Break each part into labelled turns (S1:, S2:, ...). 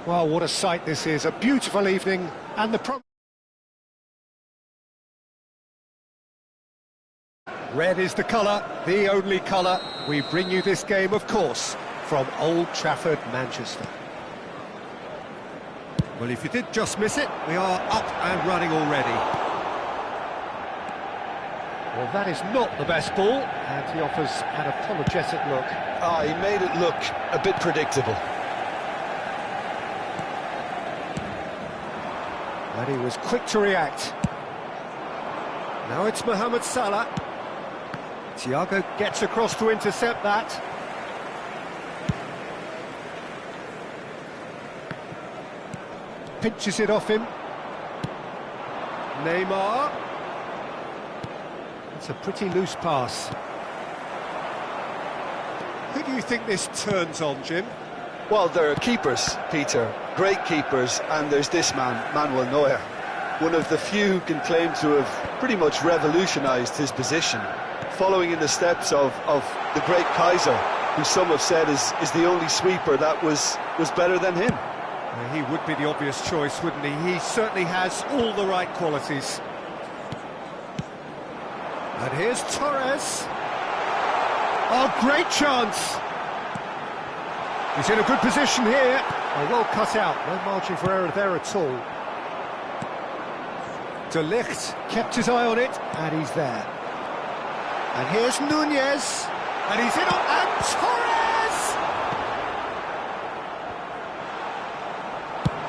S1: Well, what a sight this is. A beautiful evening, and the red is the colour, the only colour. We bring you this game, of course, from Old Trafford, Manchester.
S2: Well, if you did just miss it, we are up and running already.
S1: Well, that is not the best ball, and he offers an apologetic look.
S3: He made it look a bit predictable.
S1: And he was quick to react. Now it's Mohamed Salah. Thiago gets across to intercept that. Pinches it off him. Neymar. It's a pretty loose pass. Who do you think this turns on, Jim?
S3: Well, there are keepers, Peter, great keepers, and there's this man, Manuel Neuer. One of the few who can claim to have pretty much revolutionised his position, following in the steps of the great Kaiser, who some have said is the only sweeper that was better than him.
S1: He would be the obvious choice, wouldn't he? He certainly has all the right qualities. And here's Torres. Oh, great chance! He's in a good position here. Oh, well cut out, no margin for error there at all. De Ligt kept his eye on it, and he's there. And here's Nunez, and he's in on, and Torres!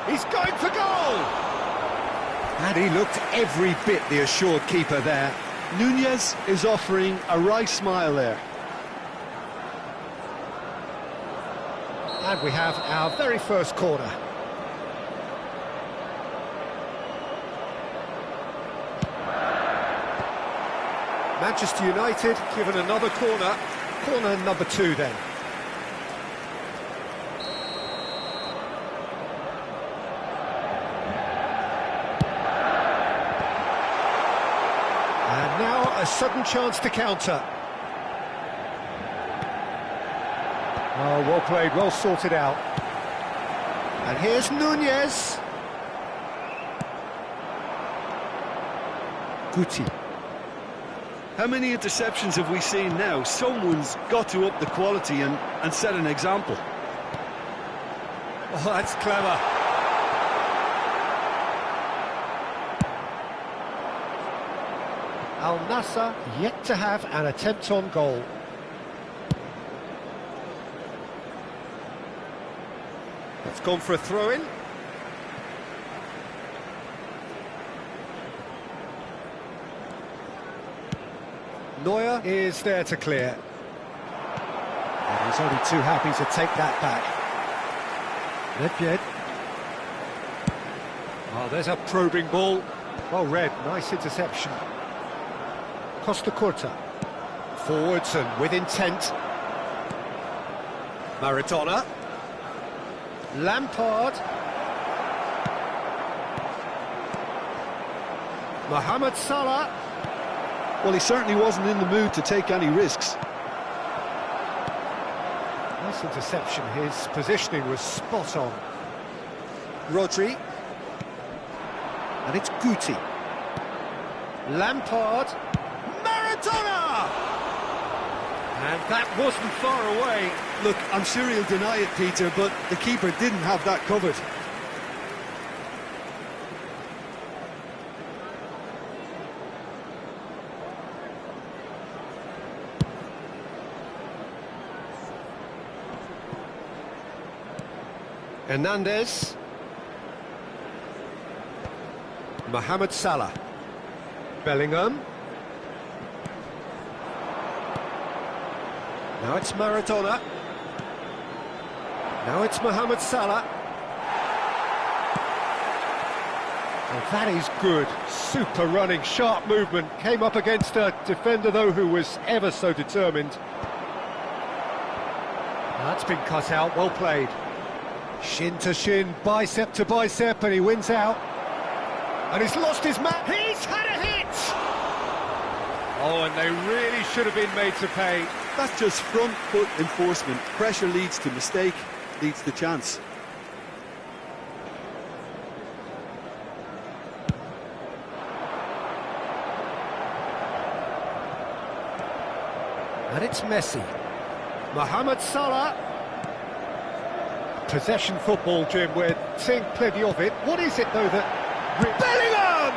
S1: He's going for goal!
S2: And he looked every bit the assured keeper there.
S3: Nunez is offering a wry smile there.
S1: And we have our very first corner. Manchester United given another corner. Corner number 2 then. And now a sudden chance to counter. Oh, well played, well sorted out. And here's Nunez. Guti.
S3: How many interceptions have we seen now? Someone's got to up the quality and set an example.
S1: Oh, that's clever. Al Nassr yet to have an attempt on goal. It's gone for a throw-in. Neuer is there to clear. And he's only too happy to take that back. Ledpied. Oh, there's a probing ball. Well read, nice interception. Costa Curta. Forwards and with intent. Maradona. Lampard. Mohamed Salah.
S3: Well, he certainly wasn't in the mood to take any risks.
S1: Nice interception, his positioning was spot on. Rodri. And it's Guti. Lampard. Maradona! And that wasn't far away.
S3: Look, I'm sure he'll deny it, Peter, but the keeper didn't have that covered.
S1: Hernandez. Mohamed Salah. Bellingham. Now it's Maradona. Now it's Mohamed Salah. Well, that is good. Super running, sharp movement. Came up against a defender, though, who was ever so determined. That's been cut out, well played. Shin to shin, bicep to bicep, and he wins out. And he's lost his man. He's had a hit! Oh, and they really should have been made to pay.
S3: That's just front foot enforcement. Pressure leads to mistake, leads to chance.
S1: And it's Messi. Mohamed Salah. Possession football, Jim, we're seeing plenty of it. What is it, though, that... Bellingham!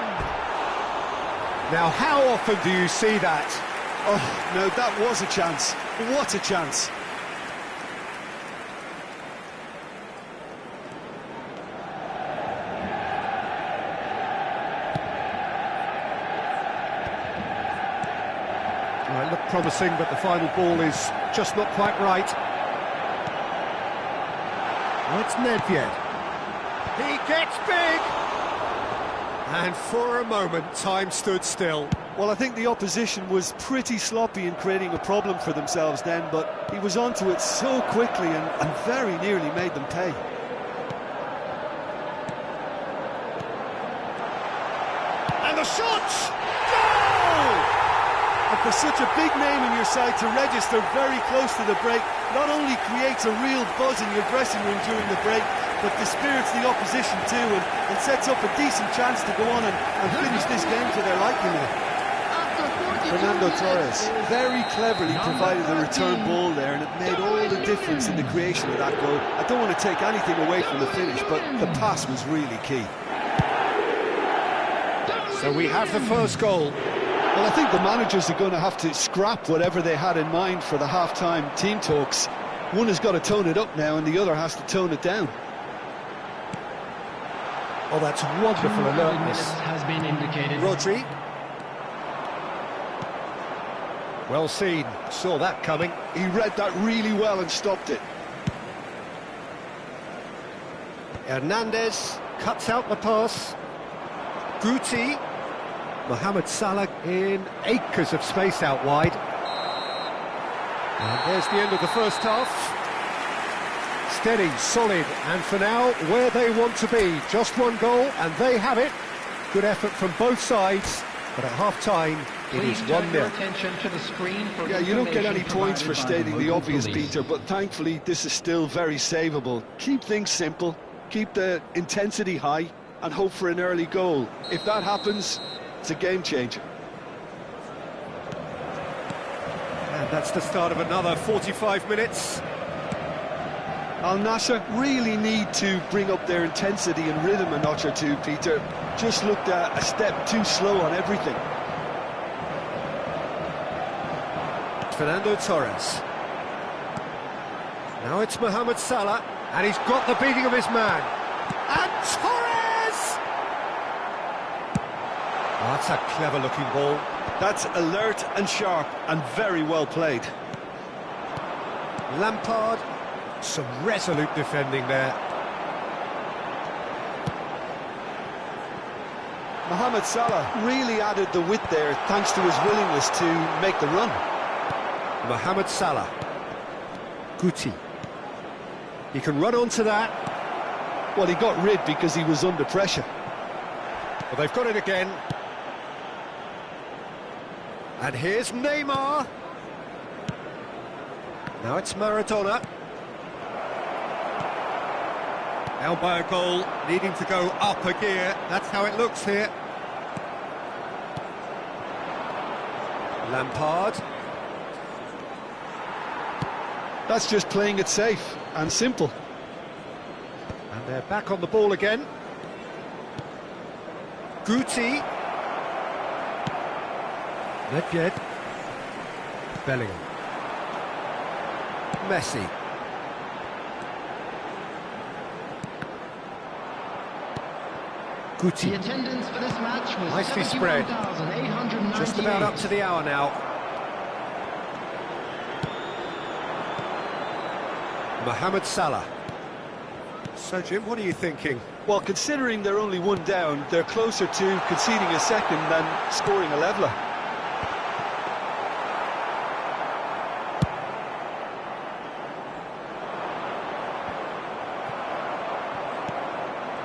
S1: Now, how often do you see that?
S3: Oh, no, that was a chance. What a chance.
S1: Well, it looked promising, but the final ball is just not quite right. Well, it's Nedved. He gets big! And for a moment, time stood still.
S3: Well, I think the opposition was pretty sloppy in creating a problem for themselves then, but he was onto it so quickly and very nearly made them pay.
S1: And the shot! Goal!
S3: And for such a big name in your side to register very close to the break, not only creates a real buzz in your dressing room during the break, but dispirits the opposition too, and sets up a decent chance to go on and finish this game to their liking now. Fernando Torres very cleverly provided the return ball there, and it made all the difference in the creation of that goal. I don't want to take anything away from the finish, but the pass was really key.
S1: So we have the first goal.
S3: Well, I think the managers are going to have to scrap whatever they had in mind for the half-time team talks. One has got to tone it up now, and the other has to tone it down.
S1: Oh, that's wonderful alertness.
S4: Has been indicated.
S1: Rodri. Well seen, saw that coming.
S3: He read that really well and stopped it.
S1: Hernandez cuts out the pass. Guti. Mohamed Salah in acres of space out wide. And there's the end of the first half. Steady, solid, and for now, where they want to be. Just one goal, and they have it. Good effort from both sides, but at half-time, it is 1-0.
S3: Yeah, you don't get any points for stating the obvious, Peter, but thankfully this is still very savable. Keep things simple, keep the intensity high, and hope for an early goal. If that happens, it's a game changer.
S1: And that's the start of another 45 minutes.
S3: Al Nassr really need to bring up their intensity and rhythm a notch or two, Peter. Just looked a step too slow on everything.
S1: Fernando Torres. Now it's Mohamed Salah, and he's got the beating of his man. And Torres! Oh, that's a clever-looking ball.
S3: That's alert and sharp and very well played.
S1: Lampard, some resolute defending there.
S3: Mohamed Salah really added the width there thanks to his willingness to make the run.
S1: Mohamed Salah. Guti. He can run onto that.
S3: Well, he got rid because he was under pressure.
S1: Well, they've got it again. And here's Neymar. Now it's Maradona. Down by a goal, needing to go up a gear. That's how it looks here. Lampard.
S3: That's just playing it safe and simple.
S1: And they're back on the ball again. Guti. Nedved. Bellingham. Messi. Guti.
S4: The attendance for this match was
S1: Nicely spread. Just about up to the hour now. Mohamed Salah. So, Jim, what are you thinking?
S3: Well, considering they're only one down, they're closer to conceding a second than scoring a leveller.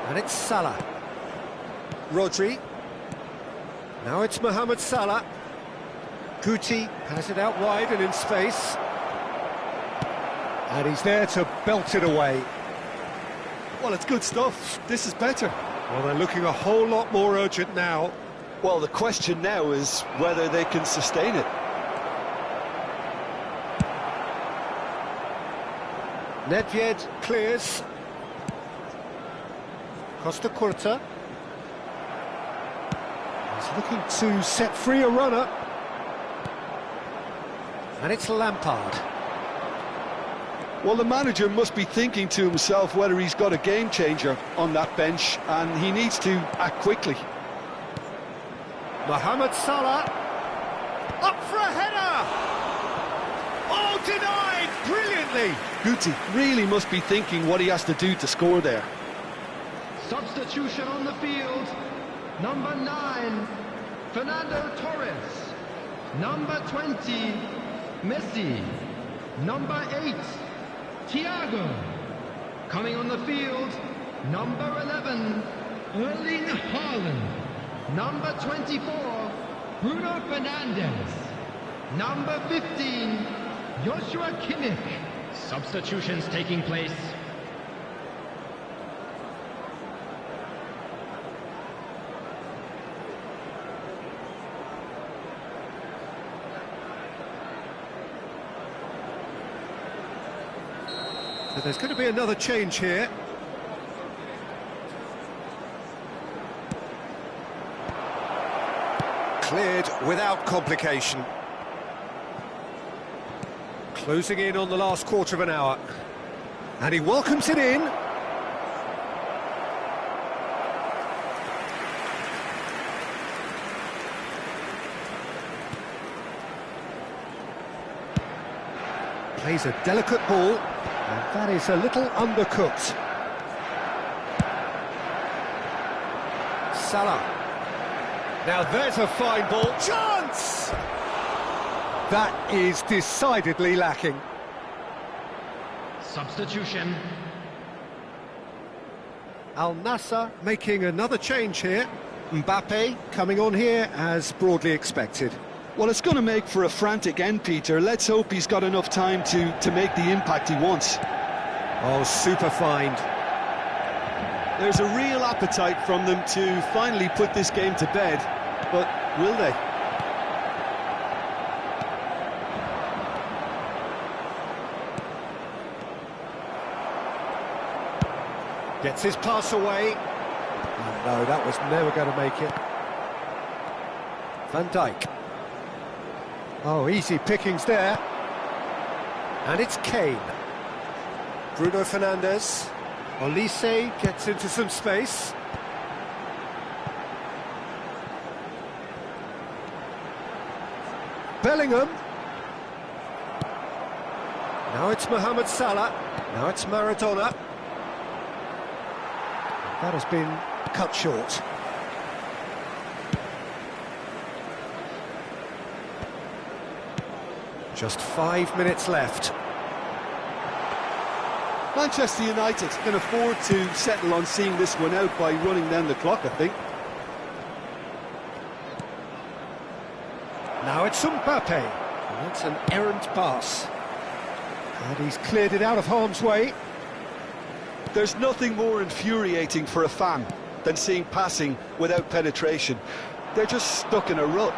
S1: And it's Salah. Rodri. Now it's Mohamed Salah. Guti has it out wide and in space. And he's there to belt it away.
S3: Well, it's good stuff. This is better.
S1: Well, they're looking a whole lot more urgent now.
S3: Well, the question now is whether they can sustain it.
S1: Nedved clears. Costa Curta. He's looking to set free a runner. And it's Lampard.
S3: Well, the manager must be thinking to himself whether he's got a game changer on that bench, and he needs to act quickly.
S1: Mohamed Salah. Up for a header! Oh, denied brilliantly!
S3: Buzy really must be thinking what he has to do to score there.
S4: Substitution on the field. Number 9, Fernando Torres. Number 20, Messi. Number 8, Thiago. Coming on the field, number 11, Erling Haaland. Number 24, Bruno Fernandes. Number 15, Joshua Kimmich. Substitutions taking place.
S1: So there's going to be another change here. Cleared without complication. Closing in on the last quarter of an hour. And he welcomes it in. Plays a delicate ball. And that is a little undercooked. Salah. Now there's a fine ball. Chance! That is decidedly lacking.
S4: Substitution.
S1: Al Nassr making another change here. Mbappe coming on here as broadly expected.
S3: Well, it's going to make for a frantic end, Peter. Let's hope he's got enough time to make the impact he wants.
S1: Oh, super find.
S3: There's a real appetite from them to finally put this game to bed, but will they?
S1: Gets his pass away. Oh, no, that was never going to make it. Van Dijk. Oh, easy pickings there. And it's Kane. Bruno Fernandes. Olise gets into some space. Bellingham. Now it's Mohamed Salah. Now it's Maradona. That has been cut short. Just 5 minutes left.
S3: Manchester United can afford to settle on seeing this one out by running down the clock, I think.
S1: Now it's Mbappe. And that's an errant pass. And he's cleared it out of harm's way.
S3: There's nothing more infuriating for a fan than seeing passing without penetration. They're just stuck in a rut.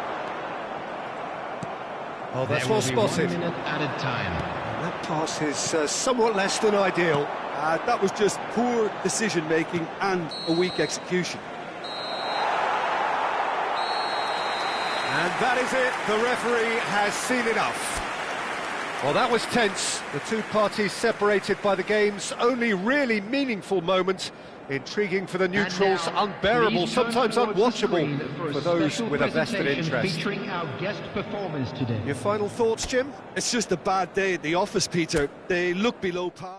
S1: Oh, that's
S4: There
S1: well
S4: will be
S1: spotted.
S4: 1 minute added time.
S1: And that pass is somewhat less than ideal.
S3: That was just poor decision-making and a weak execution.
S1: And that is it. The referee has seen enough. Well, that was tense. The two parties separated by the game's only really meaningful moment. Intriguing for the neutrals,
S4: And now,
S1: unbearable,
S4: please turn
S1: sometimes
S4: towards the
S1: unwatchable
S4: screen for a
S1: for those
S4: special
S1: with a vested
S4: presentation
S1: interest.
S4: featuring our guest performers today.
S1: Your final thoughts, Jim?
S3: It's just a bad day at the office, Peter. They look below par.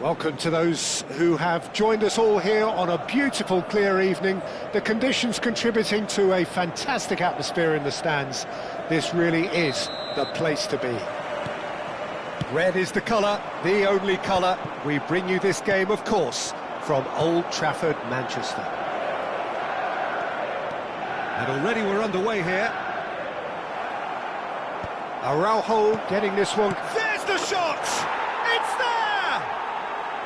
S1: Welcome to those who have joined us all here on a beautiful, clear evening. The conditions contributing to a fantastic atmosphere in the stands. This really is the place to be. Red is the colour, the only colour. We bring you this game, of course, from Old Trafford, Manchester. And already we're underway here. Araujo getting this one. There's the shot! It's there!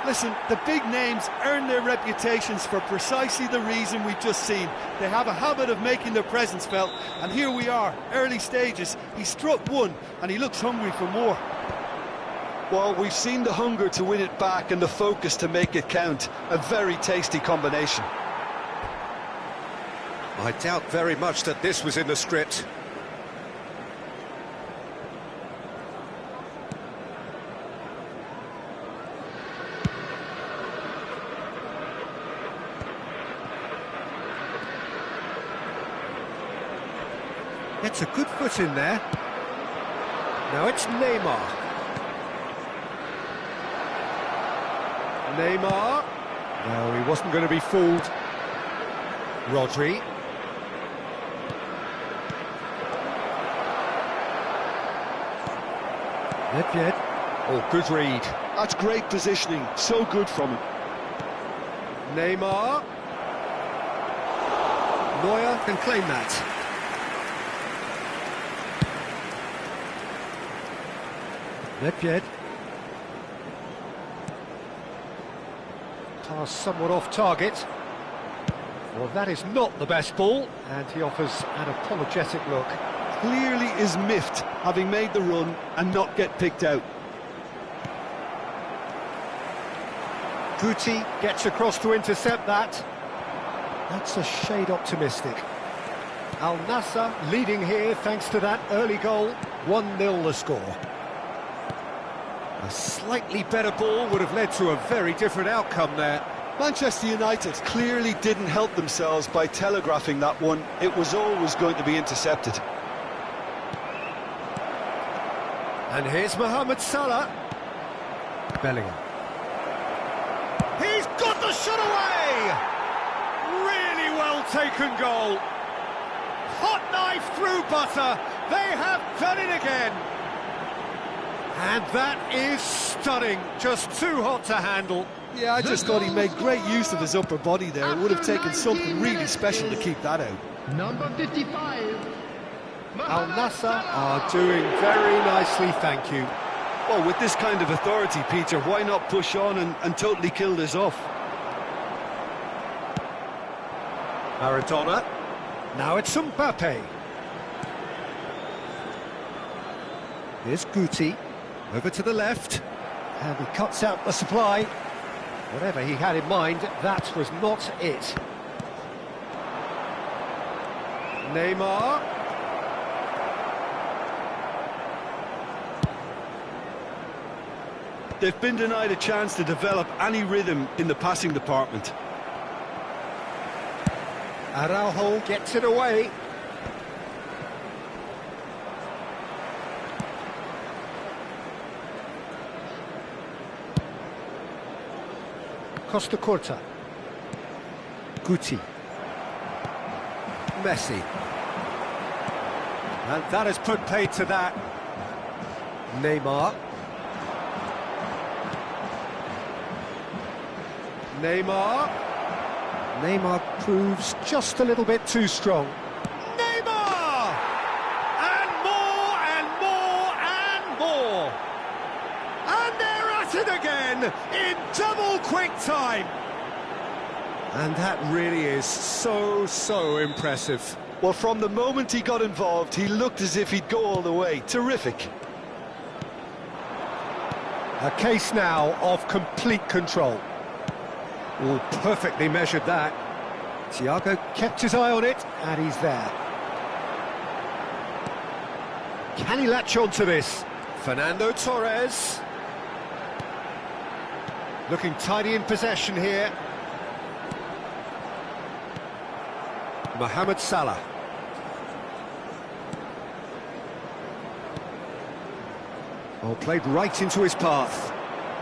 S3: Listen, the big names earn their reputations for precisely the reason we've just seen. They have a habit of making their presence felt, and here we are, early stages. He struck one, and he looks hungry for more. Well, we've seen the hunger to win it back and the focus to make it count. A very tasty combination.
S1: I doubt very much that this was in the script. Gets a good foot in there. Now it's Neymar. Neymar. No, he wasn't going to be fooled. Rodri. Nedved. Oh, good read.
S3: That's great positioning, so good from him.
S1: Neymar. Neuer can claim that. Nedved. Pass somewhat off target. Well, that is not the best ball, and he offers an apologetic look.
S3: Clearly is miffed, having made the run and not get picked out.
S1: Guti gets across to intercept that. That's a shade optimistic. Al Nassr leading here thanks to that early goal. 1-0 the score. A slightly better ball would have led to a very different outcome there.
S3: Manchester United clearly didn't help themselves by telegraphing that one. It was always going to be intercepted.
S1: And here's Mohamed Salah. Bellingham. He's got the shot away! Really well taken goal. Hot knife through butter. They have done it again. And that is stunning. Just too hot to handle.
S3: Yeah, I just thought he made great use of his upper body there. It would have taken something really special to keep that out.
S4: Number 55.
S1: Al Nassr are doing very nicely, thank you.
S3: Well, with this kind of authority, Peter, why not push on and totally kill this off?
S1: Maradona. Now it's Mbappe. Here's Guti. Over to the left. And he cuts out the supply. Whatever he had in mind, that was not it. Neymar.
S3: They've been denied a chance to develop any rhythm in the passing department.
S1: Araujo gets it away. Costa Curta. Guti. Messi. And that has put paid to that. Neymar. Neymar. Neymar proves just a little bit too strong. Neymar! And more, and more, and more! And they're at it again in double quick time. And that really is so impressive.
S3: Well, from the moment he got involved, he looked as if he'd go all the way. Terrific.
S1: A case now of complete control. Oh, perfectly measured that. Thiago kept his eye on it, and he's there. Can he latch on to this? Fernando Torres. Looking tidy in possession here. Mohamed Salah. Oh, played right into his path.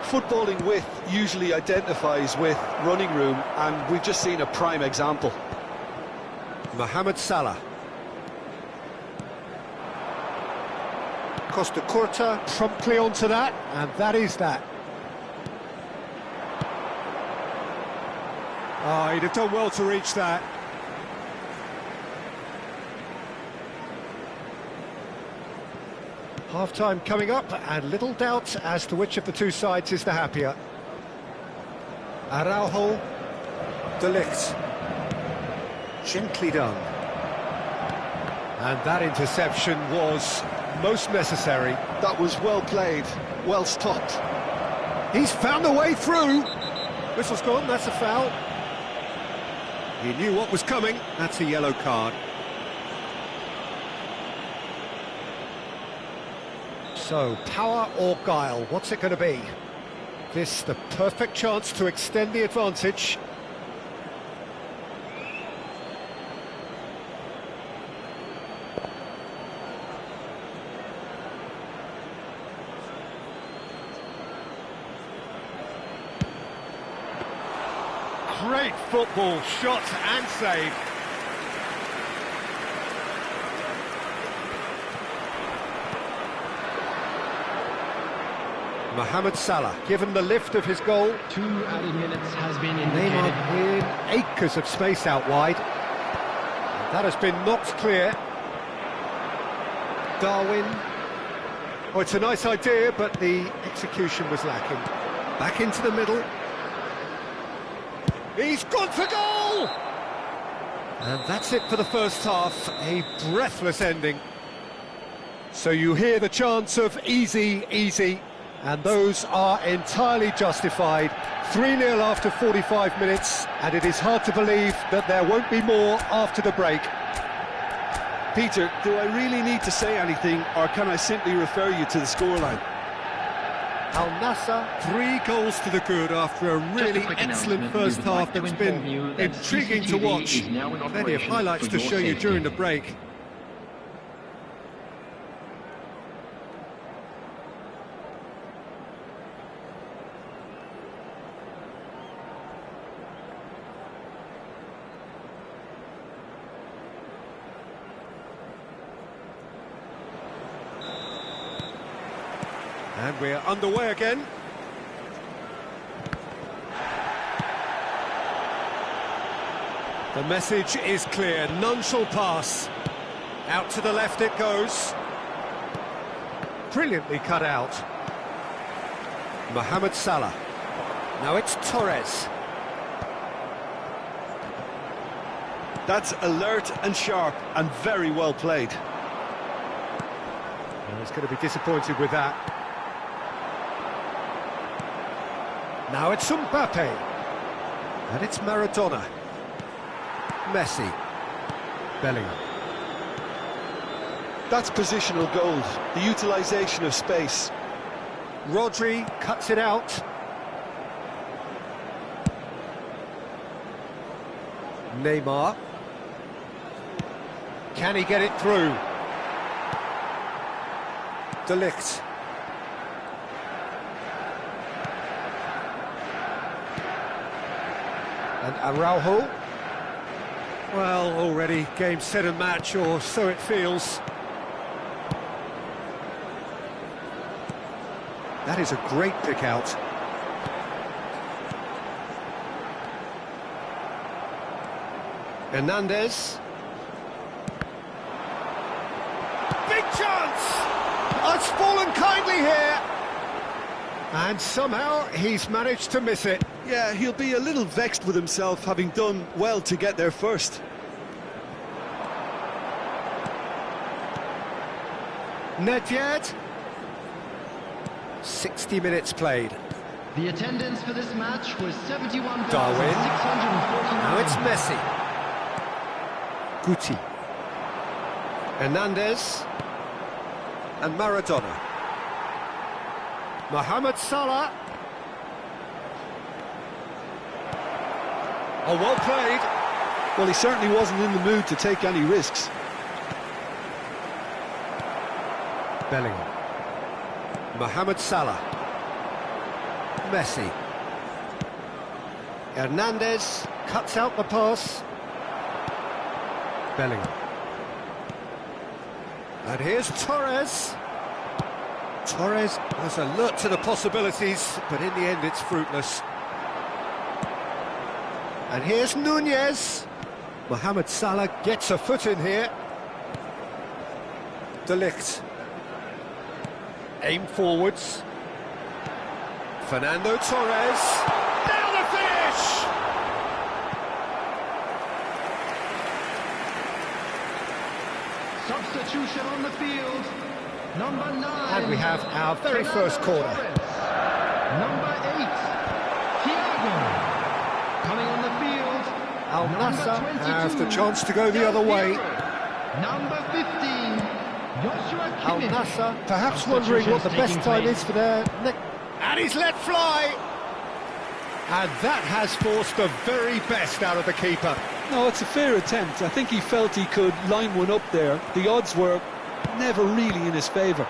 S3: Footballing width usually identifies with running room, and we've just seen a prime example.
S1: Mohamed Salah. Costa Curta promptly onto that, and that is that. Oh, he'd have done well to reach that. Half-time coming up, and little doubt as to which of the two sides is the happier. Araujo, De Ligt. Gently done. And that interception was most necessary.
S3: That was well played, well stopped.
S1: He's found a way through. Whistle's gone, that's a foul. He knew what was coming, that's a yellow card. So, power or guile, what's it going to be? This the perfect chance to extend the advantage. Great football, shot and save. Mohamed Salah, given the lift of his goal.
S4: 2 added minutes has been
S1: Neymar
S4: indicated.
S1: in acres of space out wide. And that has been knocked clear. Darwin. Oh, it's a nice idea, but the execution was lacking. Back into the middle. He's gone for goal! And that's it for the first half. A breathless ending. So you hear the chants of easy, easy. And those are entirely justified. 3-0 after 45 minutes, and it is hard to believe that there won't be more after the break.
S3: Peter, do I really need to say anything, or can I simply refer you to the scoreline?
S1: Al Nassr, 3 goals to the good after a really excellent first half that's been intriguing to watch. Plenty of highlights to show you during the break. And we're underway again. The message is clear, none shall pass. Out to the left it goes. Brilliantly cut out. Mohamed Salah. Now it's Torres.
S3: That's alert and sharp and very well played.
S1: Well, he's going to be disappointed with that. Now it's Mbappe. And it's Maradona. Messi. Bellingham.
S3: That's positional gold, the utilisation of space.
S1: Rodri cuts it out. Neymar. Can he get it through? De Ligt. And Araujo. Well, already game, set and match, or so it feels. That is a great pick out. Hernandez. Big chance! It's fallen kindly here. And somehow he's managed to miss it.
S3: Yeah, he'll be a little vexed with himself, having done well to get there first.
S1: Nedved. 60 minutes played.
S4: The attendance for this match was 71,649.
S1: Darwin. Now it's Messi. Guti. Hernandez. And Maradona. Mohamed Salah. Oh, well played.
S3: Well, he certainly wasn't in the mood to take any risks.
S1: Bellingham. Mohamed Salah. Messi. Hernandez cuts out the pass. Bellingham. And here's Torres. Torres was alert to the possibilities, but in the end it's fruitless. And here's Nunez. Mohamed Salah gets a foot in here. De Ligt. Aim forwards. Fernando Torres. Now the finish!
S4: Substitution on the field. Number 9.
S1: And we have our very first corner.
S4: Number 8. Thiago. Coming on the field.
S1: Al Nassr have the chance to go the other way.
S4: Number 15. Joshua
S1: Al
S4: Kimmich.
S1: Nassr perhaps wondering what the best time is for their next. And he's let fly! And that has forced the very best out of the keeper.
S3: No, it's a fair attempt. I think he felt he could line one up there. The odds were never really in his favour.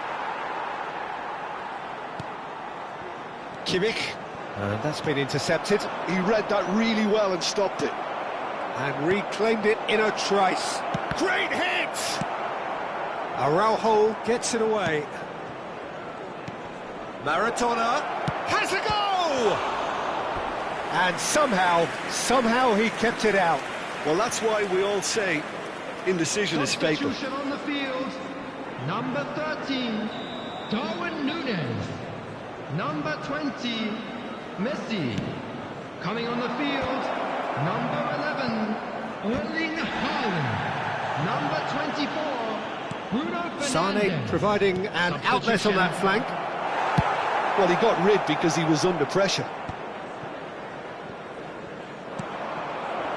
S1: Kimmich. And that's been intercepted.
S3: He read that really well and stopped it.
S1: And reclaimed it in a trice. Great hit! Araujo gets it away. Maradona has a go! And somehow he kept it out.
S3: Well, that's why we all say indecision is fatal.
S4: Substitution on the field. Number 13. Darwin Núñez. Number 20. Messi. Coming on the field. Number 11. Erling Haaland. Number 24. Bruno Fernandes.
S1: Sane providing an outlet on that flank.
S3: Well, he got rid because he was under pressure.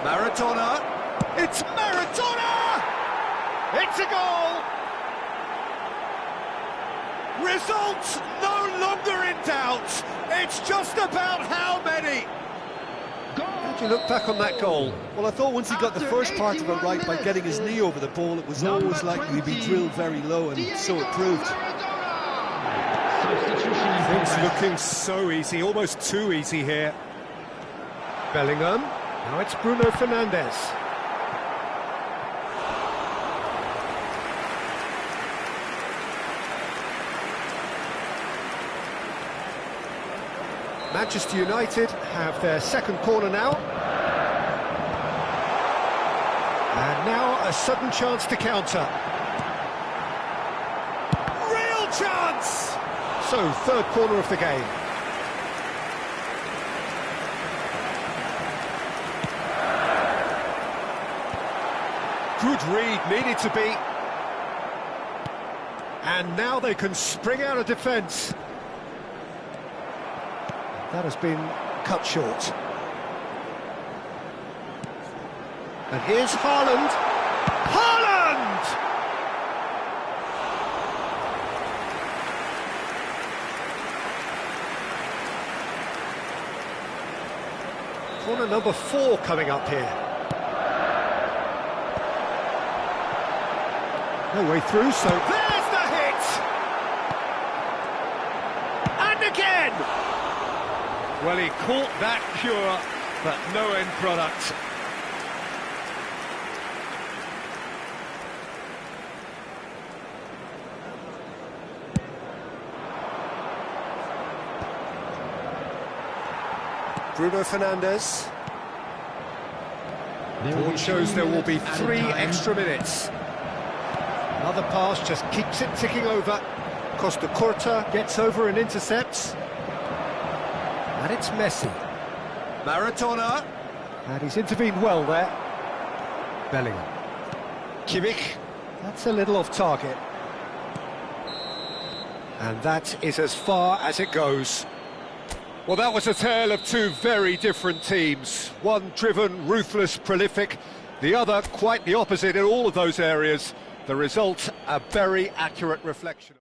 S1: Maradona. It's Maradona! It's a goal! Results no longer in doubt. It's just about how many. How'd you look back on that goal?
S3: Well, I thought once he got the first part of it right by getting his knee over the ball, it was always likely to be drilled very low, and so it proved.
S1: Things looking so easy, almost too easy here. Bellingham. Now it's Bruno Fernandes. Manchester United have their second corner now. And now a sudden chance to counter. Real chance! So, third corner of the game. Good read, needed to be. And now they can spring out of defence. That has been cut short. And here's Haaland. Haaland! Corner number 4 coming up here. No way through, so there's the hit! And again! Well, he caught that pure, but no end product. Bruno Fernandes. Board shows there will be 3 extra minutes. Another pass just keeps it ticking over. Costa Curta gets over and intercepts. And it's Messi. Maradona. And he's intervened well there. Bellingham. Kimmich. That's a little off target. And that is as far as it goes. Well, that was a tale of 2 very different teams. One driven, ruthless, prolific. The other quite the opposite in all of those areas. The result, a very accurate reflection.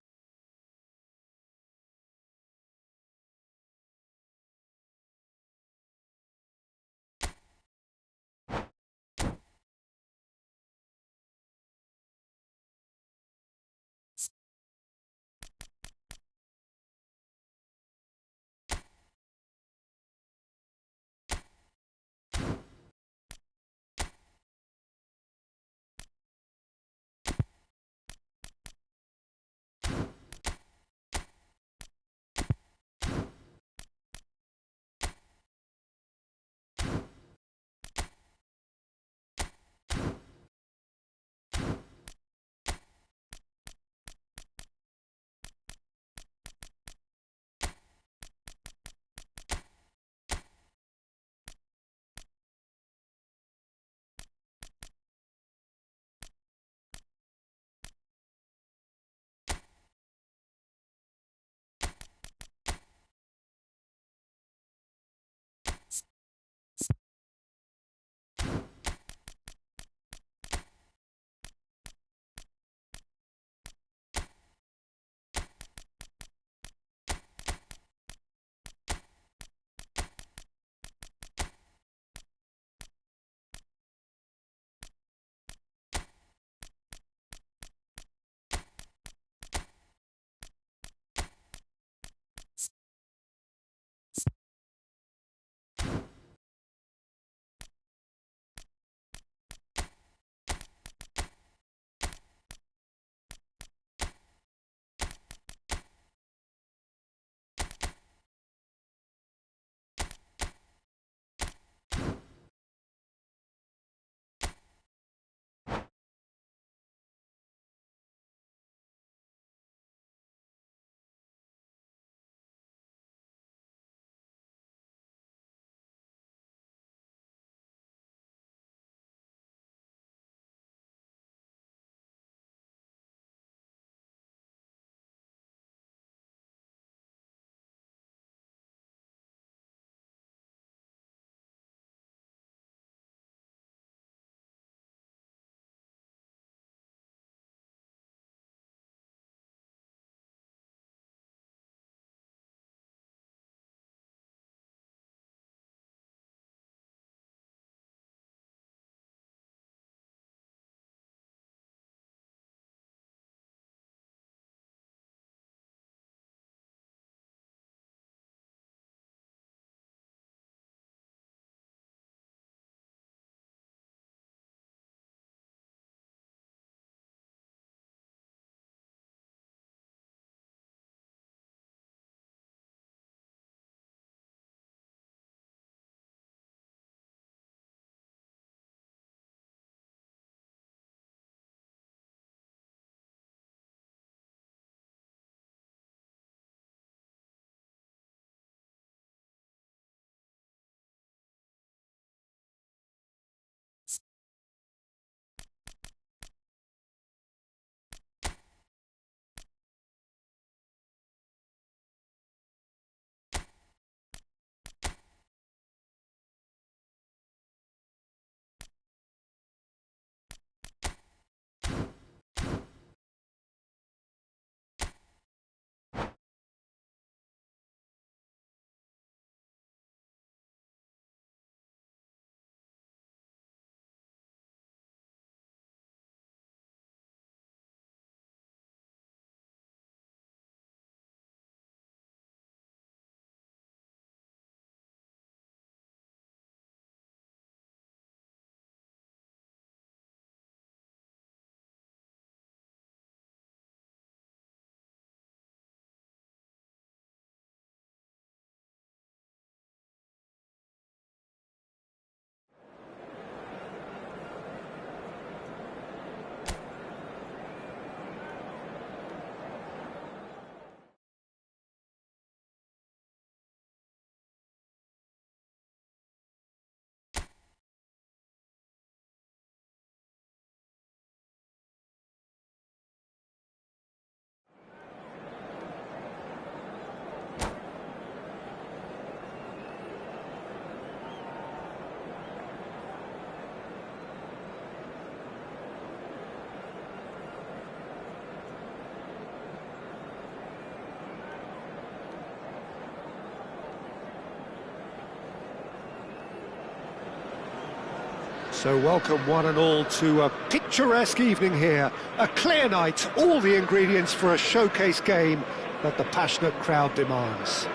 S1: So welcome one and all to a picturesque evening here. A clear night, all the ingredients for a showcase game that the passionate crowd demands.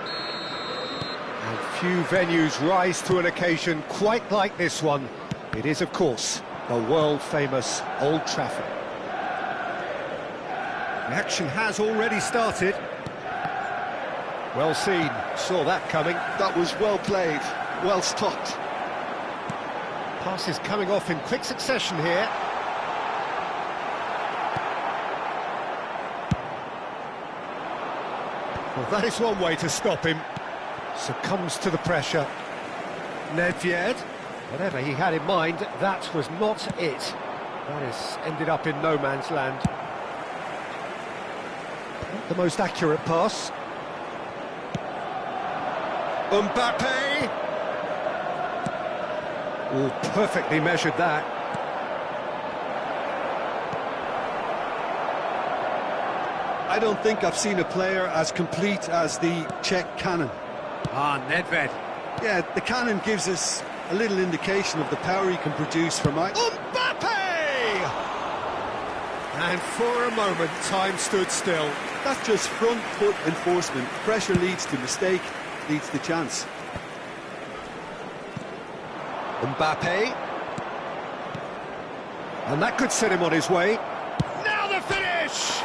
S1: And few venues rise to an occasion quite like this one. It is, of course, the world-famous Old Trafford. The action has already started. Well seen, saw that coming.
S3: That was well played, well stopped.
S1: Passes coming off in quick succession here. Well, that is one way to stop him. Succumbs to the pressure. Nedved, whatever he had in mind, that was not it. That has ended up in no man's land. Not the most accurate pass. Mbappe! Oh, perfectly measured that.
S3: I don't think I've seen a player as complete as the Czech cannon.
S1: Ah, Nedved.
S3: Yeah, the cannon gives us a little indication of the power he can produce from height.
S1: Mbappe! And for a moment, time stood still.
S3: That's just front foot enforcement. Pressure leads to mistake, leads to chance.
S1: Mbappe. And that could set him on his way. Now the finish!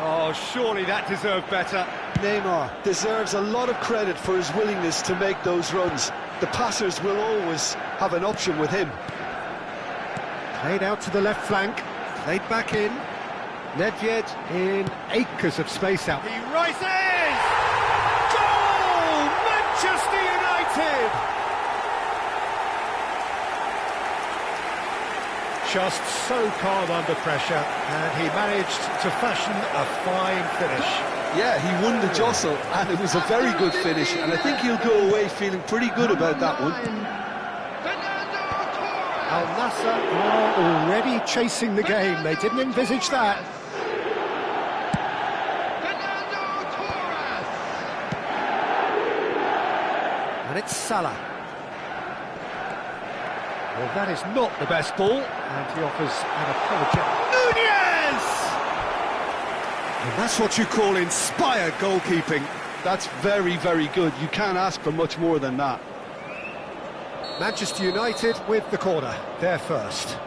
S1: Oh, surely that deserved better.
S3: Neymar deserves a lot of credit for his willingness to make those runs. The passers will always have an option with him.
S1: Played out to the left flank, played back in. Nedved in acres of space out. He rises! Goal! Manchester United! Just so calm under pressure, and he managed to fashion a fine finish.
S3: Yeah, he won the jostle, and it was a very good finish, and I think he'll go away feeling pretty good about that one.
S1: Al Nassr are already chasing the game. They didn't envisage that. And it's Salah. Well, that is not the best ball, and he offers an apology. Nunez! And that's what you call inspired goalkeeping.
S3: That's very, very good. You can't ask for much more than that.
S1: Manchester United with the corner, they're first.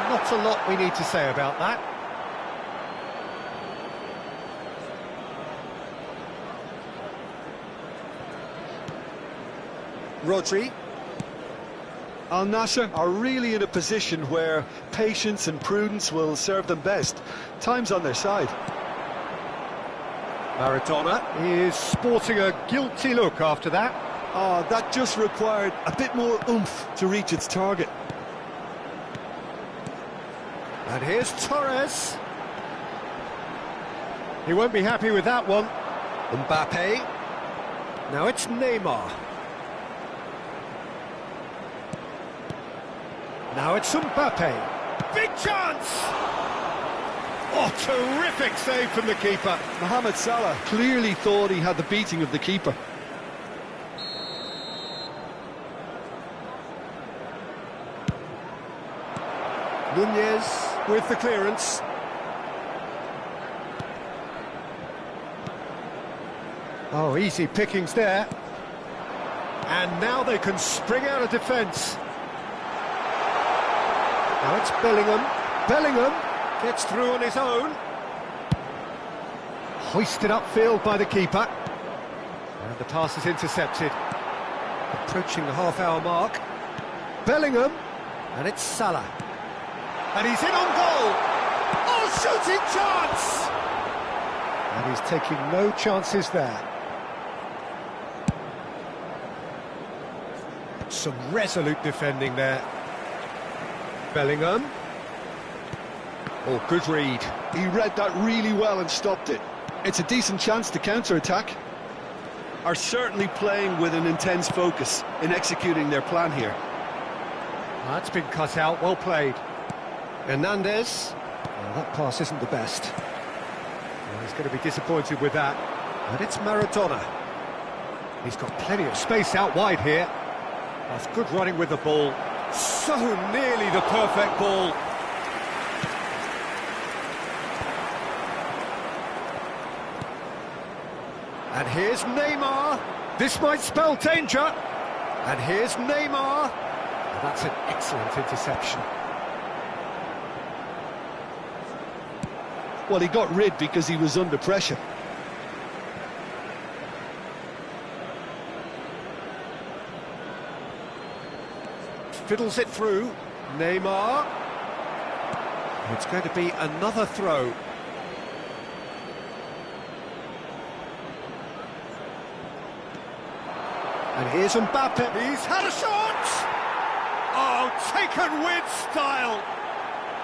S1: Not a lot we need to say about that. Rodri.
S3: Al Nassr are really in a position where patience and prudence will serve them best. Time's on their side.
S1: Maradona is sporting a guilty look after that.
S3: Oh, that just required a bit more oomph to reach its target.
S1: And here's Torres. He won't be happy with that one. Mbappe. Now it's Neymar. Now it's Mbappe. Big chance! Oh, terrific save from the keeper.
S3: Mohamed Salah clearly thought he had the beating of the keeper.
S1: Nunez with the clearance. Oh, easy pickings there. And now they can spring out of defence. Now it's Bellingham. Bellingham gets through on his own. Hoisted upfield by the keeper. And the pass is intercepted. Approaching the half-hour mark. Bellingham. And it's Salah. And he's in on goal. Oh, shooting chance! And he's taking no chances there. Some resolute defending there. Bellingham. Oh, good read.
S3: He read that really well and stopped it. It's a decent chance to counter-attack. Are certainly playing with an intense focus in executing their plan here.
S1: That's been cut out, well played. Hernandez. Well, that pass isn't the best. Well, he's going to be disappointed with that. And it's Maradona. He's got plenty of space out wide here. That's good running with the ball. So nearly the perfect ball. And here's Neymar. This might spell danger. And here's Neymar. And that's an excellent interception.
S3: Well, he got rid because he was under pressure.
S1: Fiddles it through. Neymar. It's going to be another throw. And here's Mbappe. He's had a shot! Oh, taken with style.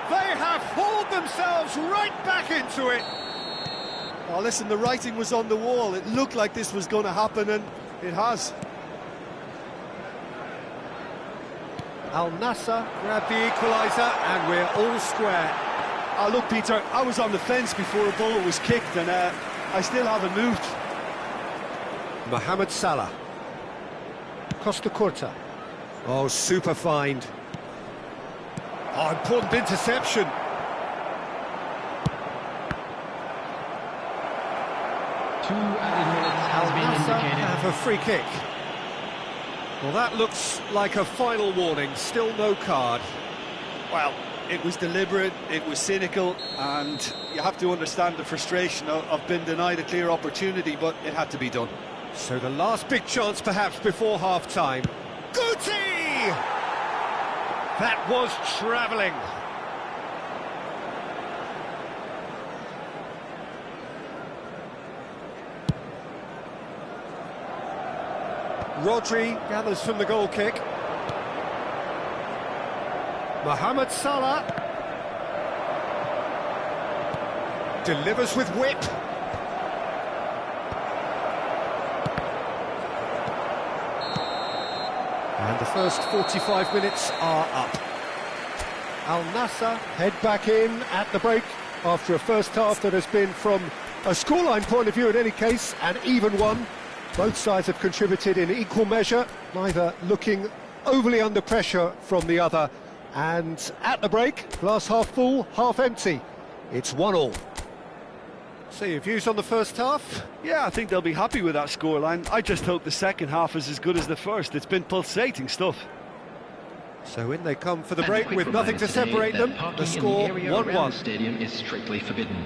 S1: They have hauled themselves right back into it.
S3: Oh, listen, the writing was on the wall. It looked like this was going to happen, and it has.
S1: Al Nassr grabbed the equaliser, and we're all square.
S3: Oh, look, Peter, I was on the fence before a ball was kicked, and I still haven't moved.
S1: Mohamed Salah. Costa Curta. Oh, super find. Oh, important interception.
S4: Two added minutes has been indicated.
S1: Have a free kick. Well, that looks like a final warning. Still no card.
S3: Well, it was deliberate, it was cynical, and you have to understand the frustration of being denied a clear opportunity, but it had to be done.
S1: So the last big chance perhaps before half-time. Guti! That was travelling. Rodri gathers from the goal kick. Mohamed Salah delivers with whip. And the first 45 minutes are up. Al Nassr head back in at the break after a first half that has been, from a scoreline point of view in any case, an even one. Both sides have contributed in equal measure, neither looking overly under pressure from the other. And at the break, glass half full, half empty. It's 1-1. So your views on the first half?
S3: Yeah, I think they'll be happy with that scoreline. I just hope the second half is as good as the first. It's been pulsating stuff.
S1: So in they come for the break with nothing to separate them. The score 1-1.
S4: The stadium is strictly forbidden.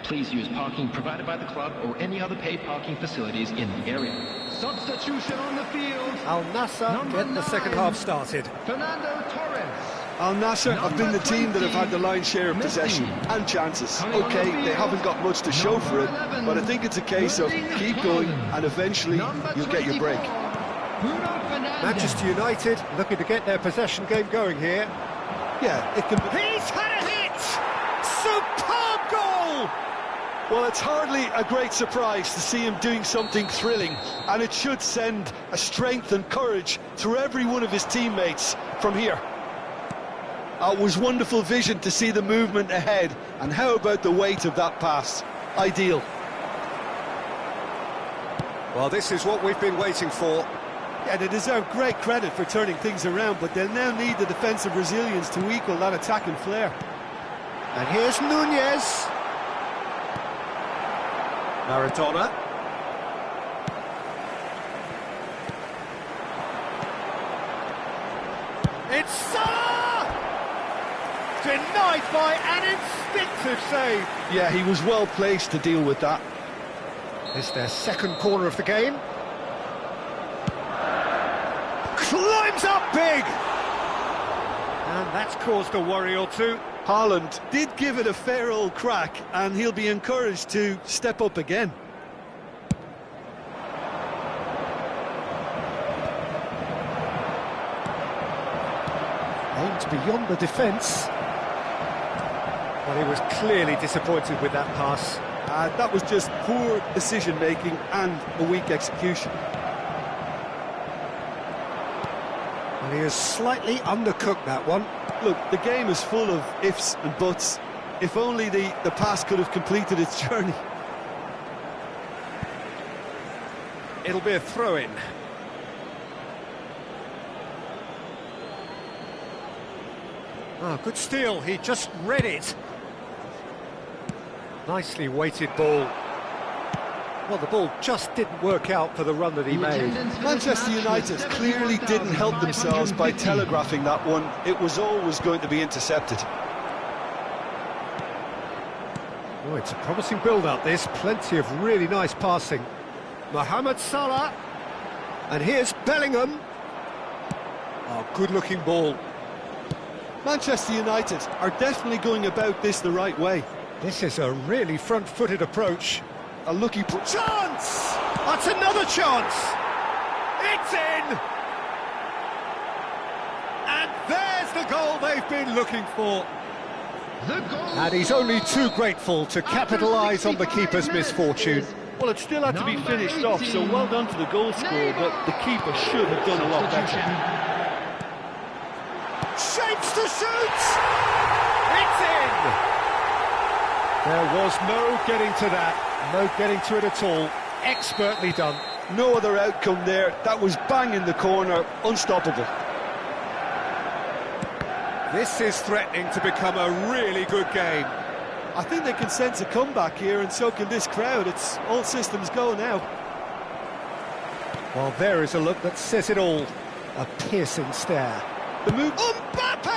S4: Please use parking provided by the club or any other paid parking facilities in the area. Substitution on the field.
S1: Al Nassr get the second half started.
S4: Fernando Torres.
S3: Al Nassr have been the team that have had the lion's share of possession and chances. Okay, they haven't got much to show for it, but I think it's a case of keep going and eventually you'll get your break.
S1: Manchester United looking to get their possession game going here.
S3: Yeah, it can be.
S1: He's had a hit! Superb goal!
S3: Well, it's hardly a great surprise to see him doing something thrilling, and it should send a strength and courage through every one of his teammates from here. It was wonderful vision to see the movement ahead, and how about the weight of that pass? Ideal.
S1: Well, this is what we've been waiting for.
S3: Yeah, they deserve great credit for turning things around, but they'll now need the defensive resilience to equal that attacking flair.
S1: And here's Nunez. Maradona. It's Salah! Denied by an instinctive save.
S3: Yeah, he was well placed to deal with that.
S1: It's their second corner of the game. Climbs up big! And that's caused a worry or two.
S3: Haaland did give it a fair old crack, and he'll be encouraged to step up again.
S1: Aimed beyond the defence. Well, he was clearly disappointed with that pass.
S3: That was just poor decision-making and a weak execution.
S1: And he has slightly undercooked that one.
S3: Look, the game is full of ifs and buts. If only the pass could have completed its journey.
S1: It'll be a throw-in. Oh, good steal, he just read it. Nicely weighted ball. Well, the ball just didn't work out for the run that he made.
S3: Manchester United clearly didn't help themselves by telegraphing that one. It was always going to be intercepted.
S1: Oh, it's a promising build-up, this. Plenty of really nice passing. Mohamed Salah. And here's Bellingham. Oh, good-looking ball.
S3: Manchester United are definitely going about this the right way.
S1: This is a really front-footed approach.
S3: A lucky
S1: chance! That's another chance! It's in! And there's the goal they've been looking for. And he's only too grateful to capitalise on the keeper's misfortune.
S3: Well, it still had to be finished off, so well done to the goal scorer, but the keeper should have done a lot better.
S1: Shapes to shoot! It's in! There was no getting to that, no getting to it at all. Expertly done.
S3: No other outcome there. That was bang in the corner, unstoppable.
S1: This is threatening to become a really good game.
S3: I think they can sense a comeback here, and so can this crowd. It's all systems go now.
S1: Well, there is a look that says it all. A piercing stare.
S3: The move...
S1: Mbappe!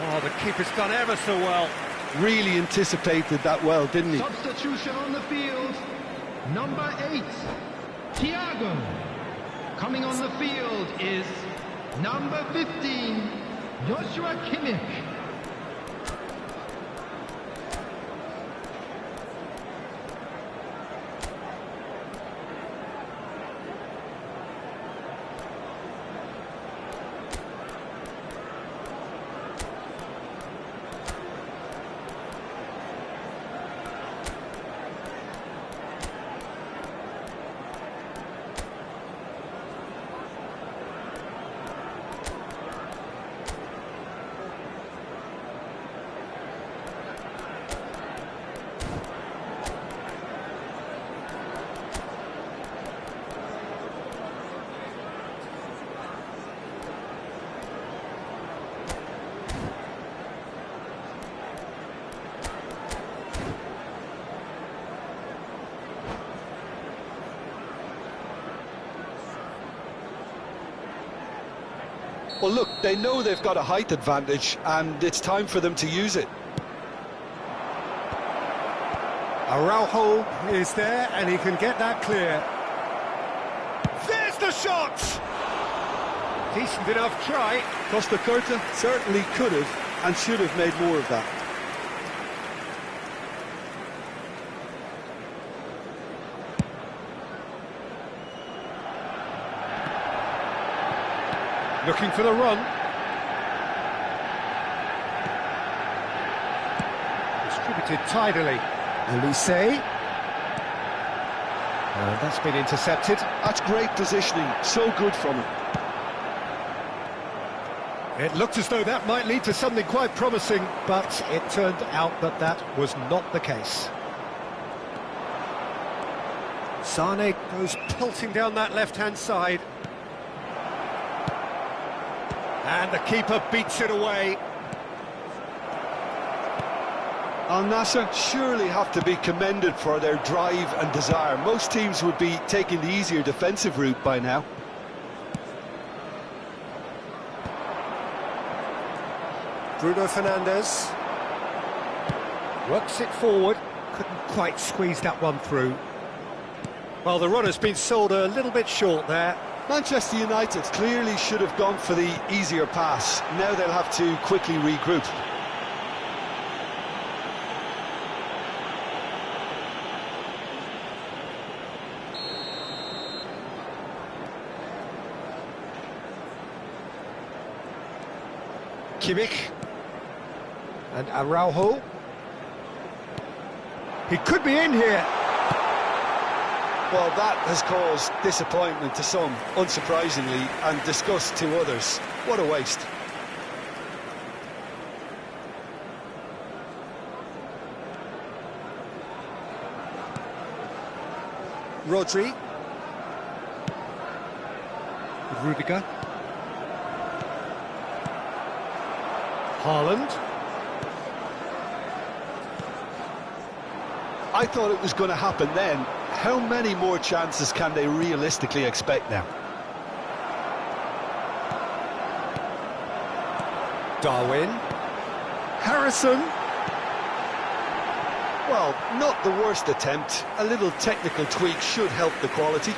S1: Oh, the keeper's done ever so well.
S3: Really anticipated that well, didn't he?
S4: Substitution on the field. Number 8, Thiago. Coming on the field is number 15, Joshua Kimmich.
S3: Well, look, they know they've got a height advantage, and it's time for them to use it.
S1: Araujo is there, and he can get that clear. There's the shot! Decent enough try.
S3: Costa Curta certainly could have and should have made more of that.
S1: Looking for the run. Distributed tidily. Elise. And that's been intercepted.
S3: That's great positioning. So good from him.
S1: It looked as though that might lead to something quite promising, but it turned out that that was not the case. Sane goes pelting down that left-hand side. And the keeper beats it away.
S3: Al Nassr surely have to be commended for their drive and desire. Most teams would be taking the easier defensive route by now.
S1: Bruno Fernandes works it forward. Couldn't quite squeeze that one through. Well, the runner's been sold a little bit short there.
S3: Manchester United clearly should have gone for the easier pass. Now they'll have to quickly regroup.
S1: Kimmich and Araujo. He could be in here.
S3: Well, that has caused disappointment to some, unsurprisingly, and disgust to others. What a waste.
S1: Rodri. Rudiger. Haaland.
S3: I thought it was going to happen then. How many more chances can they realistically expect now?
S1: Darwin.
S3: Harrison. Well, not the worst attempt. A little technical tweak should help the quality.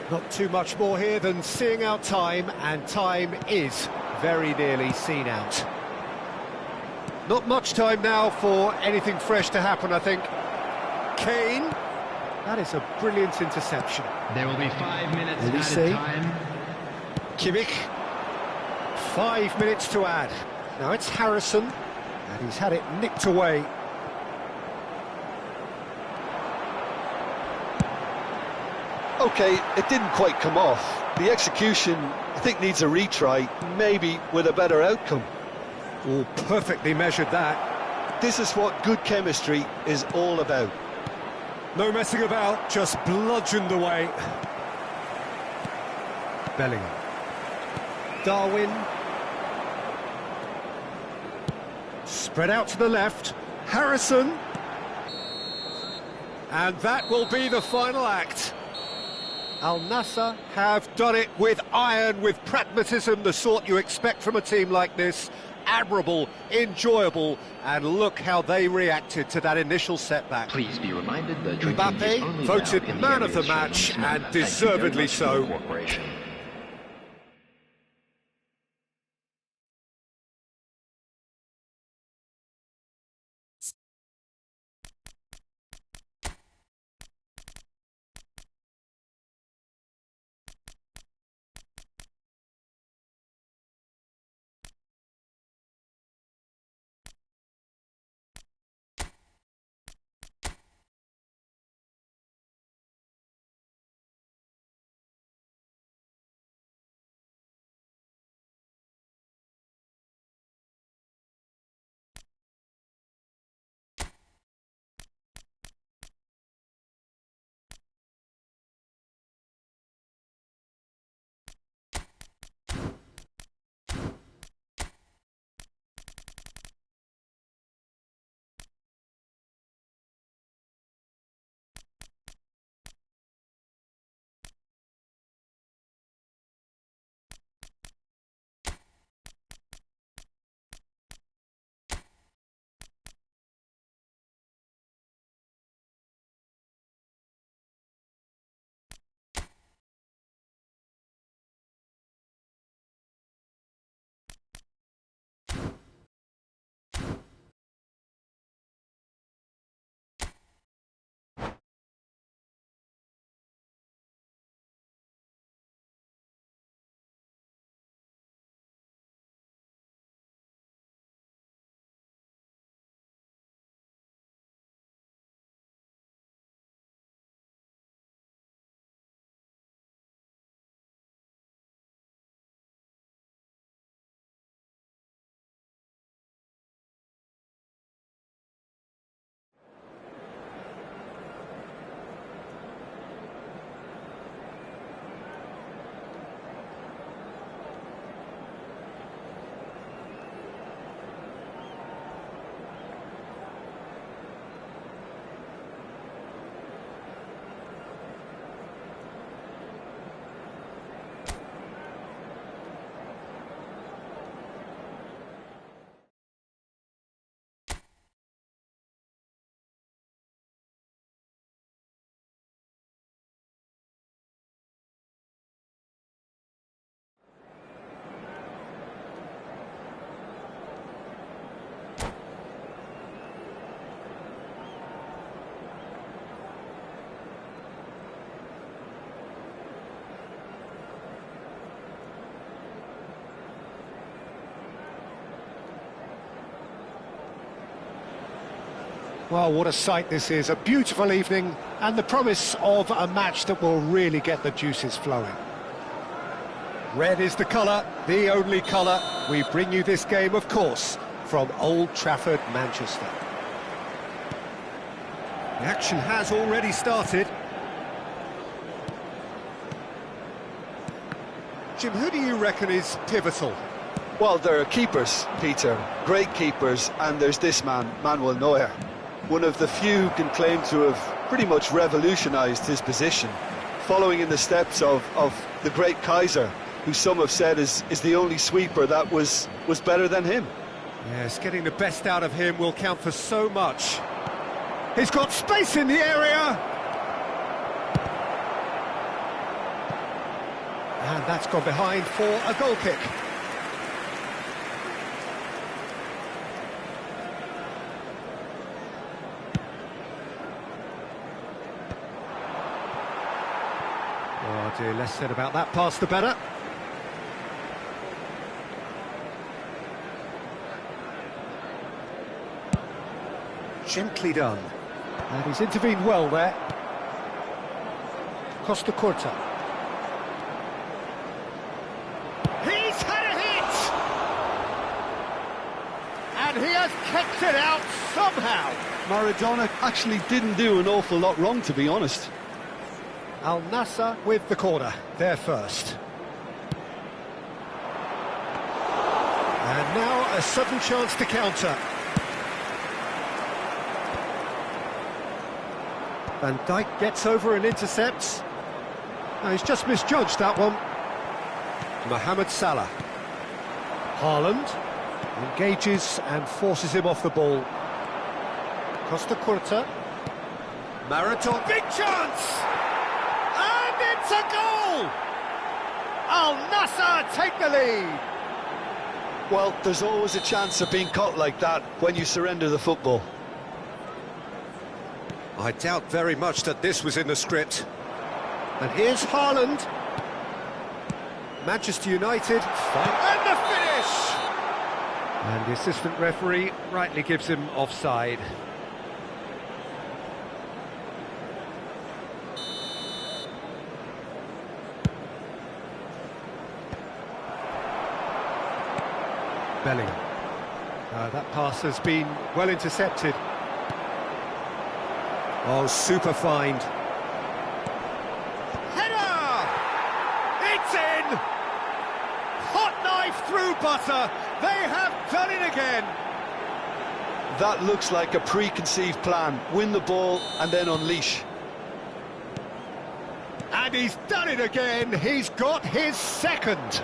S1: Not too much more here than seeing out time, and time is very nearly seen out. Not much time now for anything fresh to happen, I think. Kane. That is a brilliant interception.
S4: There will be 5 minutes added time.
S1: Kimmich. 5 minutes to add. Now it's Harrison, and he's had it nicked away.
S3: Okay, it didn't quite come off. The execution, I think, needs a retry, maybe with a better outcome.
S1: Oh, perfectly measured that.
S3: This is what good chemistry is all about.
S1: No messing about, just bludgeoned away. Bellingham. Darwin. Spread out to the left. Harrison. And that will be the final act. Al Nassr have done it with iron, with pragmatism, the sort you expect from a team like this. Admirable, enjoyable, and look how they reacted to that initial setback.
S4: Please be reminded that drinking is only
S1: Mbappe voted
S4: allowed in the
S1: man of the
S4: areas shown on
S1: match,
S4: this map.
S1: and
S4: Thank you very
S1: deservedly
S4: much for your
S1: so.
S4: cooperation.
S1: Well, what a sight this is. A beautiful evening and the promise of a match that will really get the juices flowing. Red is the colour, the only colour. We bring you this game, of course, from Old Trafford, Manchester. The action has already started. Jim, who do you reckon is pivotal?
S3: Well, there are keepers, Peter, great keepers, and there's this man, Manuel Neuer. One of the few who can claim to have pretty much revolutionised his position, following in the steps of the great Kaiser, who some have said is the only sweeper that was better than him.
S1: Yes, getting the best out of him will count for so much. He's got space in the area! And that's gone behind for a goal kick. Oh dear, less said about that pass the better. Gently done. And he's intervened well there. Costa Curta. He's had a hit! And he has kept it out somehow.
S3: Maradona actually didn't do an awful lot wrong, to be honest.
S1: Al Nassr with the corner, there first. And now a sudden chance to counter. Van Dijk gets over and intercepts. No, he's just misjudged that one. Mohamed Salah. Haaland engages and forces him off the ball. Costa Curta. Maradona. Big chance! And it's a goal! Al Nassr take the lead.
S3: Well, there's always a chance of being caught like that when you surrender the football.
S1: I doubt very much that this was in the script. And here's Haaland. Manchester United. And the finish! And the assistant referee rightly gives him offside. Bellingham. That pass has been well intercepted. Oh, super find. Header! It's in! Hot knife through butter. They have done it again.
S3: That looks like a preconceived plan. Win the ball and then unleash.
S1: And he's done it again. He's got his second.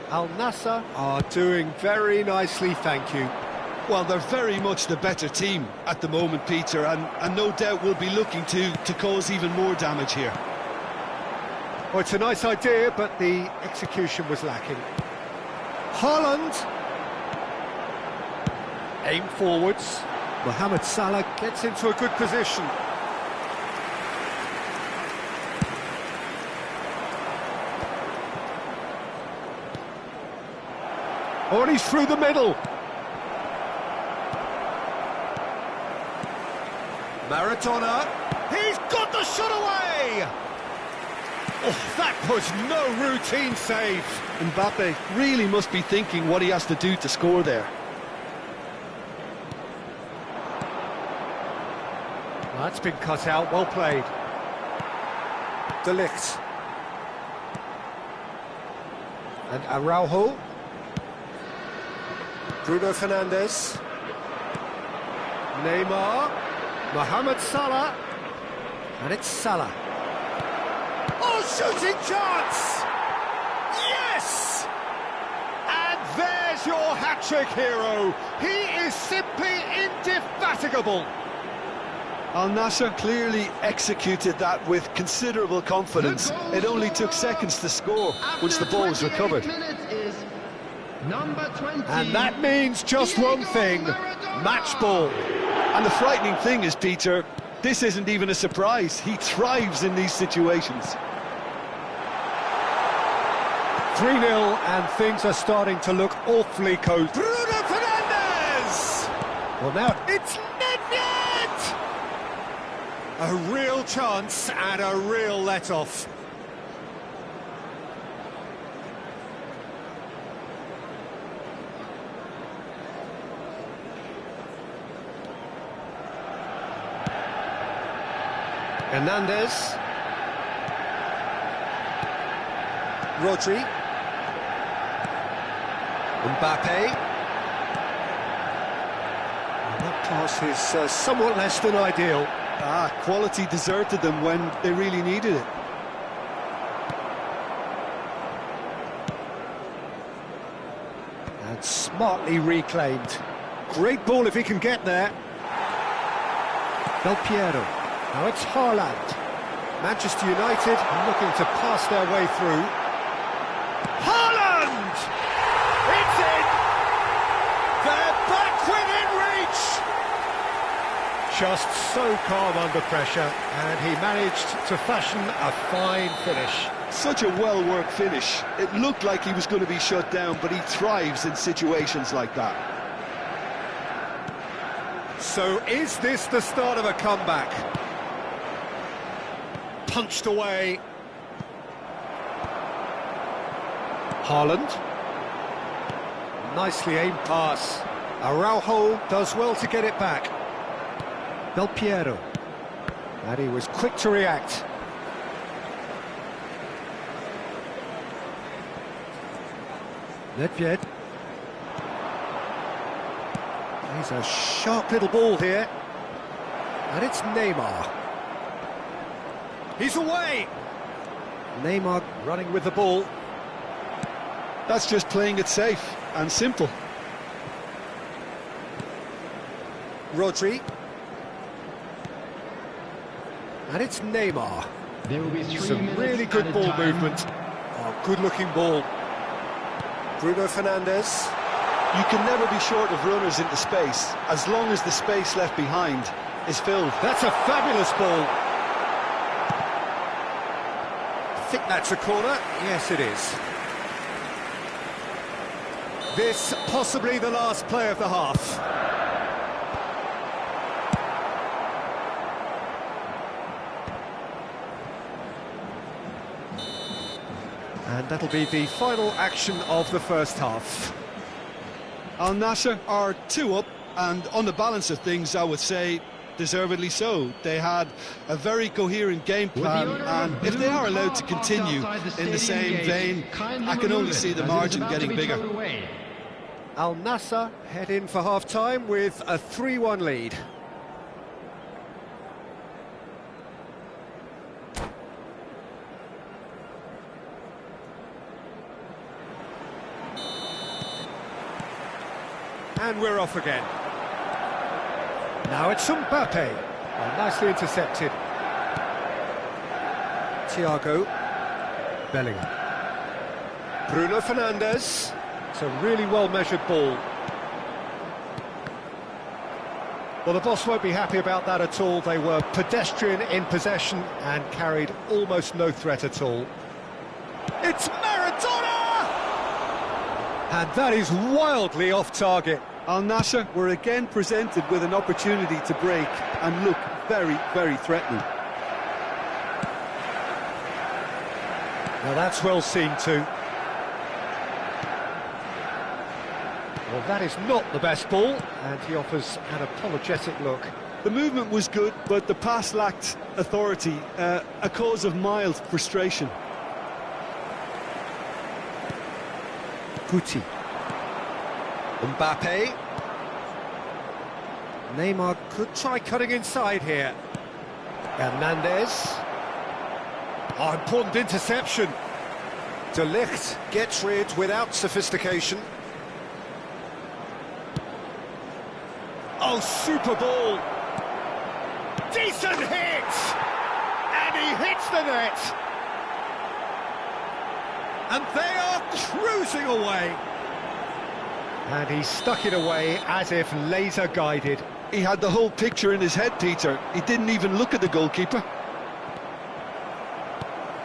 S1: Al Nassr are doing very nicely, thank you.
S3: Well, they're very much the better team at the moment, Peter, and no doubt will be looking to cause even more damage here.
S1: Well, it's a nice idea, but the execution was lacking. Haaland. Aim forwards. Mohamed Salah gets into a good position. Oh, and he's through the middle. Maradona. He's got the shot away! Oh, that was no routine save.
S3: Mbappe really must be thinking what he has to do to score there.
S1: Well, that's been cut out, well played. De Ligt. And Araujo. Bruno Fernandes. Neymar. Mohamed Salah. And it's Salah. Oh, shooting chance! Yes! And there's your hat-trick hero. He is simply indefatigable.
S3: Al Nassr clearly executed that with considerable confidence. It only took seconds to score once the ball was recovered.
S1: And that means just one thing, match ball.
S3: And the frightening thing is, Peter, this isn't even a surprise. He thrives in these situations.
S1: 3-0 and things are starting to look awfully cozy. Bruno Fernandes! Well, now it's net! A real chance and a real let-off. Hernandez. Rodri. Mbappe. And that pass is somewhat less than ideal.
S3: Quality deserted them when they really needed it.
S1: And smartly reclaimed. Great ball if he can get there. Del Piero. Now it's Haaland. Manchester United looking to pass their way through. Haaland! It's in! They're back within reach! Just so calm under pressure, and he managed to fashion a fine finish.
S3: Such a well-worked finish. It looked like he was going to be shut down, but he thrives in situations like that.
S1: So is this the start of a comeback? Punched away. Haaland. Nicely aimed pass. Araujo does well to get it back. Del Piero. And he was quick to react. Nedved. He's a sharp little ball here. And it's Neymar. He's away! Neymar running with the ball.
S3: That's just playing it safe and simple.
S1: Rodri. And it's Neymar.
S4: There will be 3
S1: Some
S4: minutes
S1: really good
S4: added
S1: ball
S4: time.
S1: movement. Oh, good-looking ball. Bruno Fernandes.
S3: You can never be short of runners into space, as long as the space left behind is filled.
S1: That's a fabulous ball. I think that's a corner. Yes, it is. This possibly the last play of the half. And that'll be the final action of the first half.
S3: Al Nassr are 2 up, and on the balance of things, I would say deservedly so. They had a very coherent game plan, and if they are allowed to continue in the same vein, I can only see the margin getting bigger.
S1: Al Nassr head in for half-time with a 3-1 lead. And we're off again. Now it's Mbappe. Well, nicely intercepted. Thiago. Bellingham. Bruno Fernandes. It's a really well-measured ball. Well, the boss won't be happy about that at all. They were pedestrian in possession and carried almost no threat at all. It's Maradona! And that is wildly off target.
S3: Al Nassr were again presented with an opportunity to break and look very, very threatening.
S1: Now that's well seen too. Well, that is not the best ball, and he offers an apologetic look.
S3: The movement was good, but the pass lacked authority, a cause of mild frustration.
S1: Buzy. Mbappe. Neymar could try cutting inside here. Hernandez. Oh, important interception. De Ligt gets rid without sophistication. Oh, super ball. Decent hit! And he hits the net. And they are cruising away. And he stuck it away as if laser-guided.
S3: He had the whole picture in his head, Peter. He didn't even look at the goalkeeper.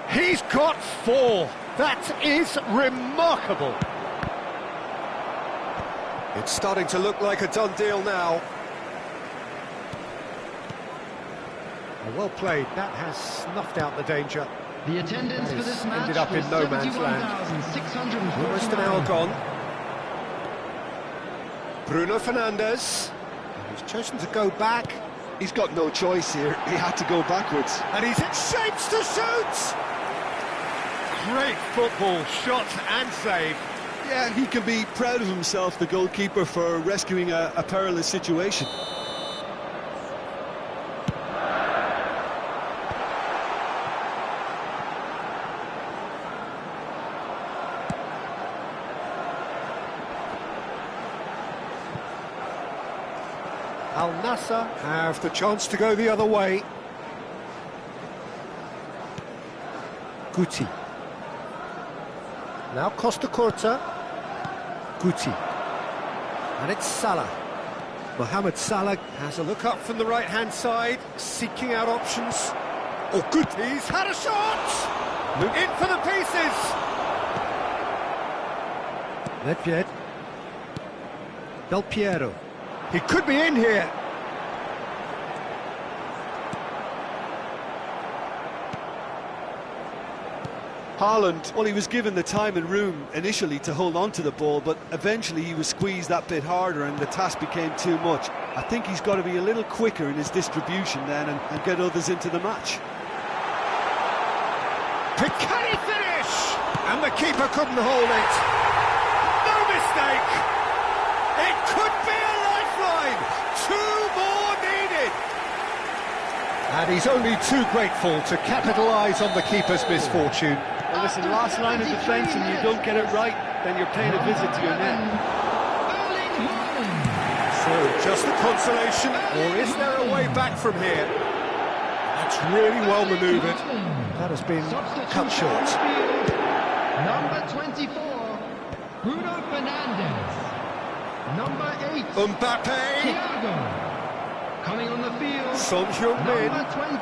S1: He's got 4. That is remarkable. It's starting to look like a done deal now. Well played. That has snuffed out the danger.
S4: The attendance for this match
S1: ended up in no man's land. Almost an hour gone. Bruno Fernandes. He's chosen to go back.
S3: He's got no choice here. He had to go backwards.
S1: And he's in shapes to shoot! Great football, shot and save.
S3: Yeah, he can be proud of himself, the goalkeeper, for rescuing a perilous situation.
S1: Al Nassr have the chance to go the other way. Guti. Now Costa Curta. Guti. And it's Salah. Mohamed Salah has a look up from the right-hand side, seeking out options. Oh, good! He's had a shot! In for the pieces! Nedved. Del Piero. He could be in here.
S3: Haaland, well, he was given the time and room initially to hold on to the ball, but eventually he was squeezed that bit harder and the task became too much. I think he's got to be a little quicker in his distribution then and get others into the match.
S1: Can he finish? And the keeper couldn't hold it. No mistake. It could be a lifeline. Two more needed. And he's only too grateful to capitalise on the keeper's misfortune.
S3: Well, listen, last line of defence and you don't get it right, then you're paying a visit to your net.
S1: So, just a consolation, or is there a way back from here? That's really well manoeuvred. That has been cut short.
S4: Number 24, Bruno Fernandes. Number 8,
S1: Mbappe.
S4: Thiago. Coming on the field,
S1: Son Heung-min.
S4: number 20,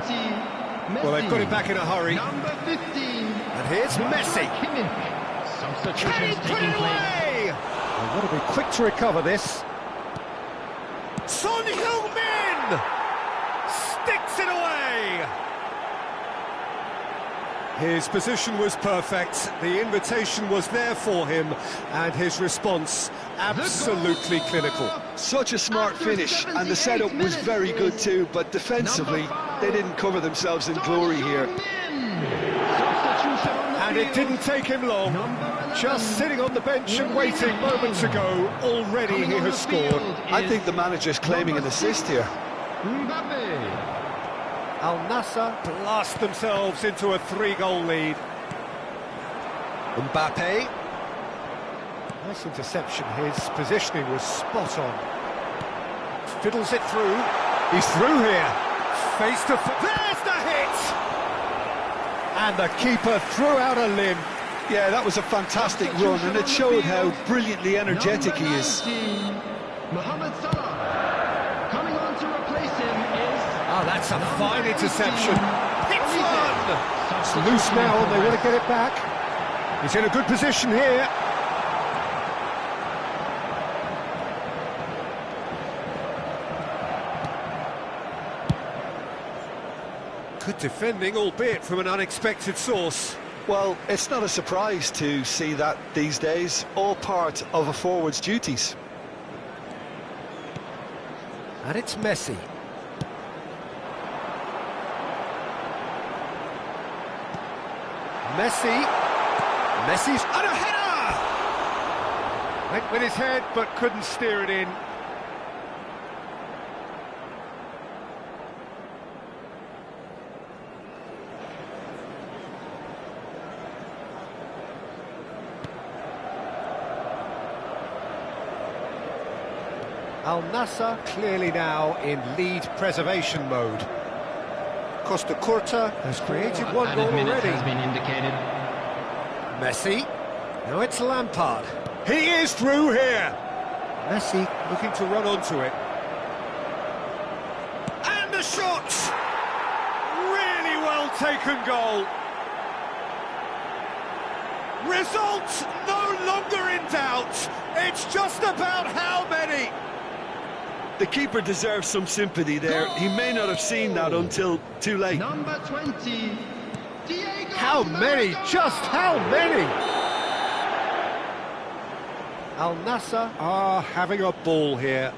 S4: Messi.
S1: Well, they've got it back in a hurry.
S4: Number 15,
S1: And here's Messi.
S4: Kimmich.
S1: Can he
S4: Substitutions
S1: put
S4: taking
S1: it
S4: place.
S1: away? They've got to be quick to recover this. Son Heung-min sticks it away. His position was perfect, the invitation was there for him, and his response absolutely clinical.
S3: Such a smart finish, and the setup was very good too, but defensively, they didn't cover themselves in glory here.
S1: And it didn't take him long, just sitting on the bench and waiting moments ago, already he has scored.
S3: I think the manager's claiming an assist here.
S1: Al Nassr blast themselves into a 3-goal lead. Mbappe. Nice interception, his positioning was spot on. Fiddles it through. He's through here. Face to face. There's the hit! And the keeper threw out a limb.
S3: Yeah, that was a fantastic run, and it showed how brilliantly energetic he is.
S4: Mohamed Salah. Coming on to replace him is...
S1: Oh, that's a fine interception. Hits one! It's loose now, and they want to get it back. He's in a good position here. Good defending, albeit from an unexpected source.
S3: Well, it's not a surprise to see that these days, all part of a forward's duties.
S1: And it's Messi. Messi's and a header! Went with his head, but couldn't steer it in. Al Nassr clearly now in lead preservation mode. Costa Curta has created one goal already.
S4: Has been indicated.
S1: Messi. Now it's Lampard. He is through here. Messi looking to run onto it. And the shot! Really well taken goal. Result no longer in doubt. It's just about how many.
S3: The keeper deserves some sympathy there. He may not have seen that until too late.
S4: Number 20, Diego.
S1: How many? Just how many? Al Nassr are having a ball here.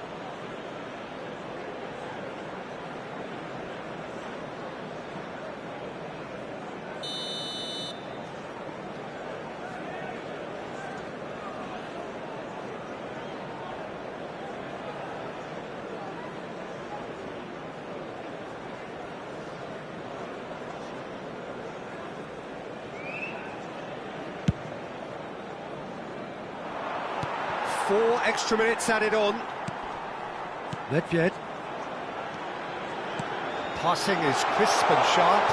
S1: 4 extra minutes added on. Nedved. Passing is crisp and sharp.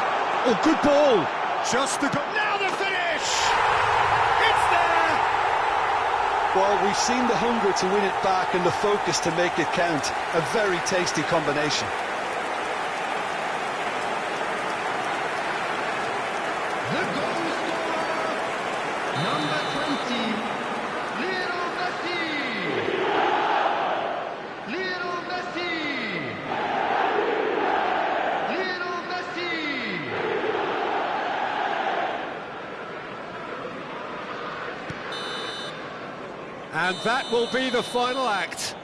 S1: Oh, good ball! Just the goal. Now the finish! It's there!
S3: Well, we've seen the hunger to win it back and the focus to make it count. A very tasty combination.
S4: The goal scorer, number 20, Lionel Messi. Lionel Messi. Lionel Messi.
S1: And that will be the final act.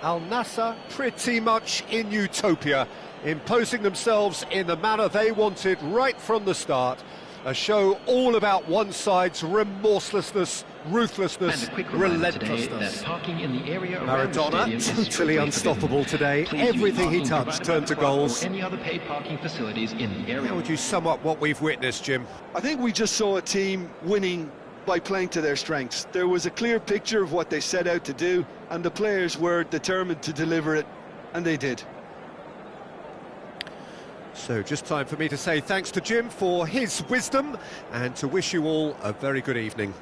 S1: Al Nassr pretty much in utopia, imposing themselves in the manner they wanted right from the start. A show all about one side's remorselessness, ruthlessness,
S4: And a quick reminder today
S1: relentlessness.
S4: that parking in the area around the
S1: Maradona,
S4: stadium is
S1: totally
S4: strictly
S1: unstoppable
S4: forbidden.
S1: today.
S4: Please use
S1: Everything he
S4: parking
S1: touched
S4: provided
S1: turned
S4: by
S1: to
S4: the club
S1: goals.
S4: Or any other paid parking facilities in the area.
S1: How would you sum up what we've witnessed, Jim?
S3: I think we just saw a team winning by playing to their strengths. There was a clear picture of what they set out to do, and the players were determined to deliver it, and they did.
S1: So just time for me to say thanks to Jim for his wisdom and to wish you all a very good evening.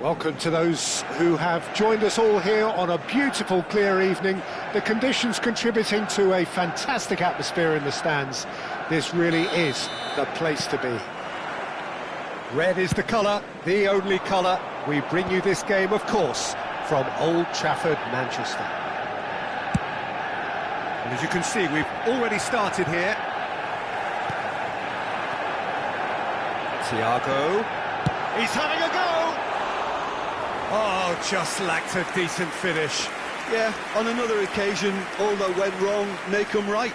S1: Welcome to those who have joined us all here on a beautiful, clear evening. The conditions contributing to a fantastic atmosphere in the stands. This really is the place to be. Red is the colour, the only colour. We bring you this game, of course, from Old Trafford, Manchester. And as you can see, we've already started here. Thiago. He's having a go! Oh, just lacked a decent finish.
S3: Yeah, on another occasion, all that went wrong may come right.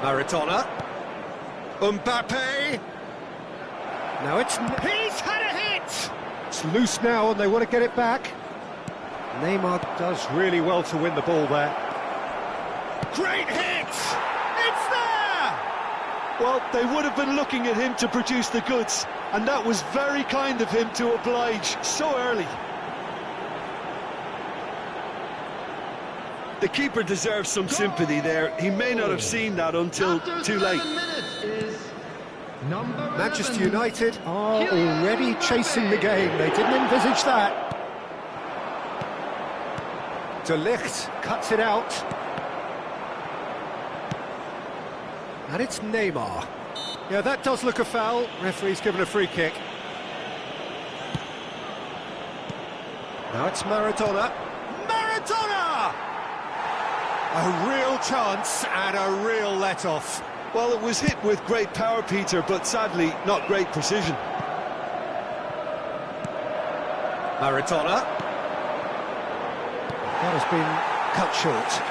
S1: Maradona. Mbappe. Now it's... He's had a hit! It's loose now and they want to get it back. Neymar does really well to win the ball there. Great hit! It's there!
S3: Well, they would have been looking at him to produce the goods, and that was very kind of him to oblige so early. The keeper deserves some sympathy there. He may not have seen that until too late.
S1: Manchester United are already chasing the game. They didn't envisage that. De Ligt cuts it out. And it's Neymar. Yeah, that does look a foul. Referee's given a free kick. Now it's Maradona. Maradona! A real chance and a real let-off.
S3: Well, it was hit with great power, Peter, but sadly not great precision.
S1: Maradona. That has been cut short.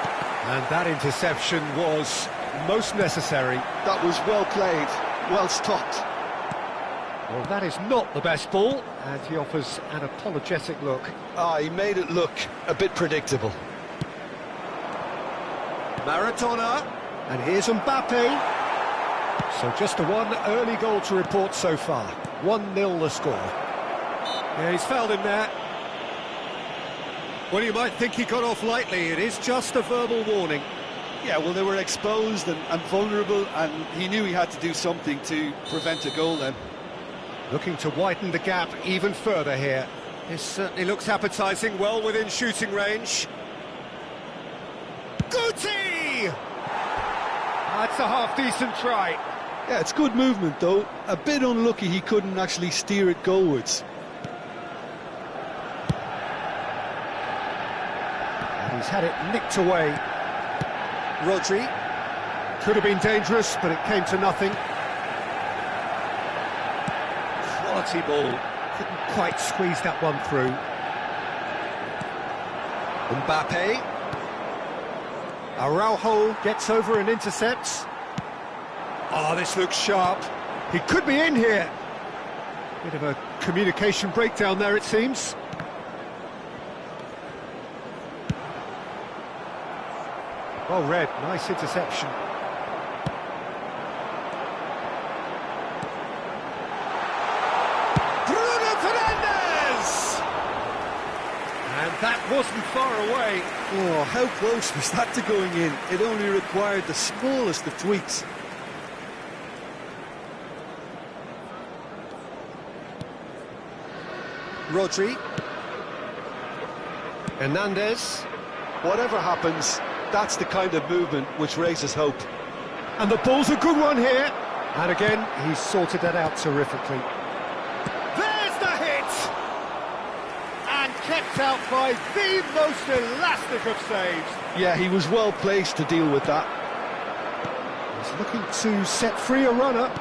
S1: And that interception was most necessary.
S3: That was well played, well stopped.
S1: Well, that is not the best ball, and he offers an apologetic look.
S3: He made it look a bit predictable.
S1: Maradona, and here's Mbappe. So just the one early goal to report so far. 1-0 the score. Yeah, he's fouled him there. Well, you might think he got off lightly. It is just a verbal warning.
S3: Yeah, well, they were exposed and vulnerable, and he knew he had to do something to prevent a goal then.
S1: Looking to widen the gap even further here. This certainly looks appetising, well within shooting range. Guti! That's a half-decent try.
S3: Yeah, it's good movement, though. A bit unlucky he couldn't actually steer it goalwards.
S1: And he's had it nicked away. Rodri. Could have been dangerous, but it came to nothing. Quality ball. Couldn't quite squeeze that one through. Mbappe. Araujo gets over and intercepts. Oh, this looks sharp. He could be in here. Bit of a communication breakdown there, it seems. Well read, nice interception. Bruno Fernandes! And that wasn't far away.
S3: Oh, how close was that to going in? It only required the smallest of tweaks.
S1: Rodri. Hernandez.
S3: Whatever happens, that's the kind of movement which raises hope.
S1: And the ball's a good one here. And again, he's sorted that out terrifically. There's the hit! And kept out by the most elastic of saves.
S3: Yeah, he was well placed to deal with that.
S1: He's looking to set free a runner.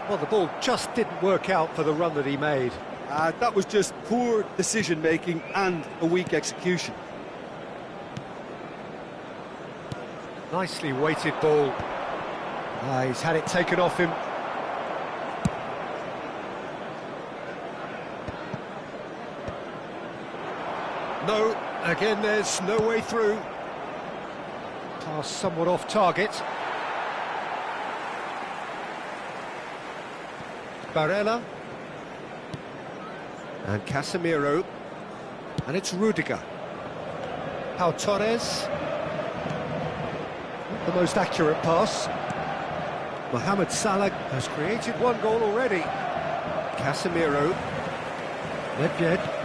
S1: Well, the ball just didn't work out for the run that he made.
S3: That was just poor decision-making and a weak execution.
S1: Nicely weighted ball. He's had it taken off him. No, again there's no way through. Pass somewhat off target. Barella. And Casemiro. And it's Rudiger. Pau Torres. Not the most accurate pass. Mohamed Salah has created one goal already. Casemiro. Nedved.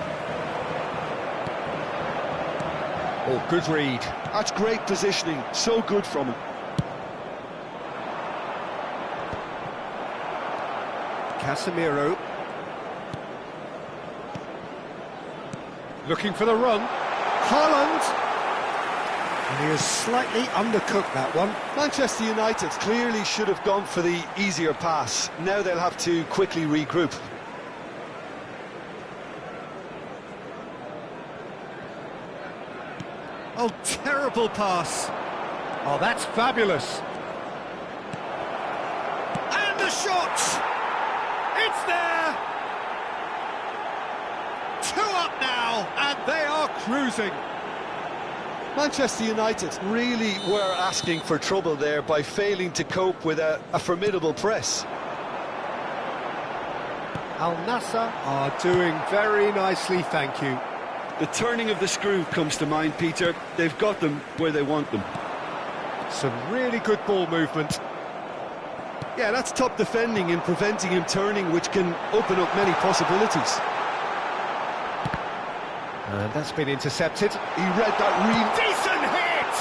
S1: Oh, good read.
S3: That's great positioning, so good from him.
S1: Casemiro. Looking for the run. Haaland. And he has slightly undercooked that one.
S3: Manchester United clearly should have gone for the easier pass. Now they'll have to quickly regroup.
S1: Oh, terrible pass. Oh, that's fabulous. And the shot! It's there! 2 up now, and they are cruising.
S3: Manchester United really were asking for trouble there by failing to cope with a formidable press.
S1: Al Nassr are doing very nicely, thank you.
S3: The turning of the screw comes to mind, Peter. They've got them where they want them.
S1: Some really good ball movement.
S3: Yeah, that's top defending and preventing him turning, which can open up many possibilities.
S1: And that's been intercepted.
S3: He read that
S1: Decent hit!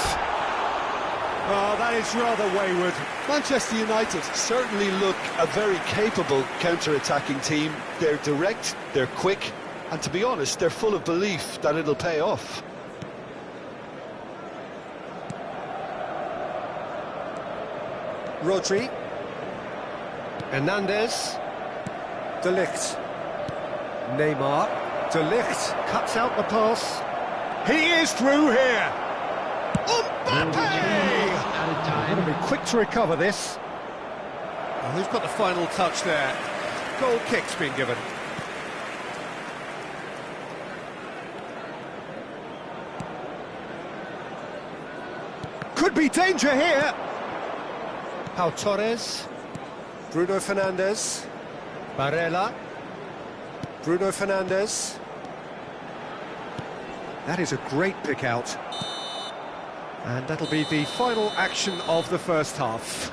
S1: Oh, that is rather wayward.
S3: Manchester United certainly look a very capable counter-attacking team. They're direct, they're quick, and to be honest, they're full of belief that it'll pay off.
S1: Rodri. Hernandez. De Ligt. Neymar. De Ligt cuts out the pass. He is through here. Mbappe! Going to be quick to recover this. Oh, who's got the final touch there? Goal kick's been given. Could be danger here. Pau Torres. Bruno Fernandes. Barella. Bruno Fernandes. That is a great pick out. And that'll be the final action of the first half.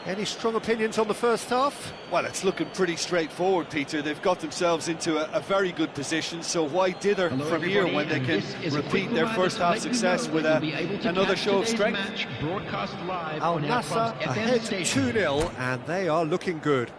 S1: Any strong opinions on the first half?
S3: Well, it's looking pretty straightforward, Peter. They've got themselves into a very good position, so why dither from here when they can repeat their first half success with another show of strength?
S1: Al Nassr ahead 2-0, and they are looking good.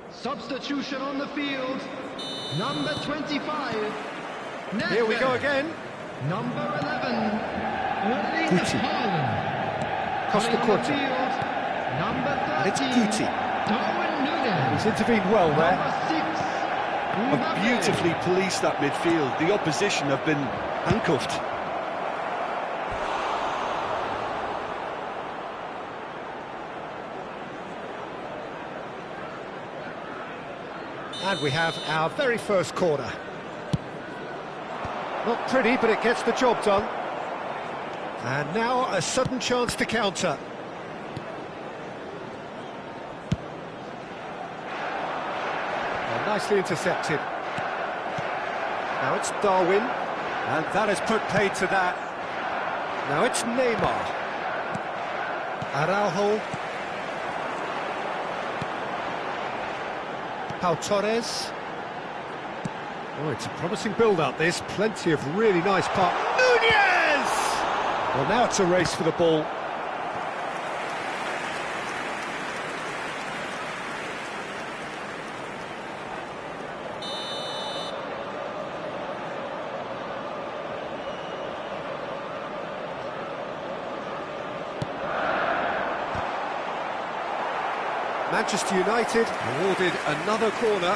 S4: Substitution on the field. Number 25.
S1: Here we go again.
S4: Number 11. Guti.
S1: Costa Curta.
S4: Number 30.
S1: And it's Guti. He's intervened well there.
S3: Have beautifully policed that midfield. The opposition have been handcuffed.
S1: And we have our very first corner. Not pretty, but it gets the job done. And now a sudden chance to counter. Well, nicely intercepted. Now it's Darwin, and that has put paid to that. Now it's Neymar. Araujo. Pau Torres. Oh, it's a promising build-up, this. Plenty of really nice part. Nunez! Well, now it's a race for the ball. Manchester United awarded another corner.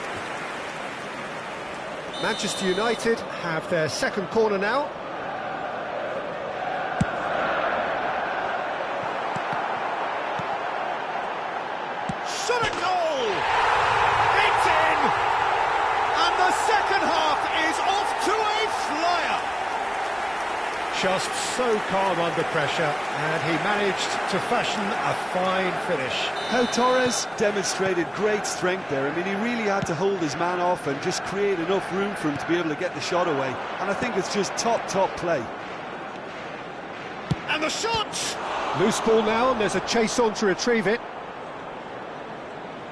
S1: Manchester United have their second corner now. Shot a goal! It's in! And the second half is off to a flyer! Just so calm under pressure, and he managed to fashion a fine finish.
S3: How Torres demonstrated great strength there. I mean, he really had to hold his man off and just create enough room for him to be able to get the shot away. And I think it's just top play.
S1: And the shot! Loose ball now, and there's a chase on to retrieve it.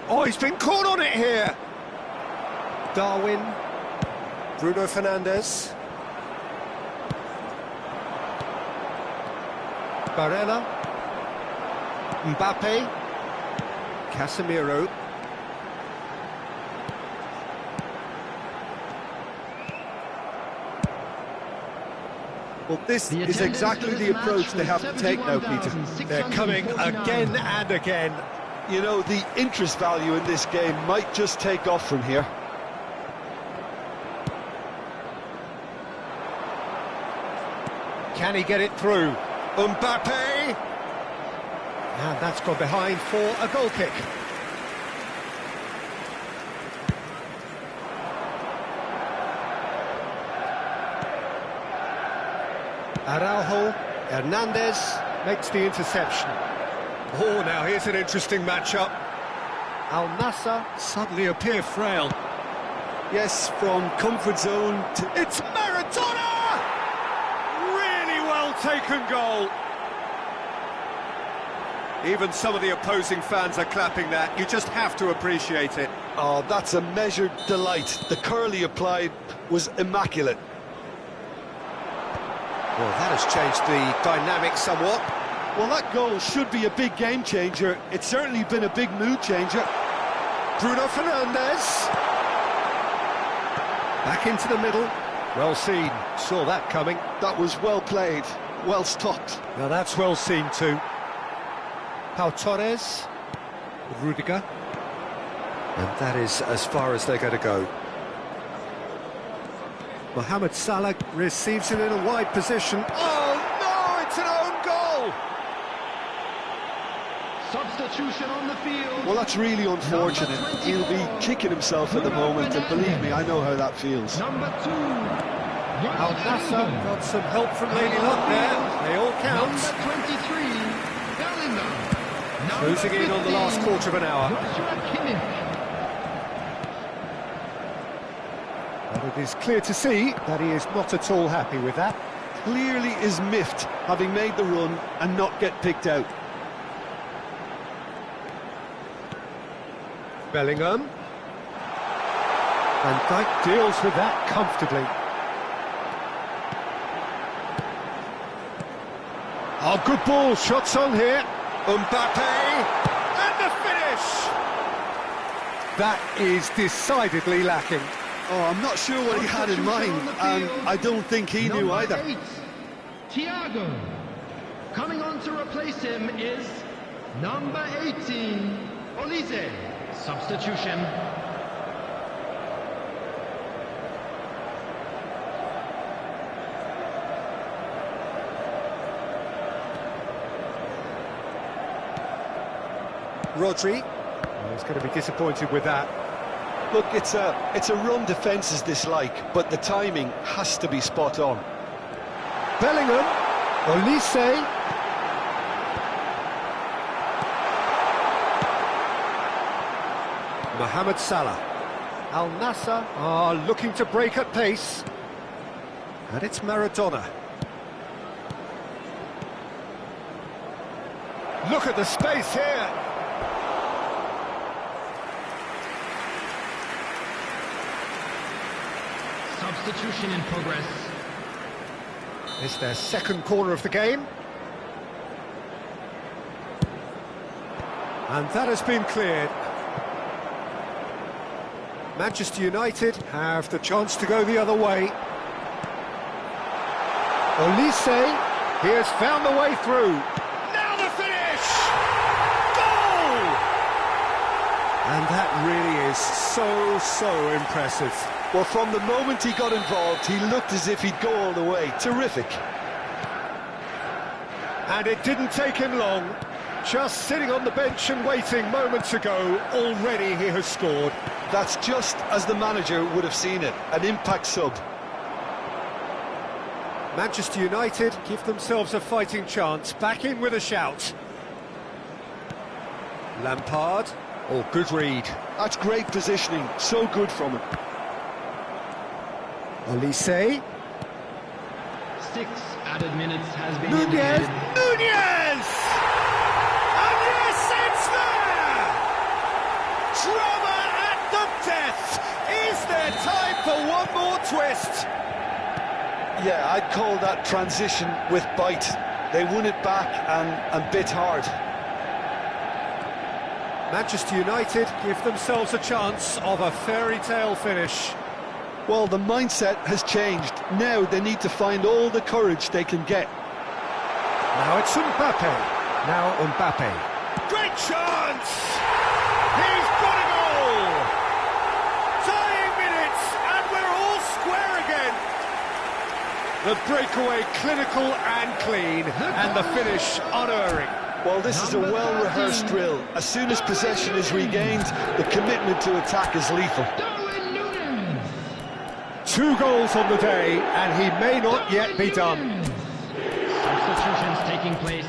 S1: Oh, he's been caught on it here! Darwin. Bruno Fernandes. Barella. Mbappe. Casemiro.
S3: Well, this is exactly the approach they have to take now, Peter.
S1: They're coming again and again.
S3: You know, the interest value in this game might just take off from here.
S1: Can he get it through? Mbappe! And that's gone behind for a goal kick. Araujo, Hernandez makes the interception. Oh, now here's an interesting matchup. Al Nassr suddenly appear frail.
S3: Yes, from comfort zone to...
S1: It's Maradona! Really well taken goal. Even some of the opposing fans are clapping that. You just have to appreciate it.
S3: Oh, that's a measured delight. The curl he applied was immaculate.
S1: Well, that has changed the dynamic somewhat.
S3: Well, that goal should be a big game changer. It's certainly been a big mood changer.
S1: Bruno Fernandes. Back into the middle. Well seen. Saw that coming.
S3: That was well played, well stopped.
S1: Now that's well seen too. Pau Torres. Rudiger. And that is as far as they're going to go. Mohamed Salah receives it in a wide position. Oh no, it's an own goal!
S4: Substitution on the field.
S3: Well, that's really unfortunate. He'll be kicking himself at the moment, and believe me, I know how that feels.
S4: Number 2.
S1: Al Nassr got some help from Lady Luck there. They all count.
S4: Number 23. Bellingham.
S1: Closing in on the last quarter of an hour. And it is clear to see that he is not at all happy with that.
S3: Clearly is miffed, having made the run and not get picked out.
S1: Bellingham. And Dijk deals with that comfortably. Oh, good ball, shots on here. Mbappe, and the finish! That is decidedly lacking.
S3: Oh, I'm not sure what he had in mind, and I don't think he knew either.
S4: 8, Thiago. Coming on to replace him is number 18, Olise. Substitution.
S1: Rodri. He's going to be disappointed with that.
S3: Look, it's a run defence's dislike, but the timing has to be spot on.
S1: Bellingham, Olise. Mohamed Salah. Al Nassr are looking to break at pace. And it's Maradona. Look at the space here.
S4: Substitution in progress.
S1: It's their second corner of the game. And that has been cleared. Manchester United have the chance to go the other way. Olise, he has found the way through. Now the finish! Goal! And that really is so impressive.
S3: Well, from the moment he got involved, he looked as if he'd go all the way. Terrific.
S1: And it didn't take him long. Just sitting on the bench and waiting moments ago, already he has scored.
S3: That's just as the manager would have seen it, an impact sub.
S1: Manchester United give themselves a fighting chance, back in with a shout. Lampard, or good read.
S3: That's great positioning, so good from him.
S1: Olise.
S4: 6 added minutes has been
S1: Nunez!
S4: indicated.
S1: Nunez! And yes, it's there! Drama at the death! Is there time for one more twist?
S3: Yeah, I'd call that transition with bite. They won it back and bit hard.
S1: Manchester United give themselves a chance of a fairy tale finish.
S3: Well, the mindset has changed. Now they need to find all the courage they can get.
S1: Now it's Mbappe. Now Mbappe. Great chance! He's got a goal! Tying minutes, and we're all square again. The breakaway clinical and clean, and the finish unerring.
S3: Well, this is a well-rehearsed drill. As soon as possession is regained, the commitment to attack is lethal.
S1: 2 goals on the day, and he may not yet be done.
S4: Substitutions taking place.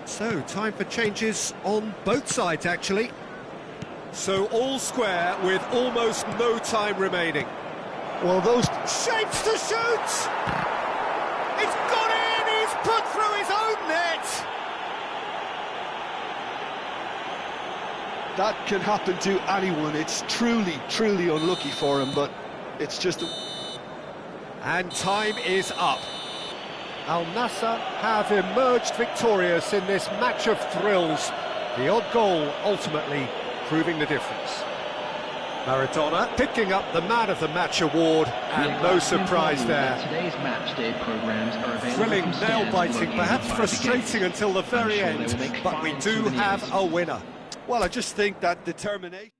S1: So, time for changes on both sides, actually. So, all square with almost no time remaining.
S3: Well, those...
S1: Shapes to shoot! It's gone in! He's put through his own net!
S3: That can happen to anyone. It's truly unlucky for him, but it's just...
S1: And time is up. Al Nassr have emerged victorious in this match of thrills. The odd goal ultimately proving the difference. Maradona picking up the Man of the Match award, and no surprise there.
S4: Today's match day programs are available.
S1: Thrilling,
S4: from
S1: nail-biting,
S4: stands
S1: perhaps
S4: located by the
S1: frustrating
S4: gates.
S1: until the very
S4: I'm sure they
S1: end,
S4: will make
S1: but we
S4: fine
S1: do
S4: souvenirs.
S1: have a winner.
S3: Well, I just think that determination...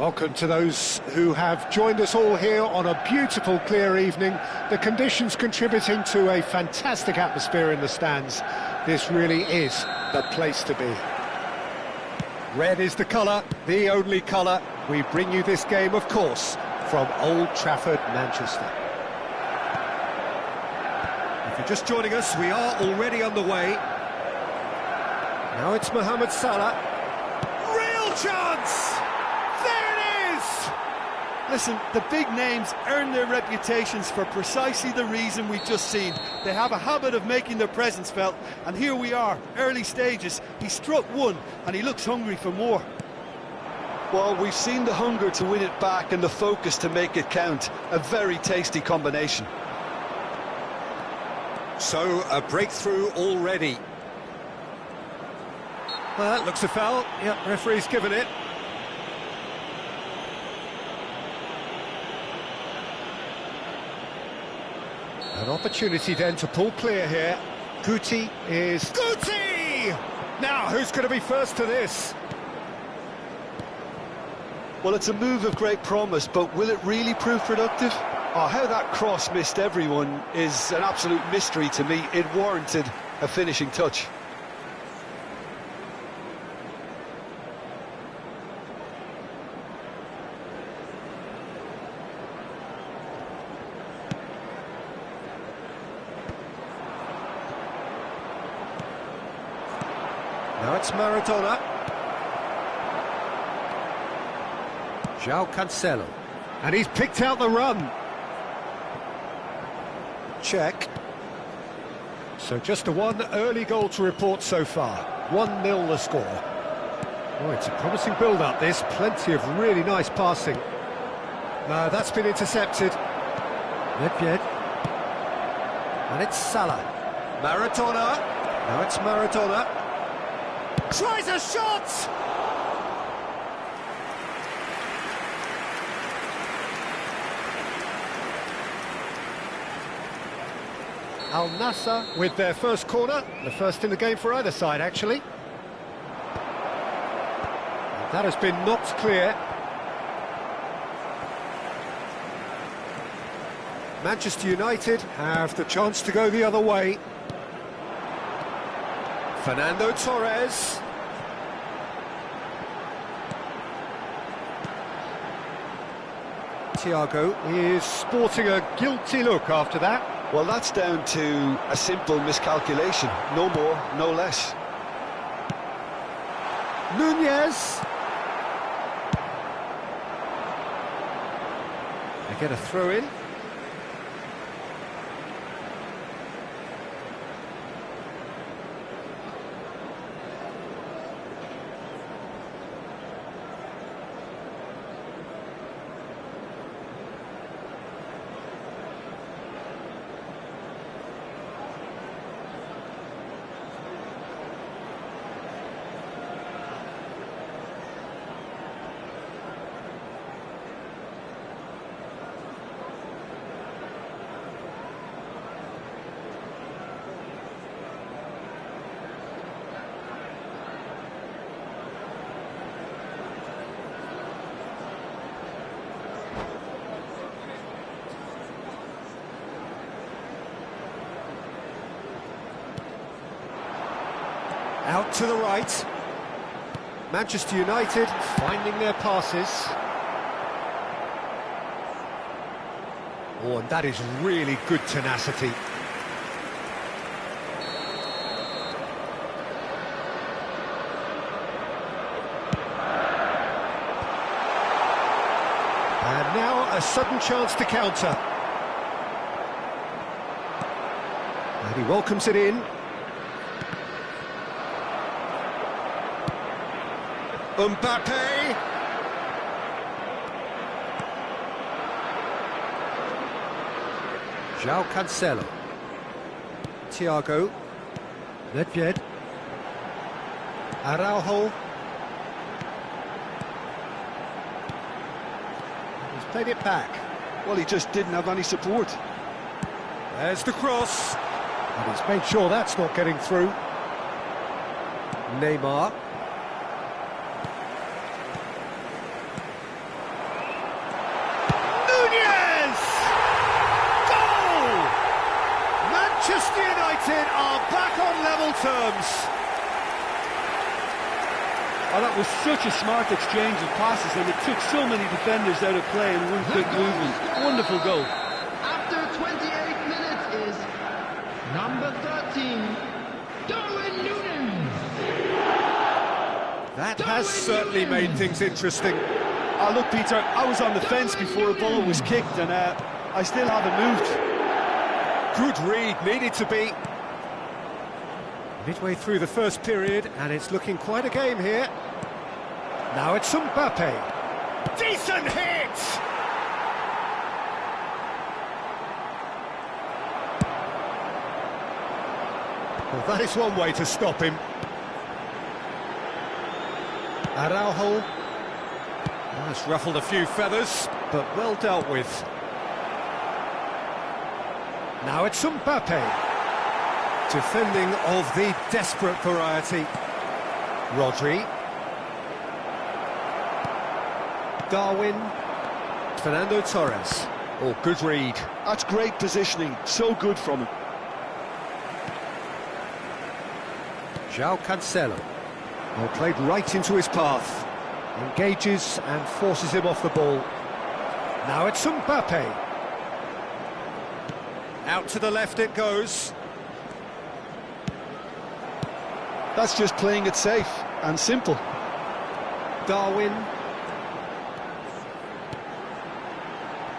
S1: Welcome to those who have joined us all here on a beautiful, clear evening. The conditions contributing to a fantastic atmosphere in the stands. This really is the place to be. Red is the colour, the only colour. We bring you this game, of course, from Old Trafford, Manchester. If you're just joining us, we are already underway. Now it's Mohamed Salah. Real chance! There it is!
S3: Listen, the big names earn their reputations for precisely the reason we've just seen. They have a habit of making their presence felt, and here we are, early stages. He struck one, and he looks hungry for more. Well, we've seen the hunger to win it back and the focus to make it count. A very tasty combination.
S1: So, a breakthrough already. Well, that looks a foul. Yep, referee's given it. An opportunity then to pull clear here. Guti is... Guti! Now, who's going to be first to this?
S3: Well, it's a move of great promise, but will it really prove productive? Oh, how that cross missed everyone is an absolute mystery to me. It warranted a finishing touch.
S1: Now it's Maradona. João Cancelo. And he's picked out the run. Check. So just the one early goal to report so far. 1-0 the score. Oh, it's a promising build-up, this. Plenty of really nice passing. No, that's been intercepted. Nedved. And it's Salah. Maradona. Now it's Maradona. Tries a shot! Al Nassr with their first corner, the first in the game for either side, actually. And that has been knocked clear. Manchester United have the chance to go the other way. Fernando Torres. Thiago is sporting a guilty look after that.
S3: Well, that's down to a simple miscalculation. No more, no less.
S1: Nunez. They get a throw in. Out to the right. Manchester United finding their passes. Oh, and that is really good tenacity. And now a sudden chance to counter. And he welcomes it in. Mbappe. João Cancelo. Thiago. Nedved. Araujo. He's played it back.
S3: Well, he just didn't have any support.
S1: There's the cross. And he's made sure that's not getting through. Neymar. United are back on level terms.
S3: Oh, that was such a smart exchange of passes, and it took so many defenders out of play in one quick movement. Wonderful goal.
S4: After 28 minutes is number 13, Darwin Núñez.
S1: That has certainly made things interesting.
S3: Oh, look, Peter, I was on the fence before a ball was kicked, and I still haven't moved.
S1: Good read, needed to be. Midway through the first period, and it's looking quite a game here. Now it's Mbappe. Decent hit! Well, that is one way to stop him. Araujo. That's ruffled a few feathers, but well dealt with. Now it's Mbappe. Defending of the desperate variety. Rodri. Darwin. Fernando Torres. Oh, good read.
S3: That's great positioning, so good from him.
S1: João Cancelo. Well, played right into his path. Engages and forces him off the ball. Now it's Mbappe. Out to the left it goes.
S3: That's just playing it safe and simple.
S1: Darwin.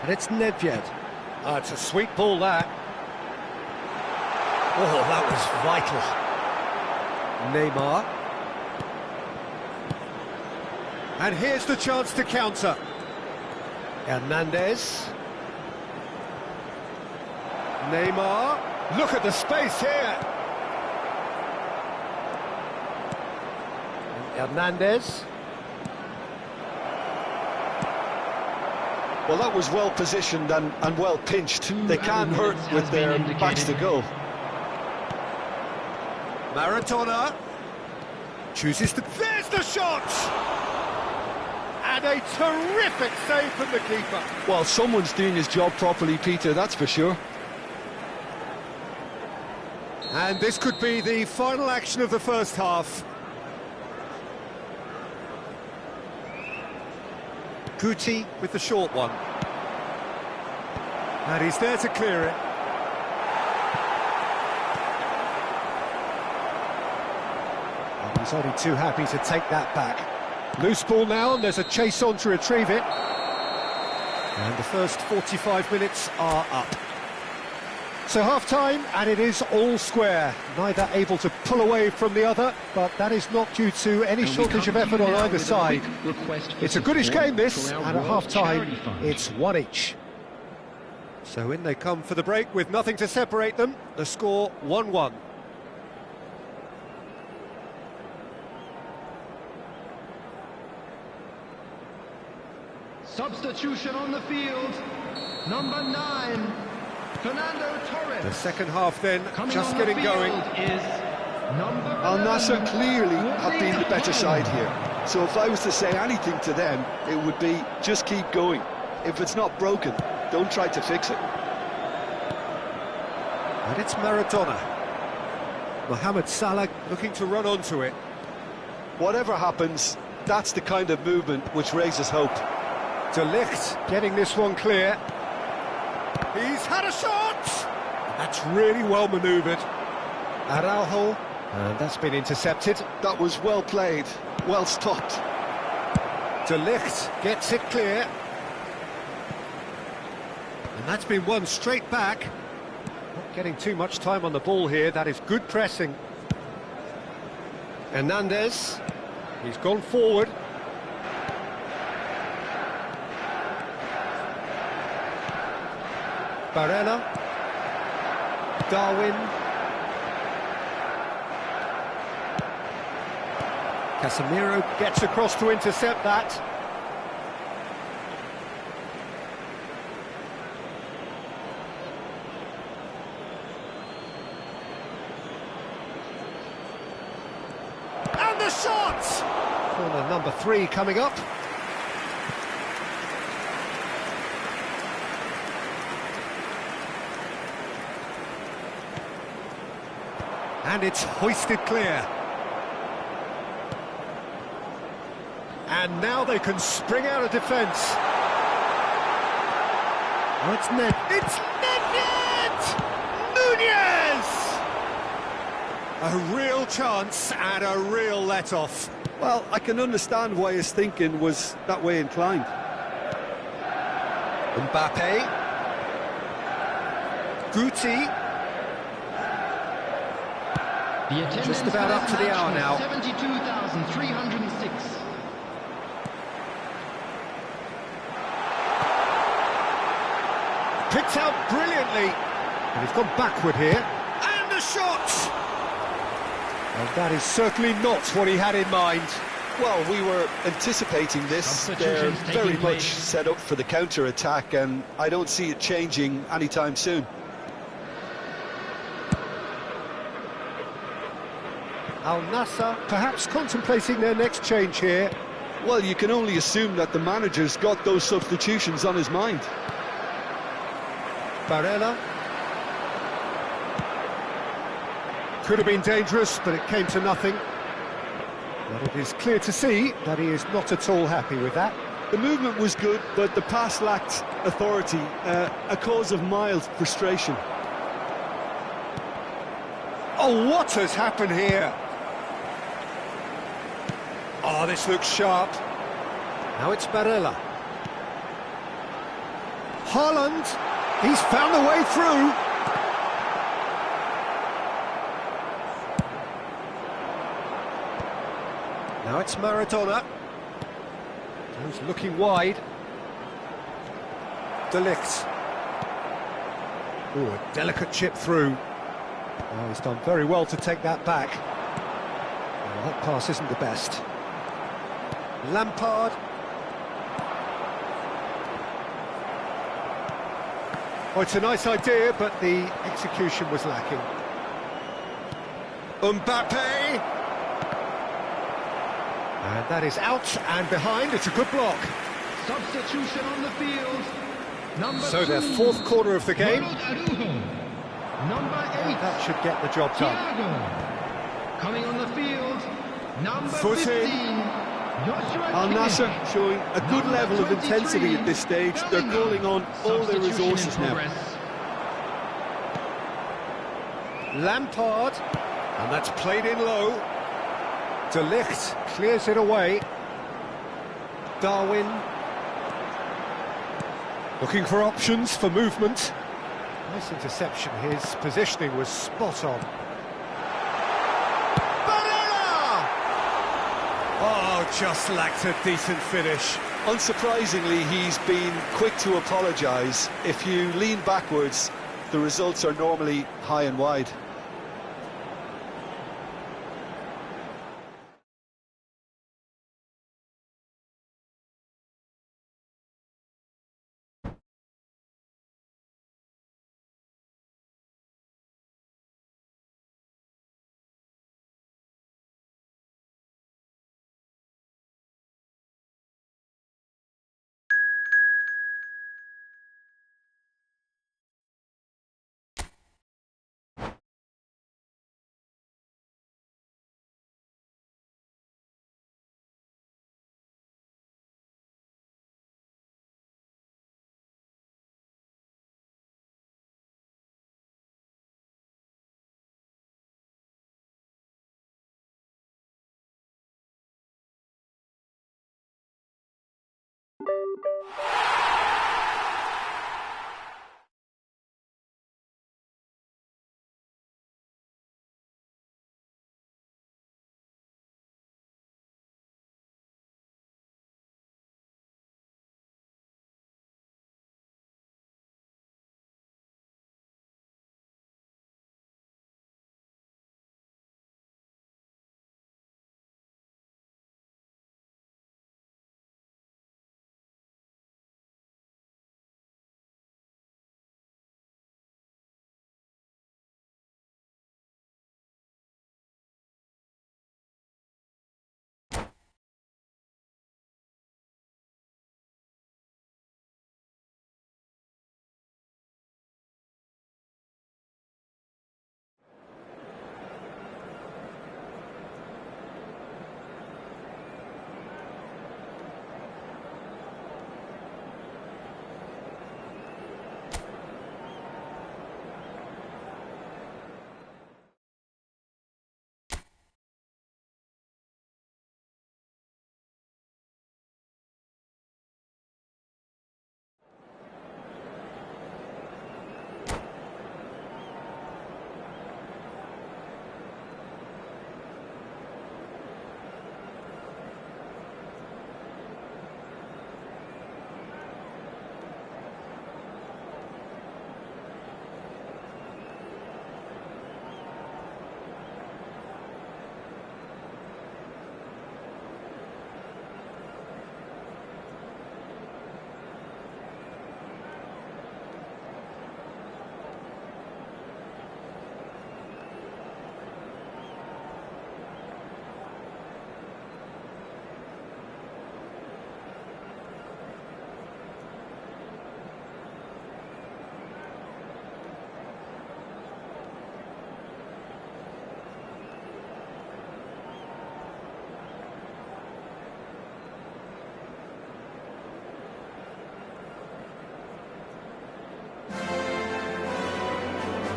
S1: And it's Nedved. Oh, it's a sweet ball, that. Oh, that was vital. Neymar. And here's the chance to counter. Hernandez. Neymar. Look at the space here. Hernandez.
S3: Well, that was well positioned and well pinched. They can't hurt with their backs to goal.
S1: Maradona chooses to... There's the shot! And a terrific save from the keeper.
S3: Well, someone's doing his job properly, Peter, that's for sure.
S1: And this could be the final action of the first half. Guti with the short one. And he's there to clear it. And he's only too happy to take that back. Loose ball now, and there's a chase on to retrieve it. And the first 45 minutes are up. So half-time, and it is all square. Neither able to pull away from the other, but that is not due to any shortage of effort on either side. It's a goodish game, this, and at half-time, it's one each. So in they come for the break with nothing to separate them. The score 1-1.
S4: Substitution on the field, number 9. Fernando Torres.
S1: The second half then,
S4: Coming
S1: just
S4: on
S1: getting
S4: the field
S1: going.
S4: Is number
S3: Al Nassr
S4: 11,
S3: clearly have been the better
S4: Buzy.
S3: side here. So if I was to say anything to them, it would be just keep going. If it's not broken, don't try to fix it.
S1: And it's Maradona. Mohamed Salah looking to run onto it.
S3: Whatever happens, that's the kind of movement which raises hope.
S1: De Ligt getting this one clear. He's had a shot! That's really well manoeuvred. Araujo, and that's been intercepted.
S3: That was well played, well stopped.
S1: De Ligt gets it clear. And that's been won straight back. Not getting too much time on the ball here, that is good pressing. Hernandez, he's gone forward. Barella, Darwin, Casemiro gets across to intercept that. And the shot! Corner number 3 coming up. And it's hoisted clear. And now they can spring out of defence. Oh, it's Ned. It's Ned! Nunez! A real chance and a real let-off.
S3: Well, I can understand why his thinking was that way inclined.
S1: Mbappe. Buzy. Just about up to the hour now.
S4: 72,306.
S1: Picked out brilliantly. And he's gone backward here. And a shot! And that is certainly not what he had in mind.
S3: Well, we were anticipating this. They're very much set up for the counter-attack, and I don't see it changing anytime soon.
S1: Al Nassr perhaps contemplating their next change here.
S3: Well, you can only assume that the manager's got those substitutions on his mind.
S1: Barella. Could have been dangerous, but it came to nothing. But it is clear to see that he is not at all happy with that.
S3: The movement was good, but the pass lacked authority, a cause of mild frustration.
S1: Oh, what has happened here? Oh, this looks sharp. Now it's Barella. Haaland, he's found a way through. Now it's Maradona. Who's looking wide. De Ligt. Oh, a delicate chip through. Oh, he's done very well to take that back. Oh, that pass isn't the best. Lampard. Oh, it's a nice idea, but the execution was lacking. Mbappe. And that is out and behind. It's a good block.
S4: Substitution on the field. Number
S1: So
S4: 2.
S1: their fourth quarter of the game.
S4: Number 8.
S1: That should get the job done.
S4: Thiago. Coming on the field. Number
S1: Foot in.
S4: 15. Joshua
S3: Al Nassr
S4: Kimmich.
S3: showing a good
S4: Number
S3: level of
S4: 23,
S3: intensity at this stage. They're
S4: Bellingham.
S3: calling on all their
S4: Substitution in
S3: resources now.
S4: progress.
S1: Lampard. And that's played in low. De Ligt clears it away. Darwin. Looking for options for movement. Nice interception. His positioning was spot on. Barella! Oh, just lacked a decent finish.
S3: Unsurprisingly, he's been quick to apologise. If you lean backwards, the results are normally high and wide.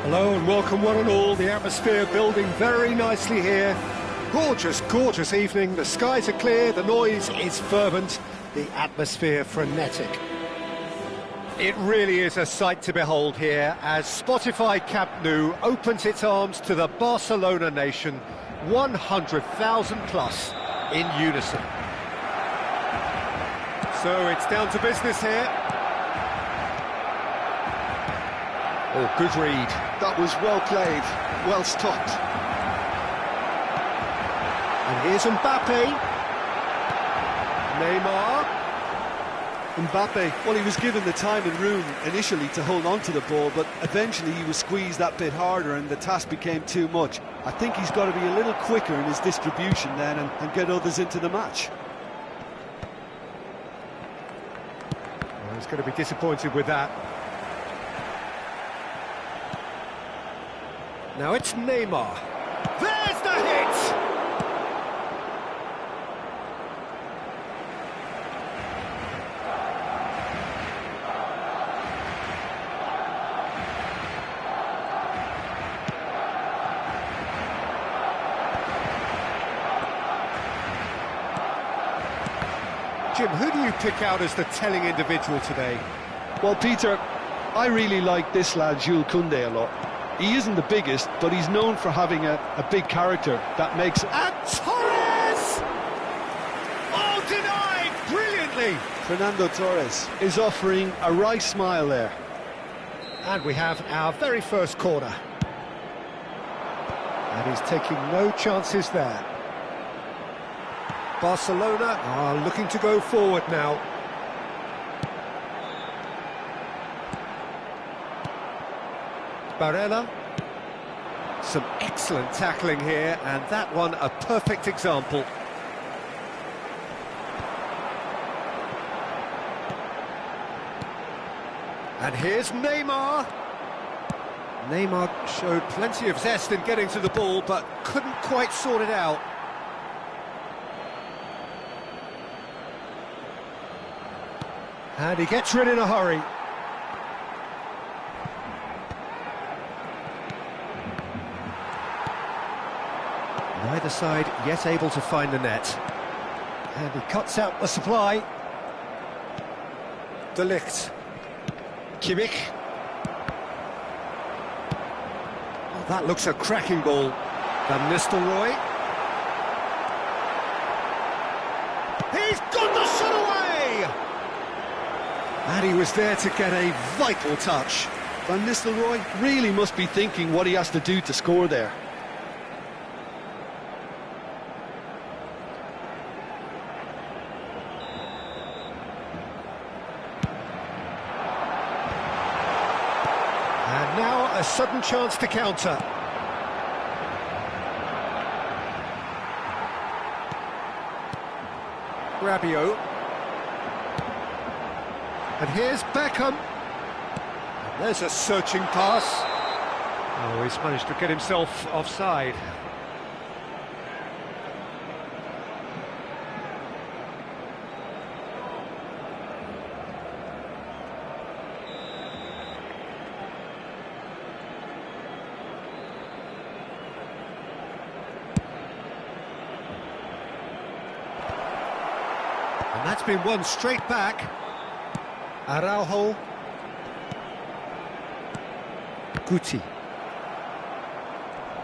S1: Hello and welcome one and all. The atmosphere building very nicely here. Gorgeous, gorgeous evening. The skies are clear, the noise is fervent, the atmosphere frenetic. It really is a sight to behold here as Spotify Camp Nou opens its arms to the Barcelona nation, 100,000 plus in unison. So it's down to business here. Oh, good read.
S3: That was well played, well stopped.
S1: And here's Mbappe. Neymar.
S3: Mbappe, well, he was given the time and room initially to hold on to the ball, but eventually he was squeezed that bit harder and the task became too much. I think he's got to be a little quicker in his distribution then and get others into the match.
S1: Well, he's going to be disappointed with that. Now it's Neymar. There's the hit! Jim, who do you pick out as the telling individual today?
S3: Well, Peter, I really like this lad, Jules Koundé, a lot. He isn't the biggest, but he's known for having a big character that makes...
S1: And Torres! Oh, denied! Brilliantly!
S3: Fernando Torres is offering a right smile there.
S1: And we have our very first corner. And he's taking no chances there. Barcelona are looking to go forward now. Barella. Some excellent tackling here, and that one a perfect example. And here's Neymar. Neymar showed plenty of zest in getting to the ball, but couldn't quite sort it out. And he gets rid in a hurry. Neither side yet able to find the net. And he cuts out the supply. De Ligt. Kimmich. Oh, that looks a cracking ball. Van Nistelrooy. He's got the shot away! And he was there to get a vital touch.
S3: Van Nistelrooy really must be thinking what he has to do to score there.
S1: And now a sudden chance to counter. Rabiot. And here's Beckham. And there's a searching pass. Oh, he's managed to get himself offside. And that's been won straight back. Araujo. Guti.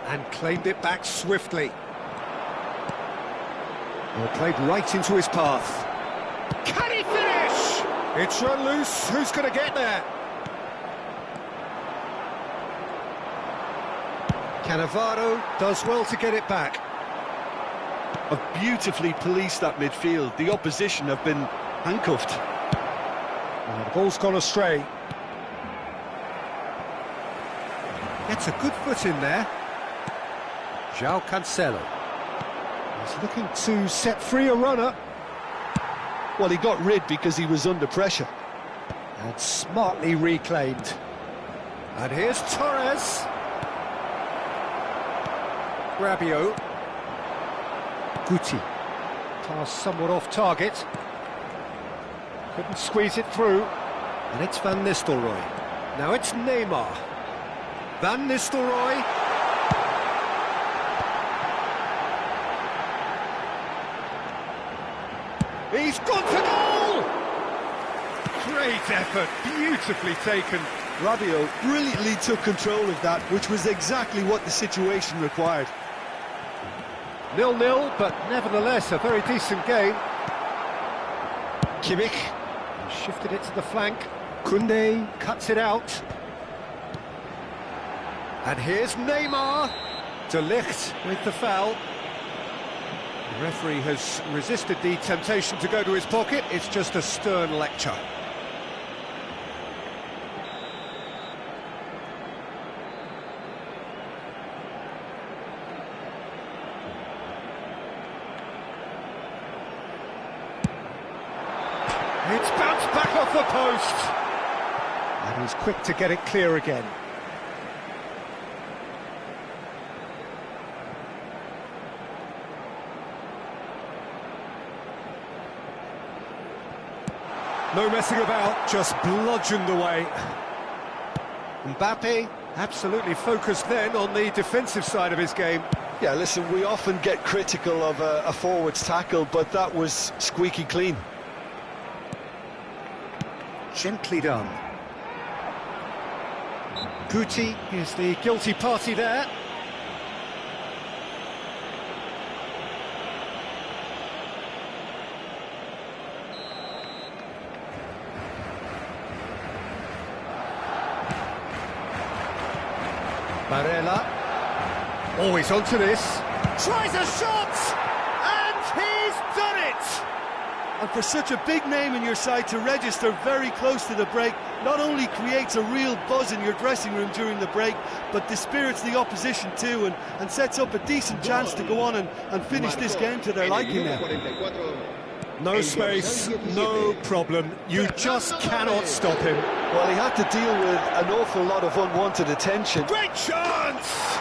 S1: And claimed it back swiftly. Well, played right into his path. Can he finish? It's run loose. Who's going to get there? Cannavaro does well to get it back.
S3: Have beautifully policed that midfield. The opposition have been handcuffed.
S1: Oh, the ball's gone astray. Gets a good foot in there. João Cancelo. He's looking to set free a runner.
S3: Well, he got rid because he was under pressure.
S1: And smartly reclaimed. And here's Torres. Rabiot. Guti. Pass somewhat off target. Couldn't squeeze it through. And it's Van Nistelrooy. Now it's Neymar. Van Nistelrooy. He's gone to goal! Great effort, beautifully taken.
S3: Rabiot brilliantly took control of that, which was exactly what the situation required.
S1: 0-0, but nevertheless a very decent game. Kimmich shifted it to the flank. Koundé cuts it out. And here's Neymar. De Ligt with the foul. The referee has resisted the temptation to go to his pocket. It's just a stern lecture. It's bounced back off the post. And he's quick to get it clear again. No messing about, just bludgeoned away. Mbappe absolutely focused then on the defensive side of his game.
S3: Yeah, listen, we often get critical of a forward's tackle, but that was squeaky clean.
S1: Gently done. Guti is the guilty party there. Barella. Oh, he's onto this. Tries a shot! And he's done it!
S3: And for such a big name in your side to register very close to the break, not only creates a real buzz in your dressing room during the break, but dispirits the opposition too, and sets up a decent chance to go on and finish this game to their liking now.
S1: No space, no problem. You just cannot stop him.
S3: Well, he had to deal with an awful lot of unwanted attention.
S1: Great chance!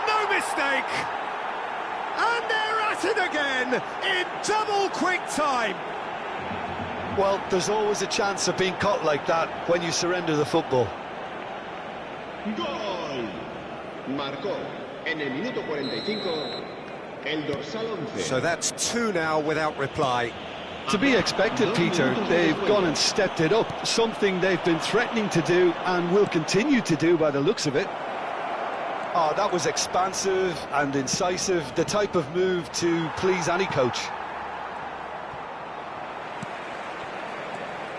S1: No mistake! And they're at it again in double quick time.
S3: Well, there's always a chance of being caught like that when you surrender the football.
S5: Gol. Marcó en el minuto 45 el dorsal 11.
S1: So that's 2 now without reply.
S3: To be expected, Peter. They've gone and stepped it up, something they've been threatening to do and will continue to do by the looks of it. Oh, that was expansive and incisive, the type of move to please any coach.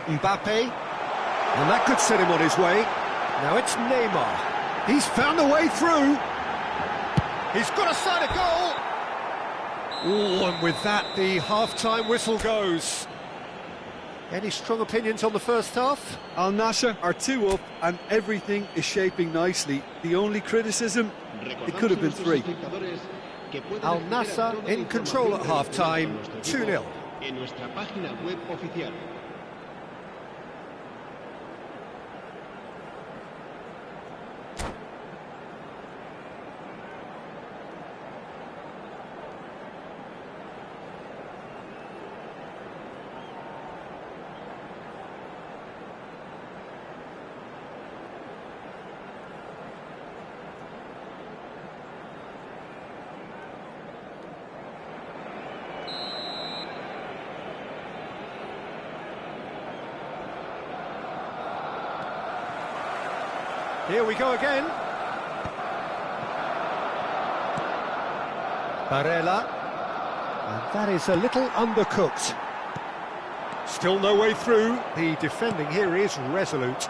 S1: Mbappe, and that could set him on his way. Now it's Neymar. He's found a way through. He's got a side of goal. Oh, and with that, the half-time whistle goes. Any strong opinions on the first half?
S3: Al Nassr are 2 up and everything is shaping nicely. The only criticism, it could have been 3.
S1: Al Nassr in control at half-time, 2-0.
S5: En nuestra página web oficial.
S1: Here we go again. Barella. And that is a little undercooked. Still no way through. The defending here is resolute.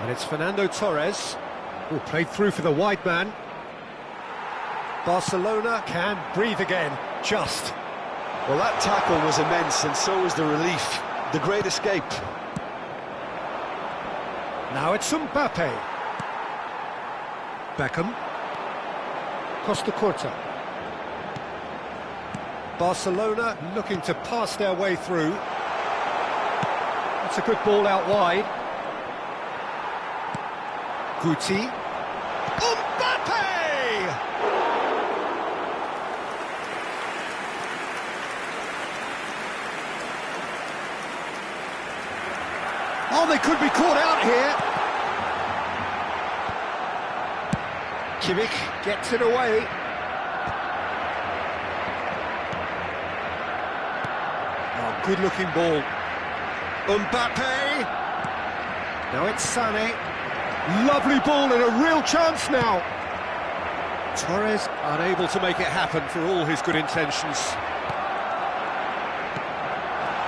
S1: And it's Fernando Torres, who played through for the wide man. Barcelona can breathe again, just.
S3: Well, that tackle was immense, and so was the relief. The great escape.
S1: Now it's Mbappe. Beckham. Costa Curta. Barcelona looking to pass their way through. That's a good ball out wide. Guti. Mbappe! Oh, they could be caught out here. Kimmich gets it away. Oh, good-looking ball. Mbappe. Now it's Sané. Lovely ball and a real chance now. Torres unable to make it happen for all his good intentions.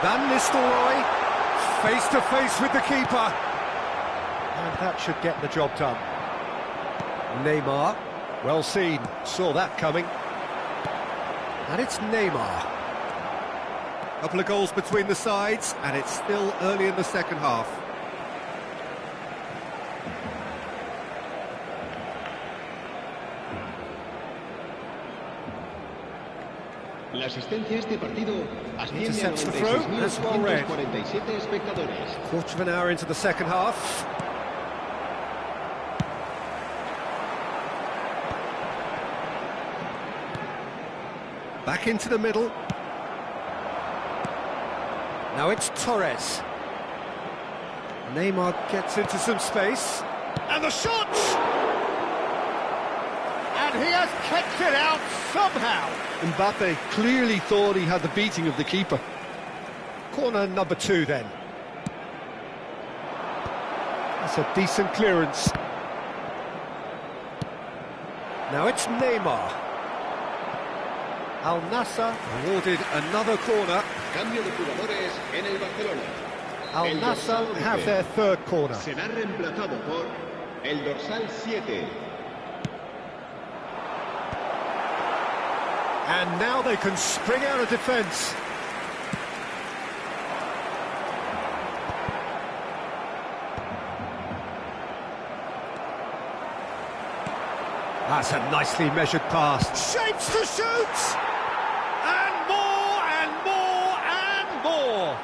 S1: Van Nistelrooy, face to face with the keeper. And that should get the job done. Neymar, well seen, saw that coming. And it's Neymar. Couple of goals between the sides, and it's still early in the second half.
S5: La asistencia a este partido asciende a
S1: Intercepts the throw, that's well read.
S5: 96.247 espectadores.
S1: Quarter of an hour into the second half. Back into the middle. Now it's Torres. Neymar gets into some space. And the shot! And he has kept it out somehow.
S3: Mbappe clearly thought he had the beating of the keeper.
S1: Corner number 2 then. That's a decent clearance. Now it's Neymar. Al Nassr awarded another corner.
S5: Cambio de jugadores en el Barcelona.
S1: Al
S5: El
S1: Nassr
S5: dorsal
S1: have
S5: 11
S1: their third corner.
S5: será reemplazado por el dorsal 7.
S1: And now they can spring out of defence. That's a nicely measured pass. Shapes to shoot! And more, and more, and more!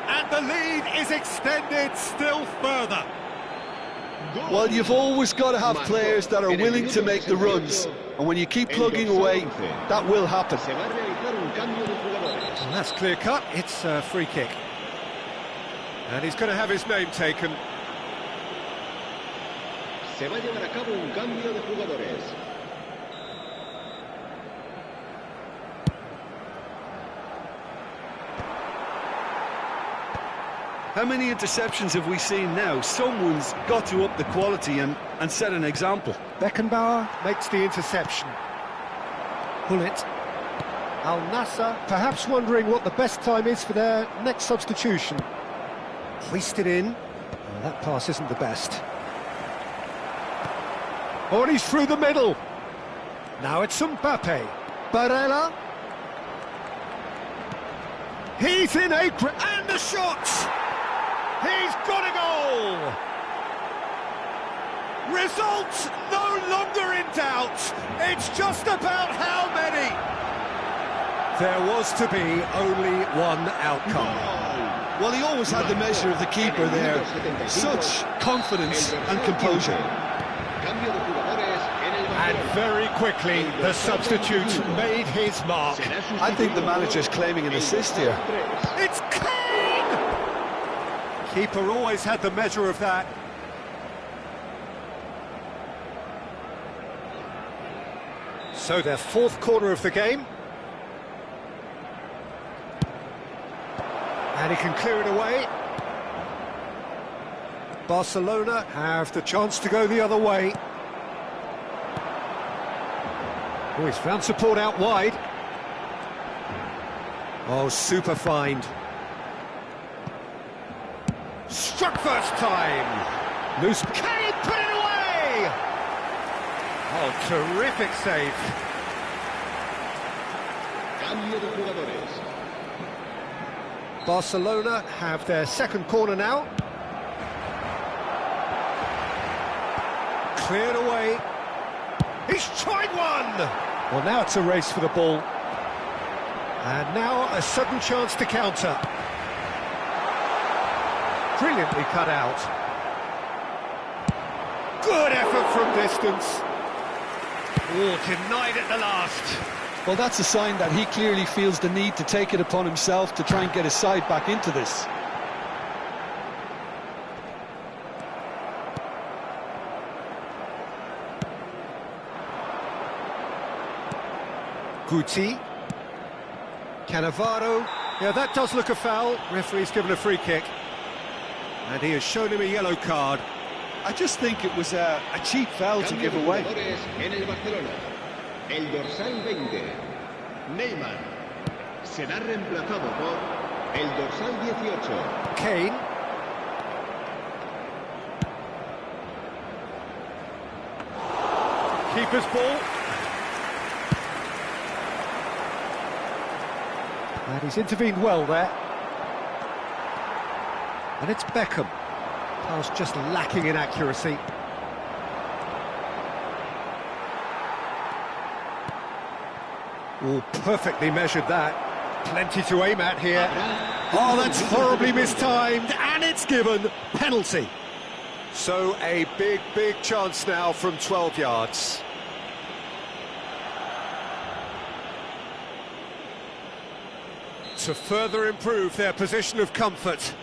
S1: And the lead is extended still further.
S3: Well, you've always got to have players that are willing to make the runs, and when you keep plugging away, that will happen.
S5: Se va a realizar un cambio de jugadores.
S1: And that's clear cut, it's a free kick. And he's going to have his name taken.
S5: Se va a llevar a cabo un cambio de jugadores.
S3: How many interceptions have we seen now? Someone's got to up the quality and set an example.
S1: Beckenbauer makes the interception. Bullet. Al Nassr perhaps wondering what the best time is for their next substitution. Hoisted in. Oh, that pass isn't the best. Oh, and he's through the middle. Now it's Mbappe. Barella. He's in a... And the shot! He's got a goal! Result no longer in doubt. It's just about how many. There was to be only one outcome.
S3: Well, he always had the measure of the keeper there. Such confidence and composure.
S5: Cambio de jugadores en el
S1: And
S5: Barcelona.
S1: very quickly, the substitute made his mark.
S3: I think the manager's claiming an assist here.
S1: It's Kane! Keeper always had the measure of that. So their fourth corner of the game. And he can clear it away. Barcelona have the chance to go the other way. Oh, he's found support out wide. Oh, super find. Struck first time. Loose. Kane put it away! Oh, terrific save.
S5: Cambio de jugadores.
S1: Barcelona have their second corner now. Cleared away. He's tried one! Well, now it's a race for the ball. And now a sudden chance to counter. Brilliantly cut out. Good effort from distance. Oh, denied at the last.
S3: Well, that's a sign that he clearly feels the need to take it upon himself to try and get his side back into this.
S1: Guti. Cannavaro. Yeah, that does look a foul. Referee's given a free kick. And he has shown him a yellow card.
S3: I just think it was a cheap foul to give away.
S5: En el Barcelona, el dorsal 20, Neymar, será reemplazado por el dorsal 18.
S1: Kane. Keeper's ball. And he's intervened well there. And it's Beckham. Pass just lacking in accuracy. Oh, perfectly measured that. Plenty to aim at here. Oh, that's horribly mistimed, and it's given. Penalty. So a big, big chance now from 12 yards. To further improve their position of comfort.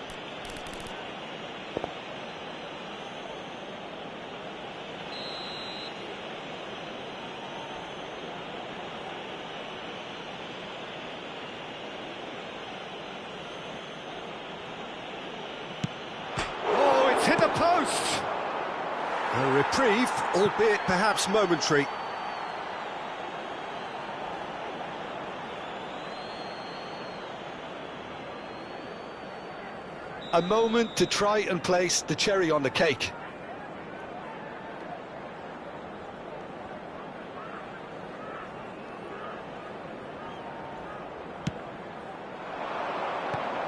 S1: Hit the post! A reprieve, albeit perhaps momentary.
S3: A moment to try and place the cherry on the cake.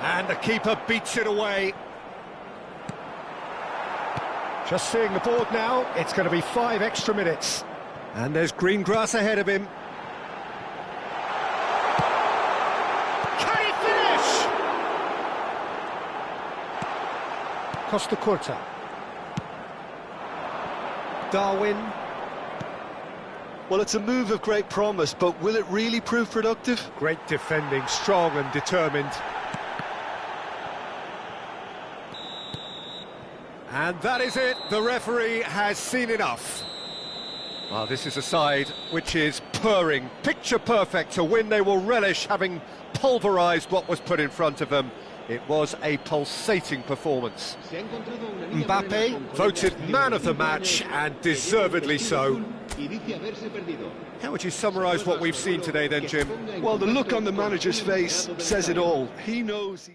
S1: And the keeper beats it away. Just seeing the board now, it's going to be 5 extra minutes. And there's green grass ahead of him. Can he finish? Costa Curta. Darwin.
S3: Well, it's a move of great promise, but will it really prove productive?
S1: Great defending, strong and determined. And that is it, the referee has seen enough. Well, this is a side which is purring, picture perfect to win. They will relish having pulverised what was put in front of them. It was a pulsating performance. Mbappe voted man of the match, and deservedly so. How would you summarise what we've seen today then, Jim?
S3: Well, the look on the manager's face says it all. He knows...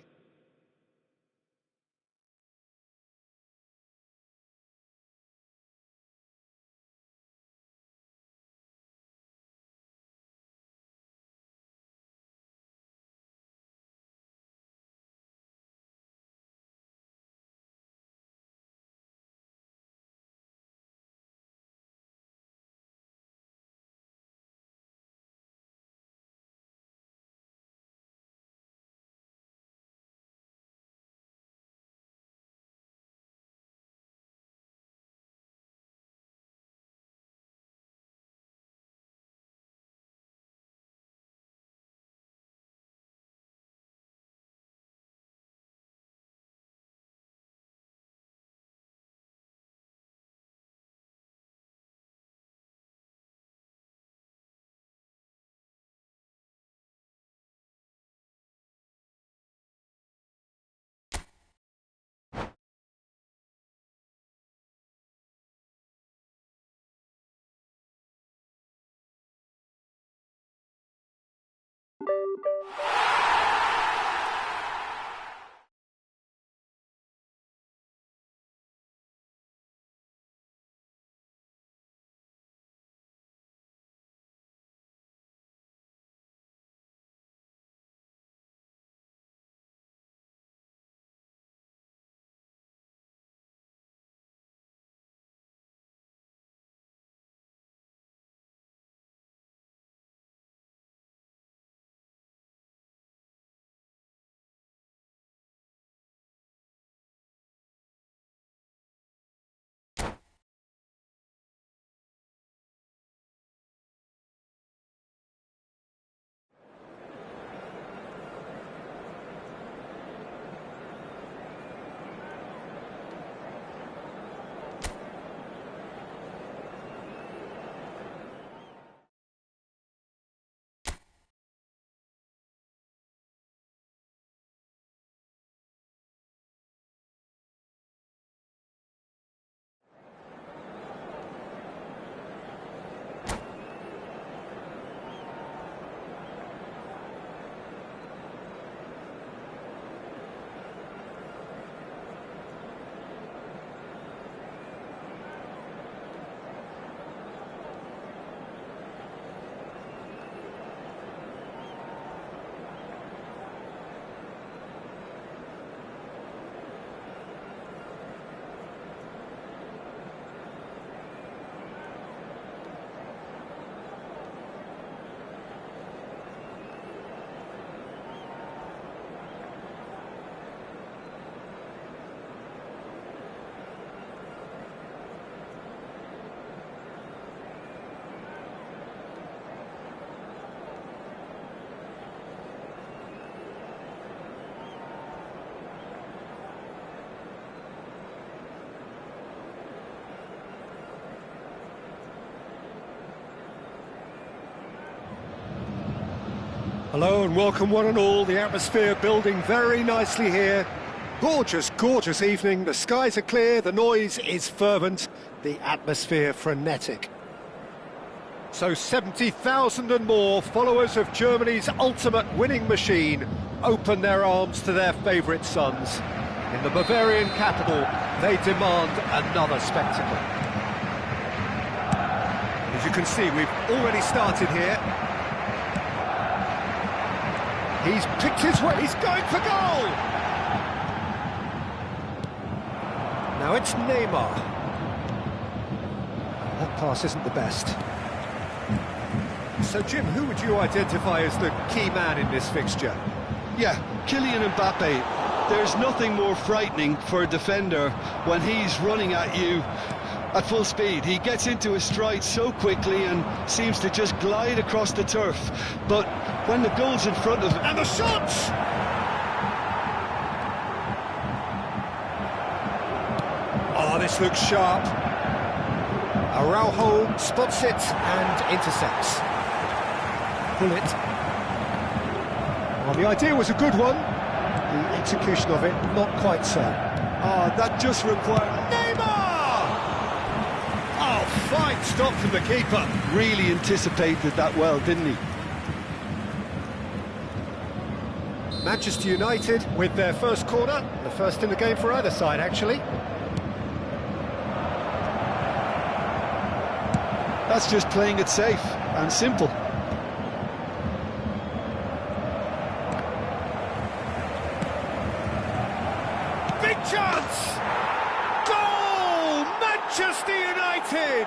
S1: Hello and welcome one and all, the atmosphere building very nicely here. Gorgeous, gorgeous evening, the skies are clear, the noise is fervent, the atmosphere frenetic. So 70,000 and more followers of Germany's ultimate winning machine open their arms to their favourite sons. In the Bavarian capital, they demand another spectacle. As you can see, we've already started here. He's picked his way, he's going for goal! Now it's Neymar. That pass isn't the best. So Jim, who would you identify as the key man in this fixture?
S3: Yeah, Kylian Mbappe. There's nothing more frightening for a defender when he's running at you at full speed. He gets into his stride so quickly and seems to just glide across the turf. But when the goal's in front of him...
S1: And the shots! Oh, this looks sharp. Araujo spots it and intercepts. Pull it. Well, the idea was a good one. The execution of it, not quite so.
S3: Oh, that just required...
S1: Neymar! Oh, fine stop from the keeper.
S3: Really anticipated that well, didn't he?
S1: Manchester United with their first corner, the first in the game for either side, actually.
S3: That's just playing it safe and simple.
S1: Big chance! Goal! Manchester United!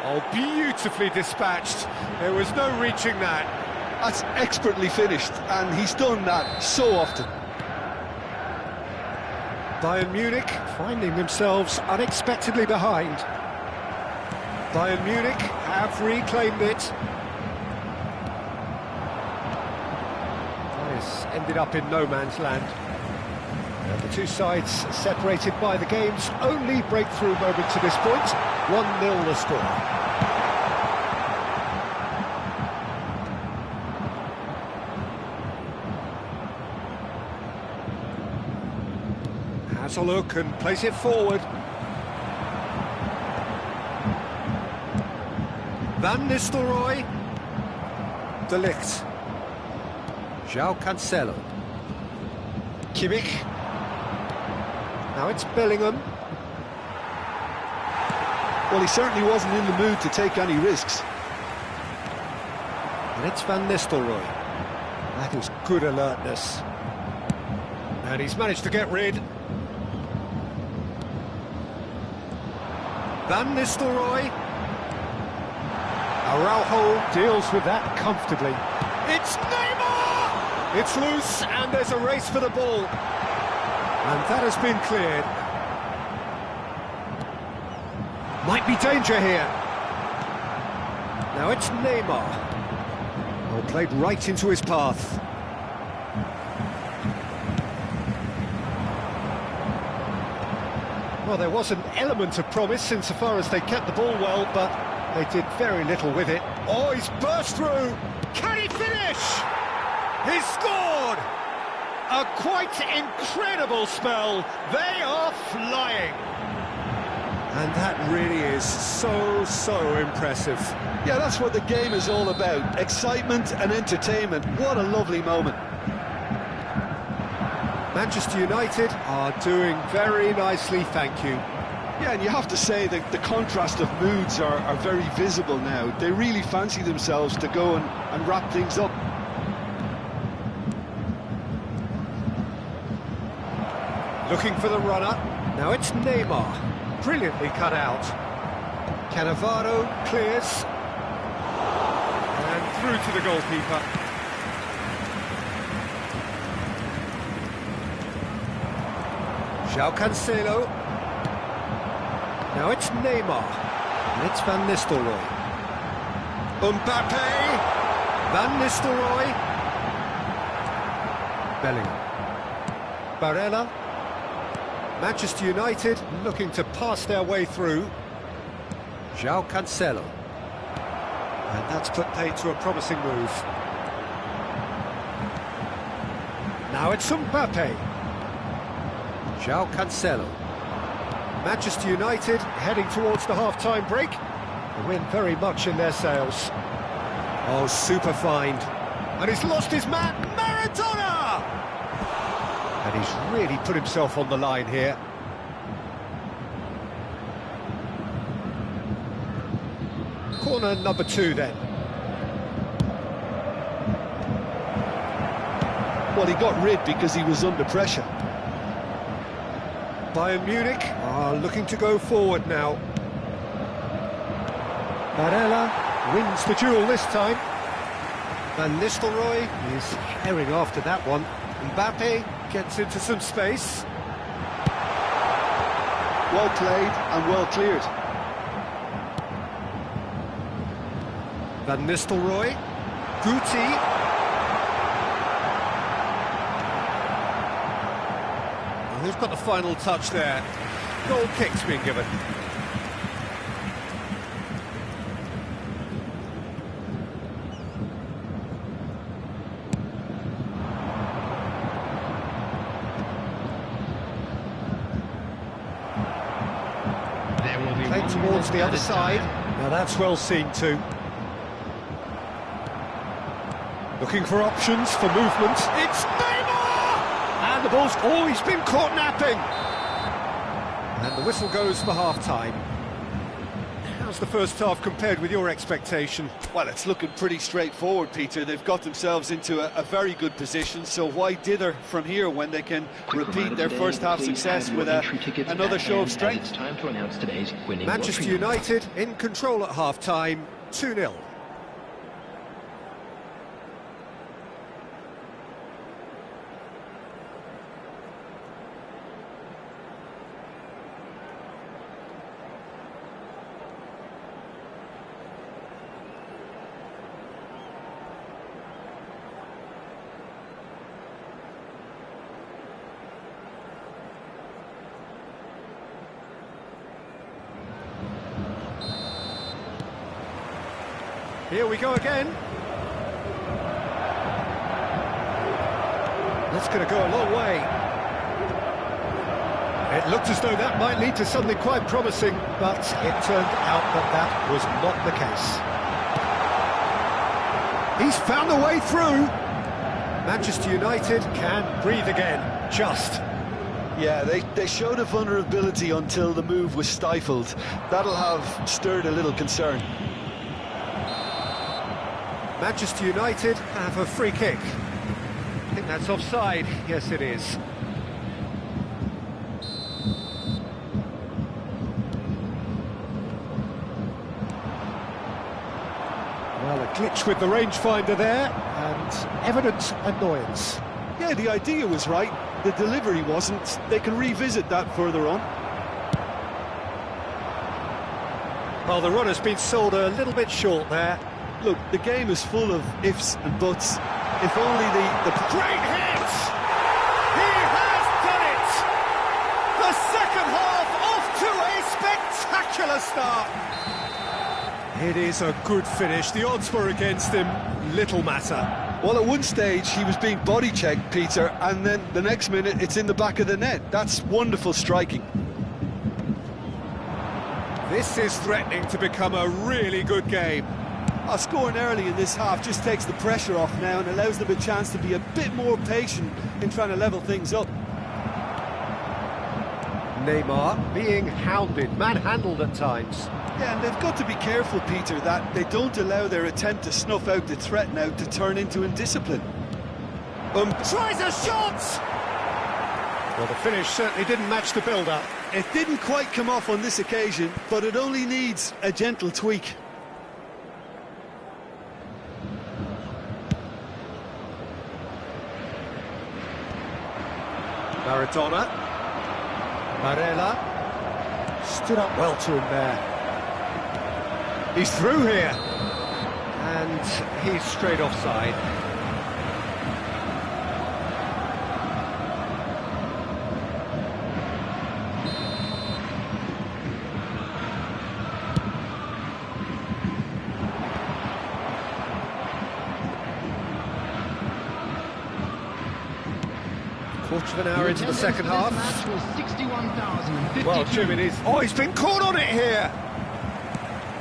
S1: Oh, beautifully dispatched. There was no reaching that.
S3: That's expertly finished, and he's done that so often.
S1: Bayern Munich finding themselves unexpectedly behind. Bayern Munich have reclaimed it. This ended up in no man's land. And the two sides separated by the game's only breakthrough moment to this point. 1-0 the score. Has a look and plays it forward. Van Nistelrooy. De Ligt. João Cancelo. Kimmich. Now it's Bellingham.
S3: Well, he certainly wasn't in the mood to take any risks.
S1: And it's Van Nistelrooy. That is good alertness. And he's managed to get rid. Van Nistelrooy. Araujo deals with that comfortably. It's Neymar! It's loose and there's a race for the ball. And that has been cleared. Might be danger here. Now it's Neymar. Well, played right into his path. Well, there was an element of promise insofar as they kept the ball well, but they did very little with it. Oh, he's burst through! Can he finish? He's scored! A quite incredible spell. They are flying. And that really is so impressive.
S3: Yeah, that's what the game is all about. Excitement and entertainment. What a lovely moment.
S1: Manchester United are doing very nicely, thank you.
S3: Yeah, and you have to say that the contrast of moods are very visible now. They really fancy themselves to go and wrap things up.
S1: Looking for the runner. Now it's Neymar. Brilliantly cut out. Cannavaro clears. And through to the goalkeeper. João Cancelo. Now it's Neymar. And it's Van Nistelrooy. Mbappe. Van Nistelrooy. Bellingham. Barella. Manchester United looking to pass their way through. João Cancelo. And that's put paid to a promising move. Now it's Mbappe. João Cancelo. Manchester United heading towards the half-time break. The wind very much in their sails. Oh, super find. And he's lost his man, Maradona! And he's really put himself on the line here. Corner number 2 then.
S3: Well, he got rid because he was under pressure.
S1: Bayern Munich are looking to go forward now. Barella wins the duel this time. Van Nistelrooy is herring after that one. Mbappe gets into some space.
S3: Well played and well cleared.
S1: Van Nistelrooy. Guti. Who's got the final touch there? Goal kick's been given. Played towards the other side. Now that's well seen too. Looking for options for movement. It's Neymar! And the ball's always been caught napping. And the whistle goes for half-time. How's the first half compared with your expectation?
S3: Well, it's looking pretty straightforward, Peter. They've got themselves into a very good position, so why dither from here when they can repeat their first half success with another show of strength?
S4: It's time to announce today's winning
S1: Manchester United in control at half-time, 2-0. Here we go again. That's going to go a long way. It looked as though that might lead to something quite promising, but it turned out that that was not the case. He's found a way through. Manchester United can breathe again, just.
S3: Yeah, they showed a vulnerability until the move was stifled. That'll have stirred a little concern.
S1: Manchester United have a free kick. I think that's offside. Yes, it is. Well, a glitch with the rangefinder there, and evident annoyance.
S3: Yeah, the idea was right. The delivery wasn't. They can revisit that further on.
S1: Well, the run has been sold a little bit short there.
S3: Look, the game is full of ifs and buts. If only the
S1: great hit! He has done it! The second half off to a spectacular start. It is a good finish. The odds were against him. Little matter.
S3: Well, at one stage he was being body checked, Peter, and then the next minute it's in the back of the net. That's wonderful striking.
S1: This is threatening to become a really good game.
S3: Scoring early in this half just takes the pressure off now and allows them a chance to be a bit more patient in trying to level things up.
S1: Neymar being hounded, manhandled at times.
S3: Yeah, and they've got to be careful, Peter, that they don't allow their attempt to snuff out the threat now to turn into indiscipline.
S1: Tries a shot! Well, the finish certainly didn't match the build-up.
S3: It didn't quite come off on this occasion, but it only needs a gentle tweak.
S1: Maradona. Barella. Stood up well to him there. He's through here. And he's straight offside. of an hour into the second half.
S4: Match was 61,052.
S1: Well, Jim, it is. Oh, he's been caught on it here.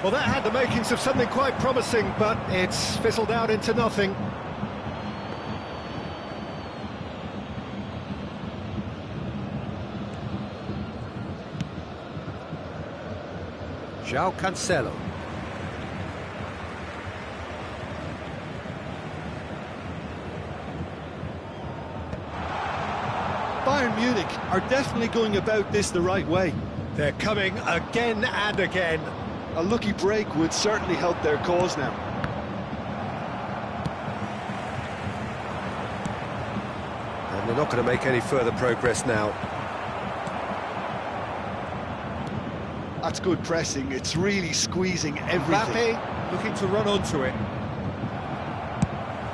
S1: Well, that had the makings of something quite promising, but it's fizzled out into nothing. João Cancelo.
S3: Bayern Munich are definitely going about this the right way.
S1: They're coming again and again.
S3: A lucky break would certainly help their cause now.
S1: And they're not going to make any further progress now.
S3: That's good pressing. It's really squeezing everything.
S1: Mbappe looking to run onto it.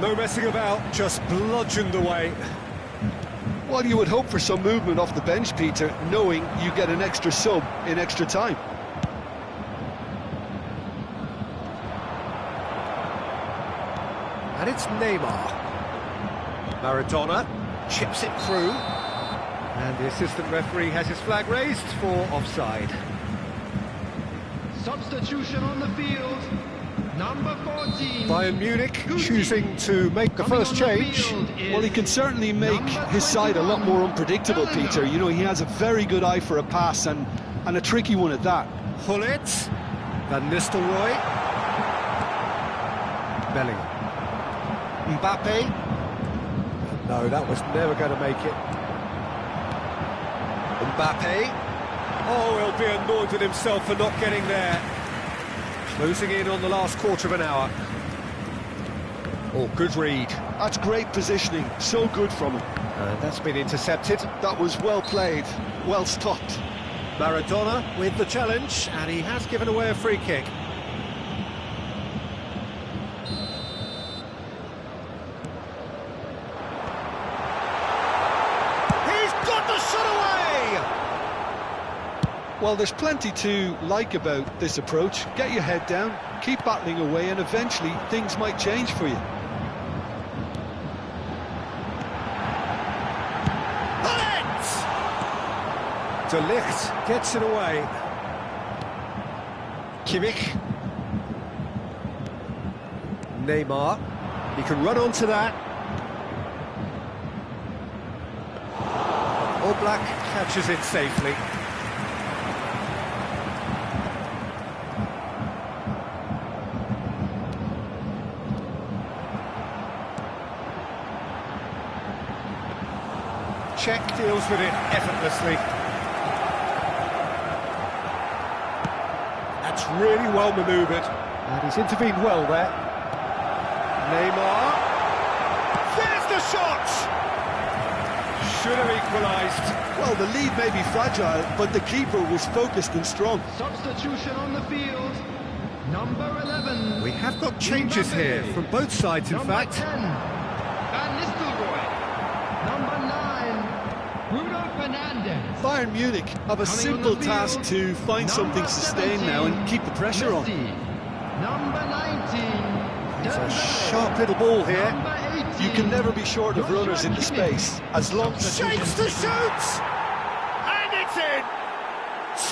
S1: No messing about, just bludgeoned away.
S3: Well, you would hope for some movement off the bench, Peter, knowing you get an extra sub in extra time.
S1: And it's Neymar. Maradona chips it through. And the assistant referee has his flag raised for offside.
S4: Substitution on the field. Number 14.
S1: Bayern Munich choosing to make the first change.
S3: Well, he can certainly make his side a lot more unpredictable, Peter. You know, he has a very good eye for a pass and a tricky one at that.
S1: Gullit. Van Nistelrooy. Bellingham. Mbappe. No, that was never going to make it. Mbappe. Oh, he'll be annoyed with himself for not getting there. Closing in on the last quarter of an hour. Oh, good read.
S3: That's great positioning. So good from him.
S1: And that's been intercepted.
S3: That was well played. Well stopped.
S1: Maradona with the challenge, and he has given away a free kick.
S3: Well, there's plenty to like about this approach. Get your head down, keep battling away, and eventually things might change for you.
S1: De Ligt gets it away. Kimmich. Neymar. He can run onto that. Oblak catches it safely. Czech deals with it effortlessly. That's really well manoeuvred, and he's intervened well there. Neymar. There's the shot! Should have equalised.
S3: Well, the lead may be fragile, but the keeper was focused and strong.
S4: Substitution on the field. Number 11.
S1: We have got changes here from both sides, in fact.
S4: 10. Van Nistelrooy. Number 9.
S3: Bayern Munich have a simple task to find something sustained now and keep the pressure on.
S4: Number 19.
S1: It's a sharp little ball here.
S3: You can never be short of runners in the space, as long as...
S1: Shapes to shoot! And it's in!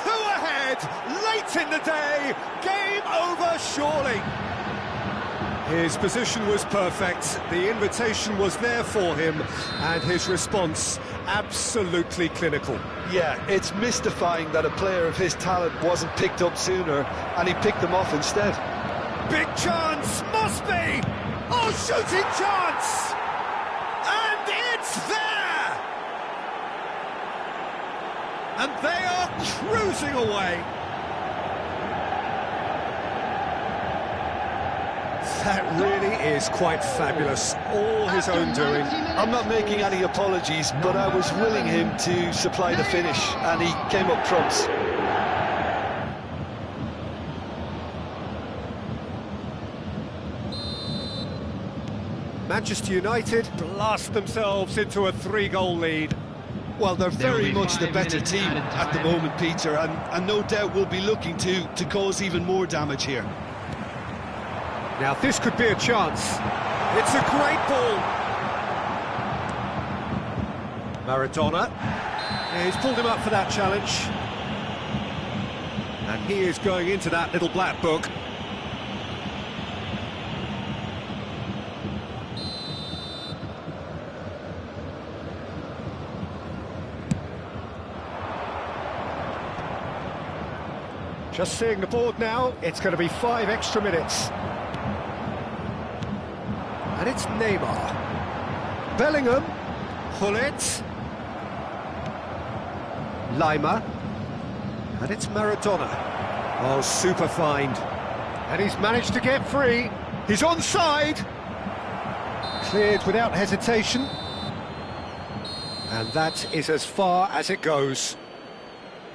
S1: 2 ahead, late in the day, game over surely. His position was perfect, the invitation was there for him, and his response absolutely clinical.
S3: Yeah, it's mystifying that a player of his talent wasn't picked up sooner, and he picked them off instead.
S1: Big chance, must be! Oh, shooting chance! And it's there! And they are cruising away. That really is quite fabulous, all his own doing.
S3: I'm not making any apologies, but I was willing him to supply the finish, and he came up trumps.
S1: Manchester United blast themselves into a 3-goal lead.
S3: Well, they're very much the better team at the moment, Peter, and no doubt will be looking to cause even more damage here.
S1: Now this could be a chance. It's a great ball. Maradona. Yeah, he's pulled him up for that challenge. And he is going into that little black book. Just seeing the board now, it's going to be 5 extra minutes. And it's Neymar. Bellingham. Hullet. Lima. And it's Maradona. Oh, super find. And he's managed to get free. He's onside. Cleared without hesitation. And that is as far as it goes.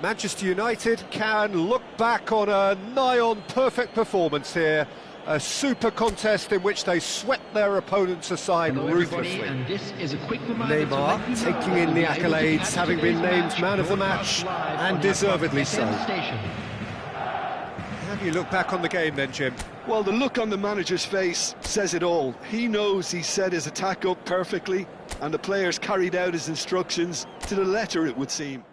S1: Manchester United can look back on a nigh-on perfect performance here. A super contest in which they swept their opponents aside ruthlessly.
S4: And this is a quick reminder
S1: Neymar taking in the accolades, having been named man of the match, and deservedly so. How do you look back on the game then, Jim?
S3: Well, the look on the manager's face says it all. He knows he set his attack up perfectly, and the players carried out his instructions to the letter, it would seem.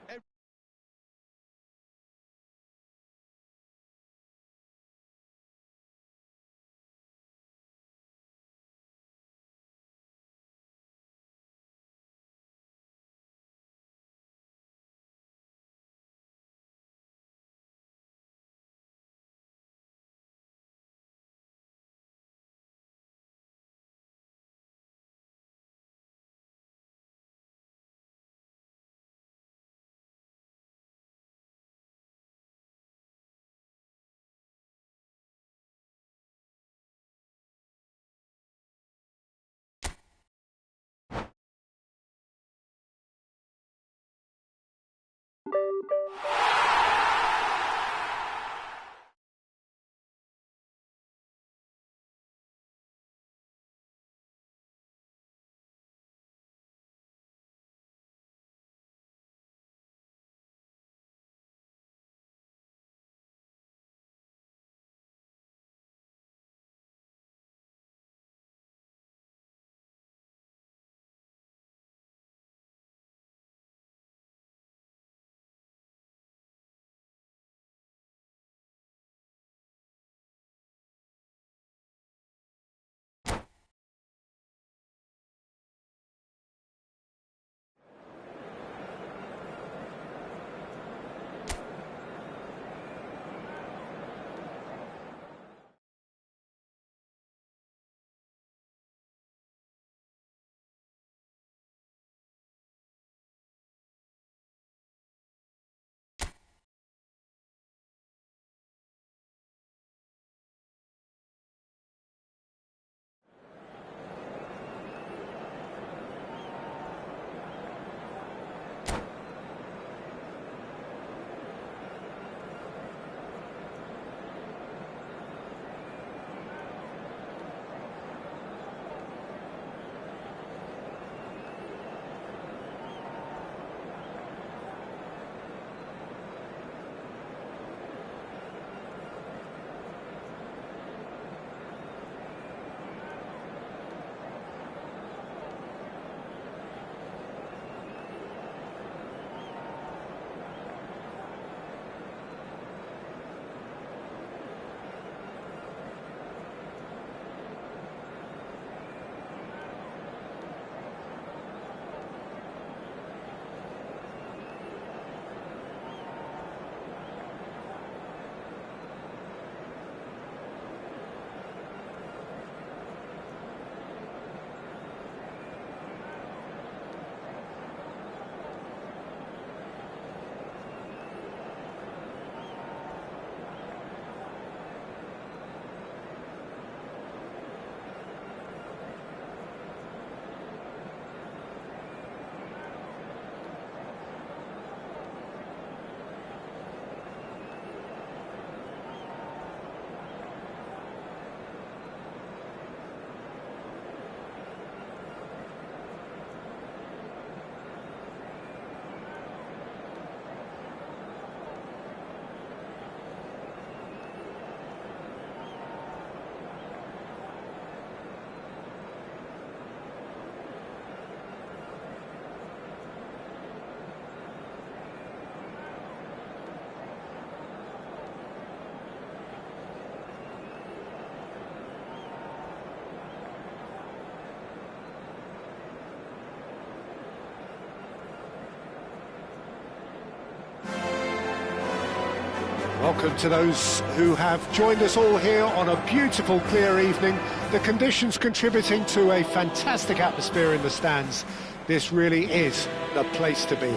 S1: Welcome to those who have joined us all here on a beautiful, clear evening. The conditions contributing to a fantastic atmosphere in the stands. This really is the place to be.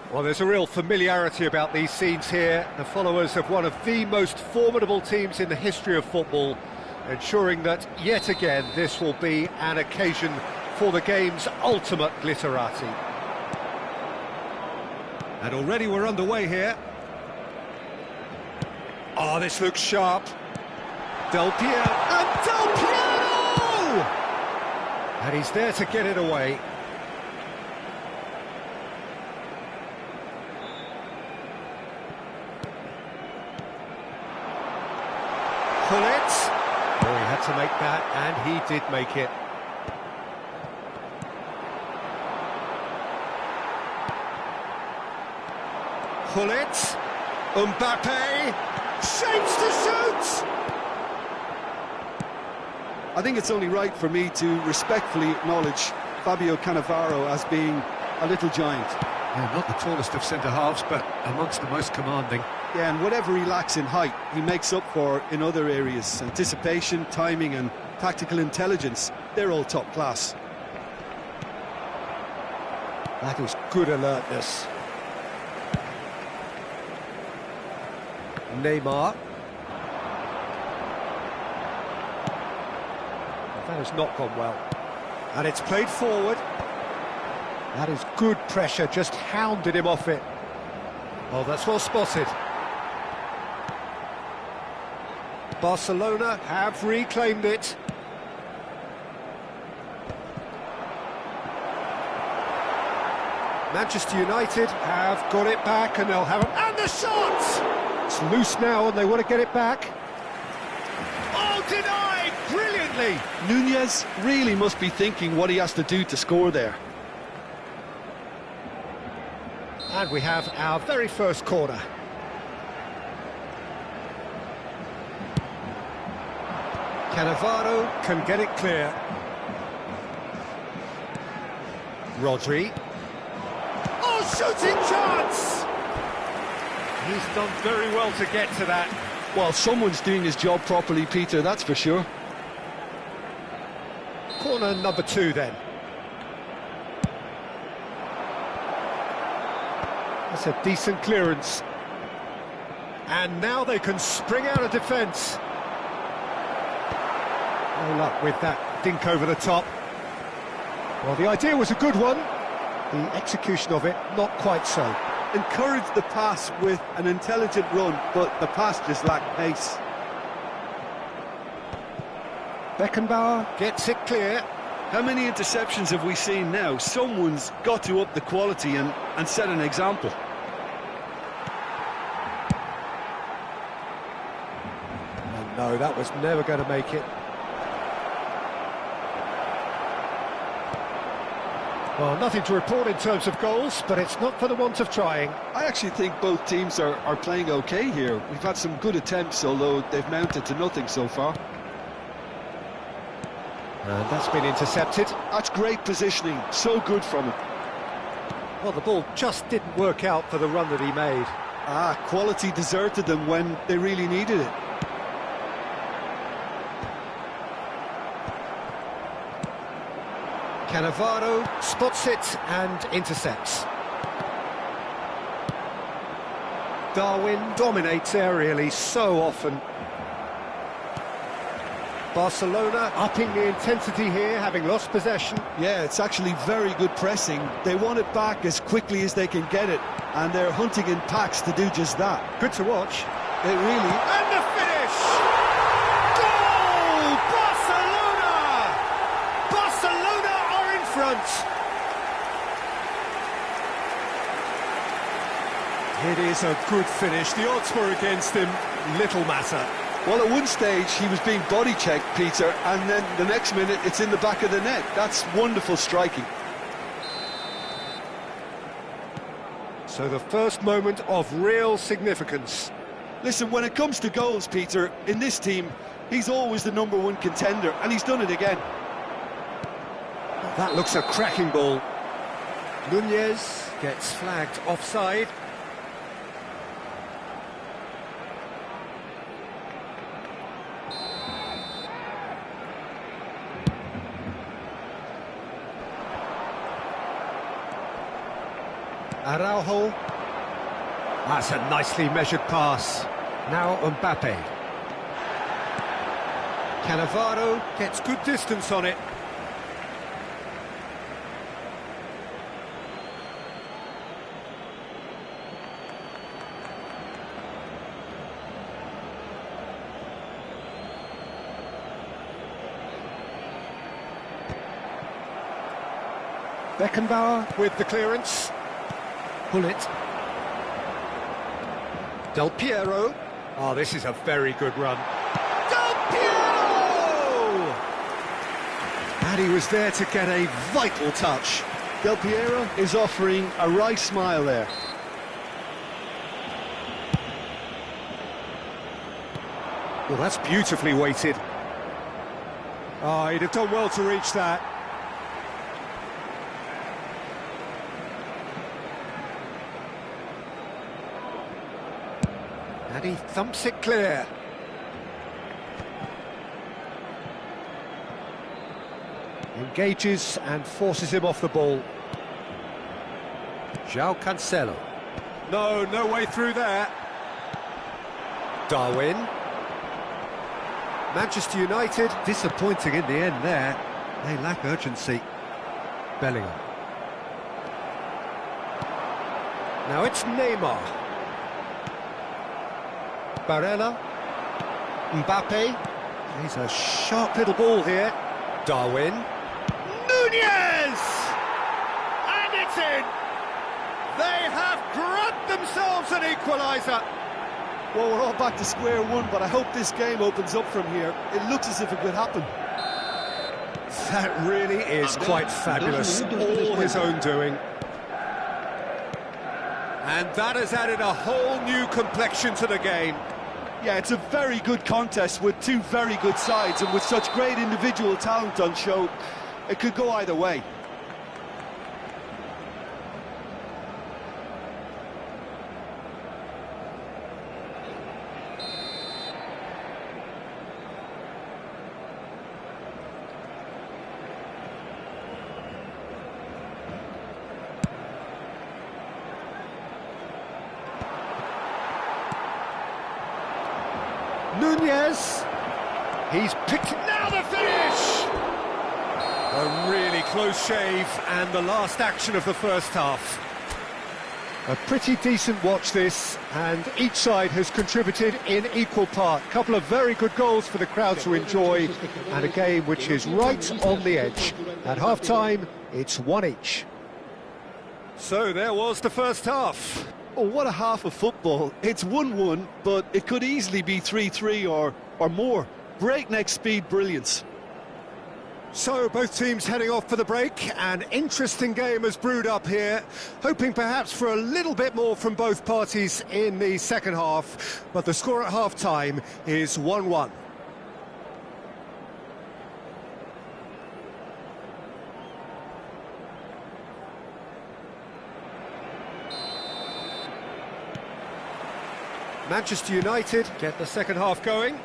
S1: Well, there's a real familiarity about these scenes here. The followers of one of the most formidable teams in the history of football, ensuring that, yet again, this will be an occasion for the game's ultimate glitterati.
S2: And already we're underway here. Oh, this looks sharp. Del Piero, and Del Piero!
S1: And he's there to get it away. Pull it. Oh, he had to make that, and he did make it. Pull it. Mbappe. Shapes to shoot!
S3: I think it's only right for me to respectfully acknowledge Fabio Cannavaro as being a little giant.
S2: Yeah, not the tallest of centre-halves, but amongst the most commanding.
S3: Yeah, and whatever he lacks in height, he makes up for in other areas. Anticipation, timing and tactical intelligence, they're all top class.
S1: That is good alertness. Neymar. That has not gone well. And it's played forward. That is good pressure, just hounded him off it. Oh, that's well spotted. Barcelona have reclaimed it. Manchester United have got it back and they'll have it. And the shot! It's loose now and they want to get it back. Oh, denied! Brilliantly!
S3: Nunez really must be thinking what he has to do to score there.
S1: And we have our very first corner. Cannavaro can get it clear. Rodri. Oh, shooting chance! He's done very well to get to that.
S3: Well, someone's doing his job properly, Peter, that's for sure.
S1: Corner number 2 then. That's a decent clearance. And now they can spring out of defence. No luck with that dink over the top. Well, the idea was a good one. The execution of it, not quite so.
S3: Encouraged the pass with an intelligent run, but the pass just lacked pace.
S1: Beckenbauer gets it clear.
S3: How many interceptions have we seen now? Someone's got to up the quality and set an example.
S1: Oh, no, that was never going to make it. Well, nothing to report in terms of goals, but it's not for the want of trying.
S3: I actually think both teams are playing okay here. We've had some good attempts, although they've mounted to nothing so far.
S1: And that's been intercepted.
S3: That's great positioning, so good from him.
S1: Well, the ball just didn't work out for the run that he made.
S3: Quality deserted them when they really needed it.
S1: Cannavaro spots it and intercepts. Darwin dominates aerially so often. Barcelona upping the intensity here, having lost possession.
S3: Yeah, it's actually very good pressing. They want it back as quickly as they can get it, and they're hunting in packs to do just that.
S1: Good to watch.
S3: It really...
S1: And the finish! Goal! Barcelona! Barcelona are in front. It is a good finish. The odds were against him. Little matter.
S3: Well, at one stage, he was being body-checked, Peter, and then the next minute, it's in the back of the net. That's wonderful striking.
S1: So the first moment of real significance.
S3: Listen, when it comes to goals, Peter, in this team, he's always the #1 contender, and he's done it again.
S1: That looks a cracking ball. Nunez gets flagged offside. Araujo. That's a nicely measured pass. Now Mbappe. Cannavaro gets good distance on it. Beckenbauer with the clearance. Pull it. Del Piero. Oh, this is a very good run. Del Piero! And he was there to get a vital touch.
S3: Del Piero is offering a wry smile there.
S1: Well, that's beautifully weighted. Oh, he'd have done well to reach that. And he thumps it clear. Engages and forces him off the ball. João Cancelo. No way through there. Darwin. Manchester United disappointing in the end there. They lack urgency. Bellingham. Now it's Neymar. Barella, Mbappe, he's a sharp little ball here. Darwin, Nunez! And it's in! They have grabbed themselves an equaliser.
S3: Well, we're all back to square one, but I hope this game opens up from here. It looks as if it could happen.
S1: That really is quite fabulous, all his own doing. And that has added a whole new complexion to the game.
S3: Yeah, it's a very good contest with two very good sides, and with such great individual talent on show, it could go either way.
S1: Nunez, he's picked, now the finish! A really close shave, and the last action of the first half. A pretty decent watch this, and each side has contributed in equal part. A couple of very good goals for the crowd to enjoy, and a game which is right on the edge. At half-time, it's 1 each. So there was the first half.
S3: Oh, what a half of football. It's 1-1, but it could easily be 3-3 or more. Breakneck speed brilliance.
S1: So both teams heading off for the break. An interesting game has brewed up here, hoping perhaps for a little bit more from both parties in the second half, but the score at half-time is 1-1. Manchester United get the second half going.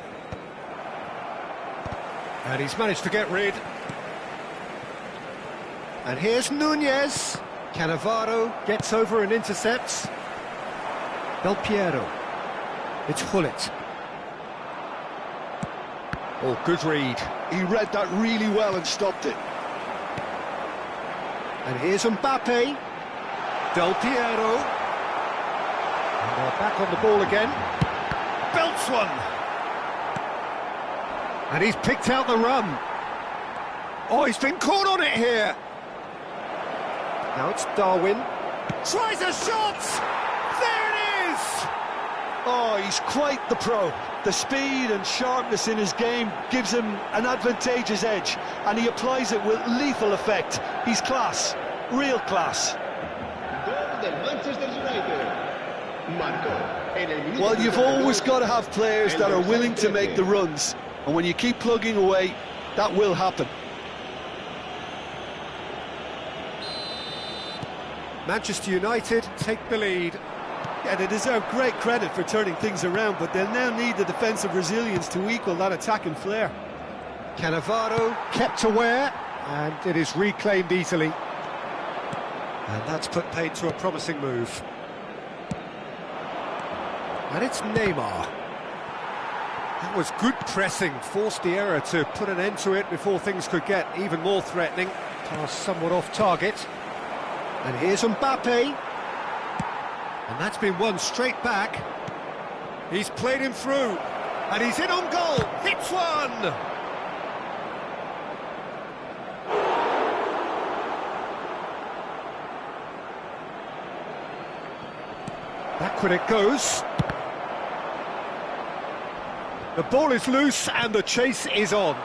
S1: And he's managed to get rid. And here's Nunez. Cannavaro gets over and intercepts. Del Piero. It's Hullet. Oh, good read.
S3: He read that really well and stopped it.
S1: And here's Mbappe. Del Piero. And they're back on the ball again. Belts one. And he's picked out the run. Oh, he's been caught on it here. Now it's Darwin. Tries a shot! There it is!
S3: Oh, he's quite the pro. The speed and sharpness in his game gives him an advantageous edge, and he applies it with lethal effect. He's class. Real class.
S5: Gol del Manchester United. Marcó en el minuto.
S3: Well, you've always got to have players that are willing to make the runs, and when you keep plugging away, that will happen.
S1: Manchester United take the lead.
S3: Yeah, they deserve great credit for turning things around, but they'll now need the defensive resilience to equal that attacking flair.
S1: Cannavaro kept aware, and it is reclaimed easily. And that's put paid to a promising move. And it's Neymar. That was good pressing, forced the error to put an end to it before things could get even more threatening. Pass somewhat off target. And here's Mbappe. And that's been won straight back. He's played him through. And he's in on goal. Hits one! Backward it goes. The ball is loose and the chase is on.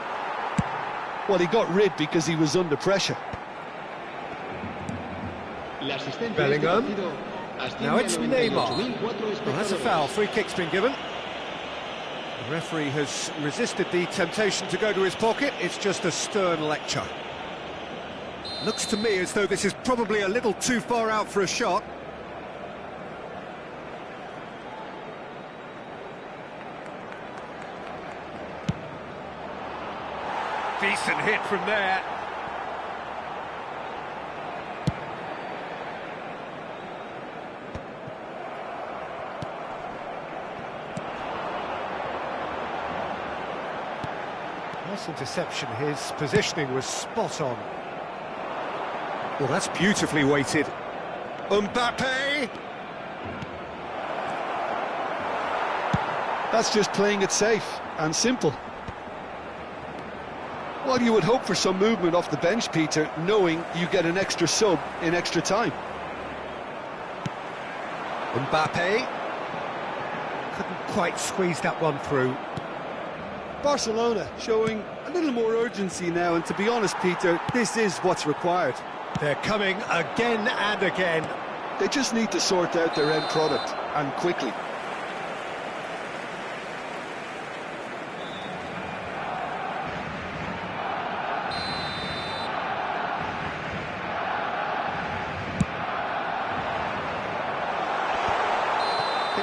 S3: Well, he got rid because he was under pressure.
S1: Bellingham. Now it's Neymar. Well, that's a foul. Free kick's been given. The referee has resisted the temptation to go to his pocket. It's just a stern lecture. Looks to me as though this is probably a little too far out for a shot. Decent hit from there. Nice interception. His positioning was spot on. Well, that's beautifully weighted. Mbappe!
S3: That's just playing it safe and simple. Well, you would hope for some movement off the bench, Peter, knowing you get an extra sub in extra time.
S1: Mbappe couldn't quite squeeze that one through.
S3: Barcelona showing a little more urgency now, and to be honest, Peter, this is what's required.
S1: They're coming again and again.
S3: They just need to sort out their end product, and quickly.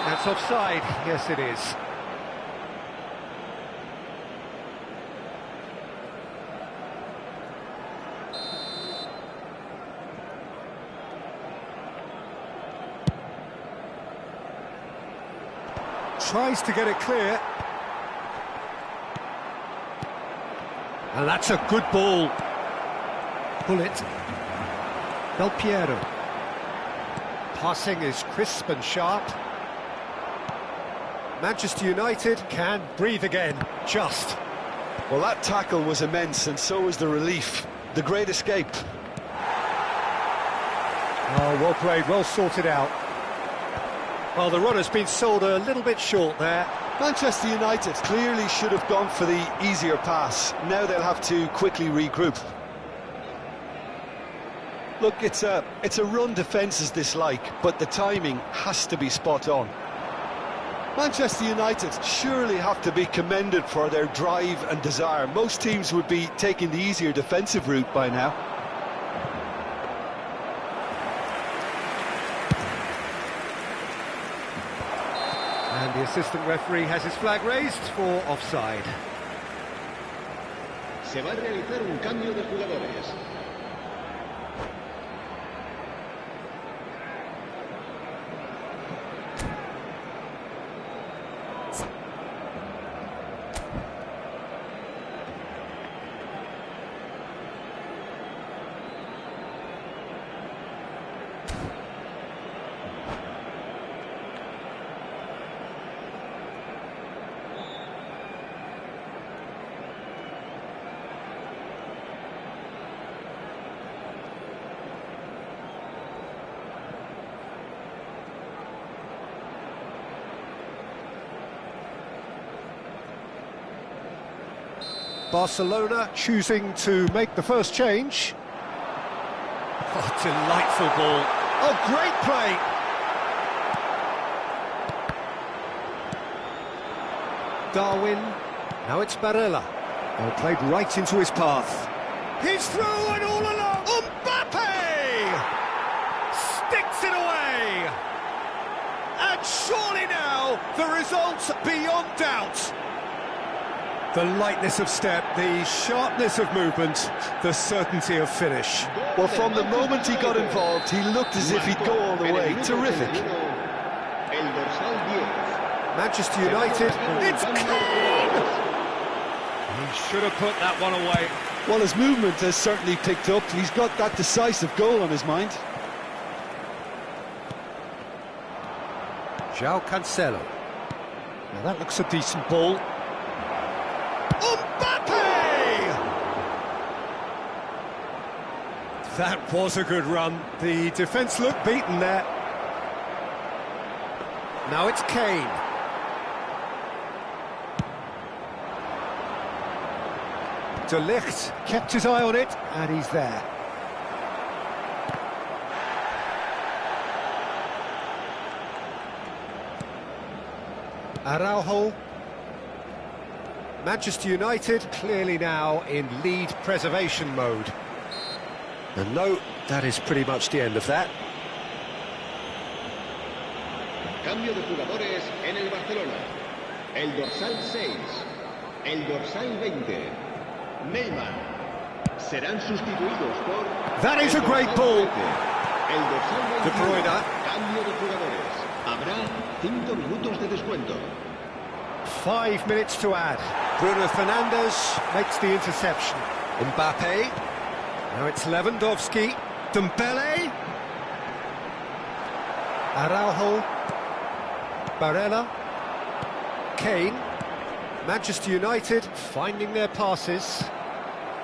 S1: That's offside. Yes, it is. Tries to get it clear. And that's a good ball. Bullet. Del Piero. Passing is crisp and sharp. Manchester United can breathe again, just.
S3: Well, that tackle was immense, and so was the relief. The great escape.
S1: Oh, well played, well sorted out. Well, the run has been sold a little bit short there.
S3: Manchester United clearly should have gone for the easier pass. Now they'll have to quickly regroup. Look, it's a run defences dislike, but the timing has to be spot on. Manchester United surely have to be commended for their drive and desire. Most teams would be taking the easier defensive route by now.
S1: And the assistant referee has his flag raised for offside.
S5: Se va a realizar un cambio de jugadores.
S1: Barcelona choosing to make the first change. Oh, delightful ball. Oh, great play. Darwin. Now it's Barella. Well, played right into his path. He's through and all along. Mbappe! Sticks it away. And surely now, the result's beyond doubt.
S2: The lightness of step, the sharpness of movement, the certainty of finish.
S3: Well, from the moment he got involved, he looked as if he'd go all the way. Terrific.
S5: El dorsal 10.
S1: Manchester United, it's Kane!
S2: He should have put that one away.
S3: Well, his movement has certainly picked up. He's got that decisive goal on his mind.
S1: João Cancelo. Now that looks a decent ball.
S2: That was a good run. The defence looked beaten there.
S1: Now it's Kane. De Ligt kept his eye on it, and he's there. Araujo. Manchester United clearly now in lead preservation mode. And no, that is pretty much the end of that.
S5: Cambio de jugadores en el Barcelona. El dorsal 6. El dorsal 20. Neymar. Serán sustituidos por...
S1: That is a great ball.
S5: El dorsal 21.
S1: De Bruyne.
S5: Cambio de jugadores. Habrá 5 minutos de descuento.
S1: 5 minutes to add. Bruno Fernandes makes the interception. Mbappe. Now it's Lewandowski. Dembele. Araujo. Barella. Kane. Manchester United finding their passes.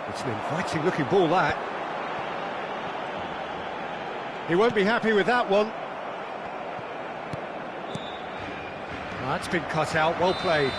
S1: It's an inviting looking ball, that. He won't be happy with that one. That's been cut out, well played.